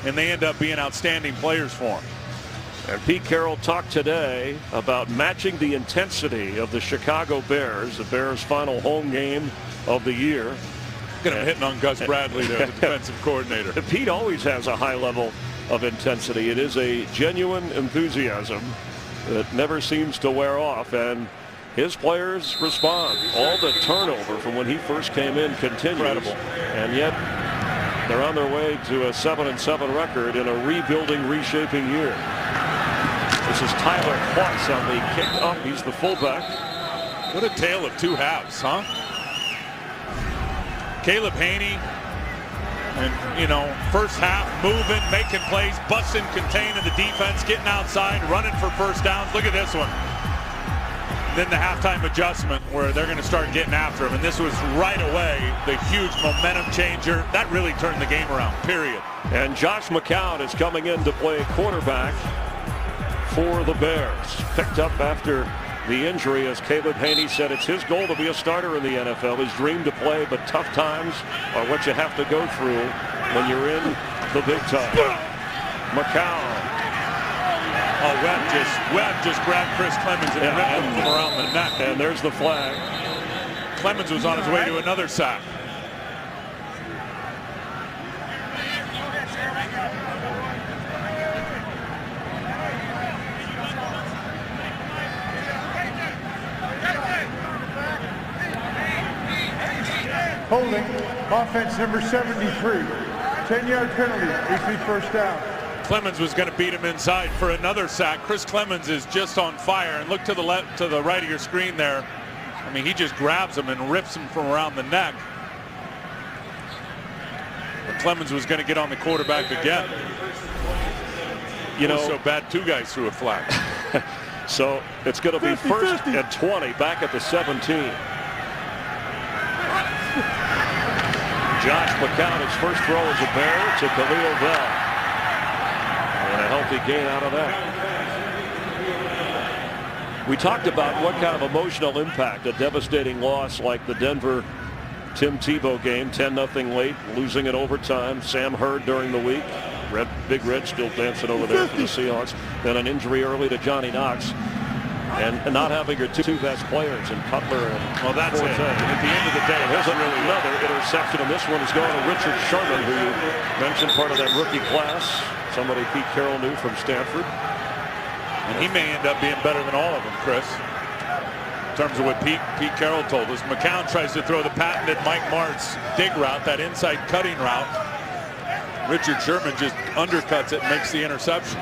and they end up being outstanding players for him. And Pete Carroll talked today about matching the intensity of the Chicago Bears, the Bears' final home game of the year. Look at him hitting on Gus Bradley there, the defensive coordinator. Pete always has a high level of intensity. It is a genuine enthusiasm that never seems to wear off, and his players respond. All the turnover from when he first came in continues. Incredible. And yet they're on their way to a 7-7 record in a rebuilding, reshaping year. This is Tyler Klutz on the kick up. He's the fullback. What a tale of two halves, huh? Caleb Haney, and you know, first half moving, making plays, busting, containing the defense, getting outside, running for first downs. Look at this one. And then the halftime adjustment where they're going to start getting after him, and this was right away the huge momentum changer. That really turned the game around, period. And Josh McCown is coming in to play quarterback for the Bears. Picked up after the injury, as Caleb Haney said, it's his goal to be a starter in the NFL, his dream to play, but tough times are what you have to go through when you're in the big time. McCown. Oh, Webb just grabbed Chris Clemens and ripped him around the neck. And there's the flag. Clemens was on his way to another sack. Holding, offense number 73. 10-yard penalty, easy first down. Clemens was going to beat him inside for another sack. Chris Clemens is just on fire. And look to the left, to the right of your screen there. I mean, he just grabs him and rips him from around the neck. But Clemens was going to get on the quarterback again. You know, so bad 2 guys threw a flag. So it's going to be 1st and 20 back at the 17. Josh McCown, his first throw as a Bear to Khalil Bell. And a healthy gain out of that. We talked about what kind of emotional impact a devastating loss like the Denver Tim Tebow game, 10-0 late, losing in overtime. Sam Hurd during the week. Big Red still dancing over there for the Seahawks. Then an injury early to Johnny Knox. And not having your two best players in Cutler and that's Forte. it. At the end of the day, Here's another interception, and this one is going to Richard Sherman, who you mentioned part of that rookie class. Somebody Pete Carroll knew from Stanford. And he may end up being better than all of them, Chris. In terms of what Pete Carroll told us. McCown tries to throw the patented Mike Martz dig route, that inside cutting route. Richard Sherman just undercuts it and makes the interception.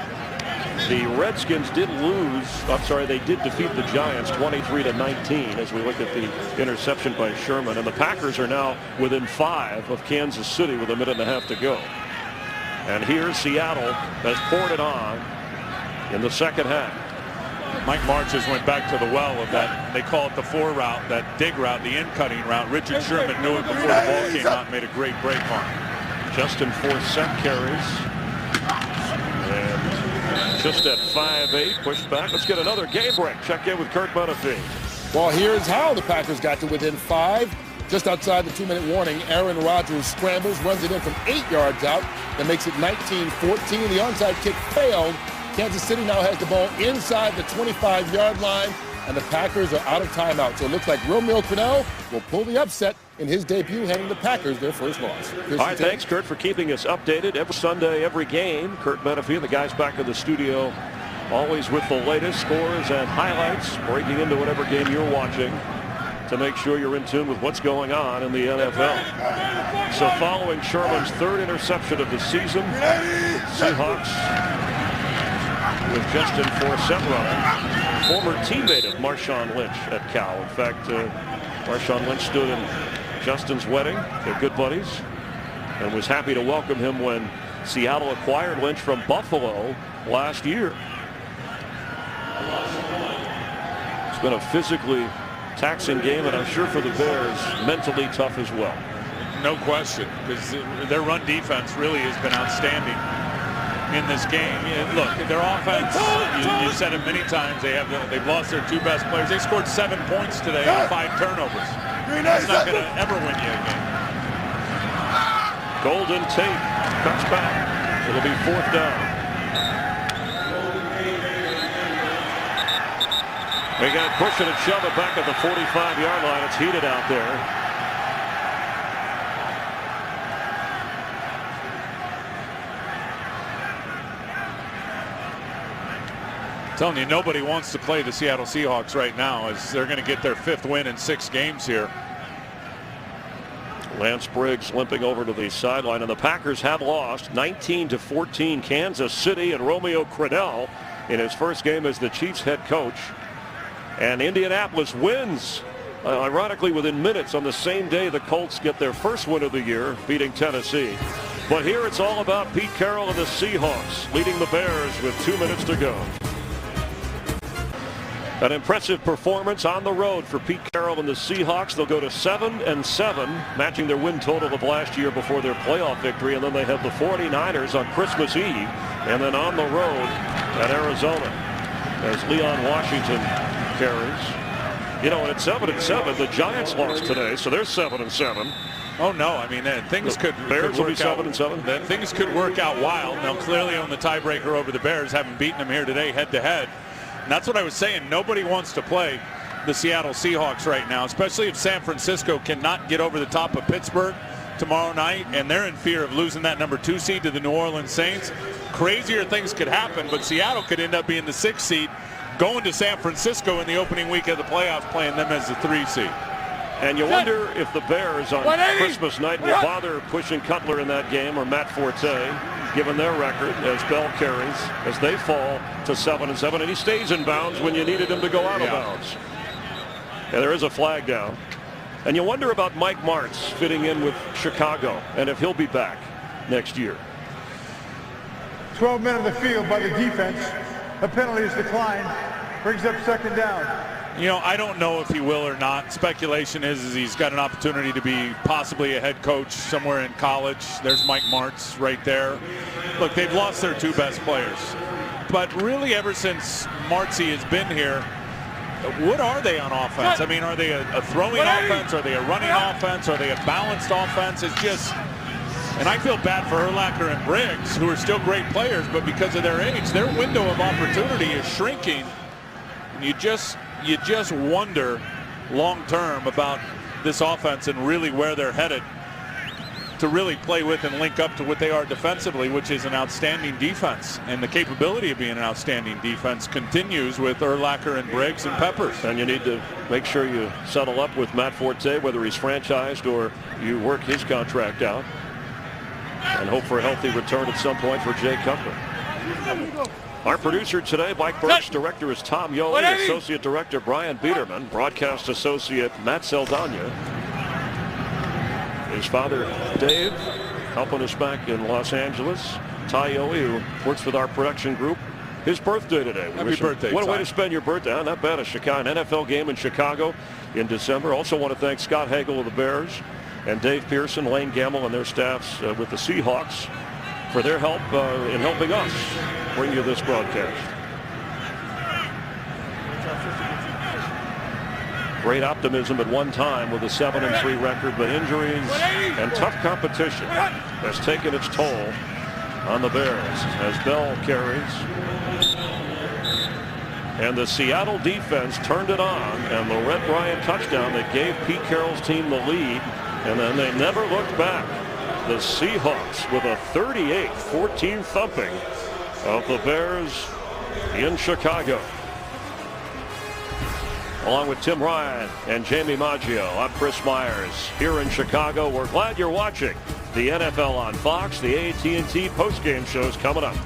The Redskins did lose. I'm sorry, they did defeat the Giants 23-19 as we look at the interception by Sherman. And the Packers are now within 5 of Kansas City with a minute and a half to go. And here Seattle has poured it on in the second half. Mike Martz just went back to the well of that. They call it the 4 route, that dig route, the in-cutting route. Richard Sherman knew it before the ball came out and made a great break on it. Justin Forsett carries. And just at 5'8", pushed back. Let's get another game break. Check in with Kurt Menefee. Well, here's how the Packers got to within 5. Just outside the 2-minute warning, Aaron Rodgers scrambles, runs it in from 8 yards out. That makes it 19-14. The onside kick failed. Kansas City now has the ball inside the 25-yard line, and the Packers are out of timeout. So it looks like Romeo Crennel will pull the upset in his debut, handing the Packers their first loss. All right, thanks, Kurt, for keeping us updated every Sunday, every game. Kurt Menefee, the guys back in the studio, always with the latest scores and highlights, breaking into whatever game you're watching to make sure you're in tune with what's going on in the NFL. So following Sherman's 3rd interception of the season, Seahawks with Justin Forsett running, former teammate of Marshawn Lynch at Cal. In fact, Marshawn Lynch stood in Justin's wedding. They're good buddies, and was happy to welcome him when Seattle acquired Lynch from Buffalo last year. It's been a physically taxing game, and I'm sure for the Bears, mentally tough as well. No question, because their run defense really has been outstanding in this game. Look, their offense, you said it many times, they've lost their 2 best players. They scored 7 points today on 5 turnovers. That's not going to ever win you a game. Golden Tate cuts back. It'll be 4th down. We got to push it and shove it back at the 45-yard line. It's heated out there. I'm telling you, nobody wants to play the Seattle Seahawks right now, as they're going to get their 5th win in 6 games here. Lance Briggs limping over to the sideline, and the Packers have lost 19-14 Kansas City, and Romeo Crennel in his first game as the Chiefs head coach. And Indianapolis wins, ironically, within minutes on the same day the Colts get their first win of the year, beating Tennessee. But here it's all about Pete Carroll and the Seahawks leading the Bears with 2 minutes to go. An impressive performance on the road for Pete Carroll and the Seahawks. They'll go to 7-7, matching their win total of last year before their playoff victory. And then they have the 49ers on Christmas Eve, and then on the road at Arizona as Leon Washington carries. You know, and at 7-7, the Giants lost today, so they're 7-7. Oh no! I mean, things could Bears will be work out. 7-7. Things could work out wild. Now, clearly on the tiebreaker over the Bears, having beaten them here today head-to-head. And that's what I was saying. Nobody wants to play the Seattle Seahawks right now, especially if San Francisco cannot get over the top of Pittsburgh tomorrow night, and they're in fear of losing that number 2 seed to the New Orleans Saints. Crazier things could happen, but Seattle could end up being the 6th seed, going to San Francisco in the opening week of the playoffs, playing them as the 3 seed. And you wonder if the Bears on Christmas night will bother pushing Cutler in that game, or Matt Forte, given their record, as Bell carries, as they fall to 7-7, and he stays in bounds when you needed him to go out of bounds. And there is a flag down. And you wonder about Mike Martz fitting in with Chicago, and if he'll be back next year. 12 men on the field by the defense. A penalty is declined. Brings up second down. You know, I don't know if he will or not. Speculation is he's got an opportunity to be possibly a head coach somewhere in college. There's Mike Martz right there. Look, they've lost their two best players. But really, ever since Martzy has been here, what are they on offense? I mean, are they a throwing offense? Are they a running offense? Are they a balanced offense? It's just, and I feel bad for Urlacher and Briggs, who are still great players, but because of their age, their window of opportunity is shrinking. And you just wonder long-term about this offense and really where they're headed to really play with and link up to what they are defensively, which is an outstanding defense. And the capability of being an outstanding defense continues with Urlacher and Briggs and Peppers. And you need to make sure you settle up with Matt Forte, whether he's franchised or you work his contract out, and hope for a healthy return at some point for Jay Cutler. Our producer today, Mike Burks. Director is Tom Yoli. Associate Director Brian Biederman. Broadcast Associate Matt Saldana. His father, Dave, helping us back in Los Angeles. Ty Yoli, who works with our production group. His birthday today. Happy birthday, What a way Ty. to spend your birthday. Not bad. A Chicago, an NFL game in Chicago in December. Also want to thank Scott Hagel of the Bears and Dave Pearson, Lane Gamble, and their staffs with the Seahawks for their help in helping us bring you this broadcast. Great optimism at one time with a 7-3 record, but injuries and tough competition has taken its toll on the Bears as Bell carries. And the Seattle defense turned it on, and the Red Bryant touchdown that gave Pete Carroll's team the lead, and then they never looked back. The Seahawks with a 38-14 thumping of the Bears in Chicago. Along with Tim Ryan and Jamie Maggio, I'm Chris Myers here in Chicago. We're glad you're watching the NFL on Fox. The AT&T postgame show is coming up.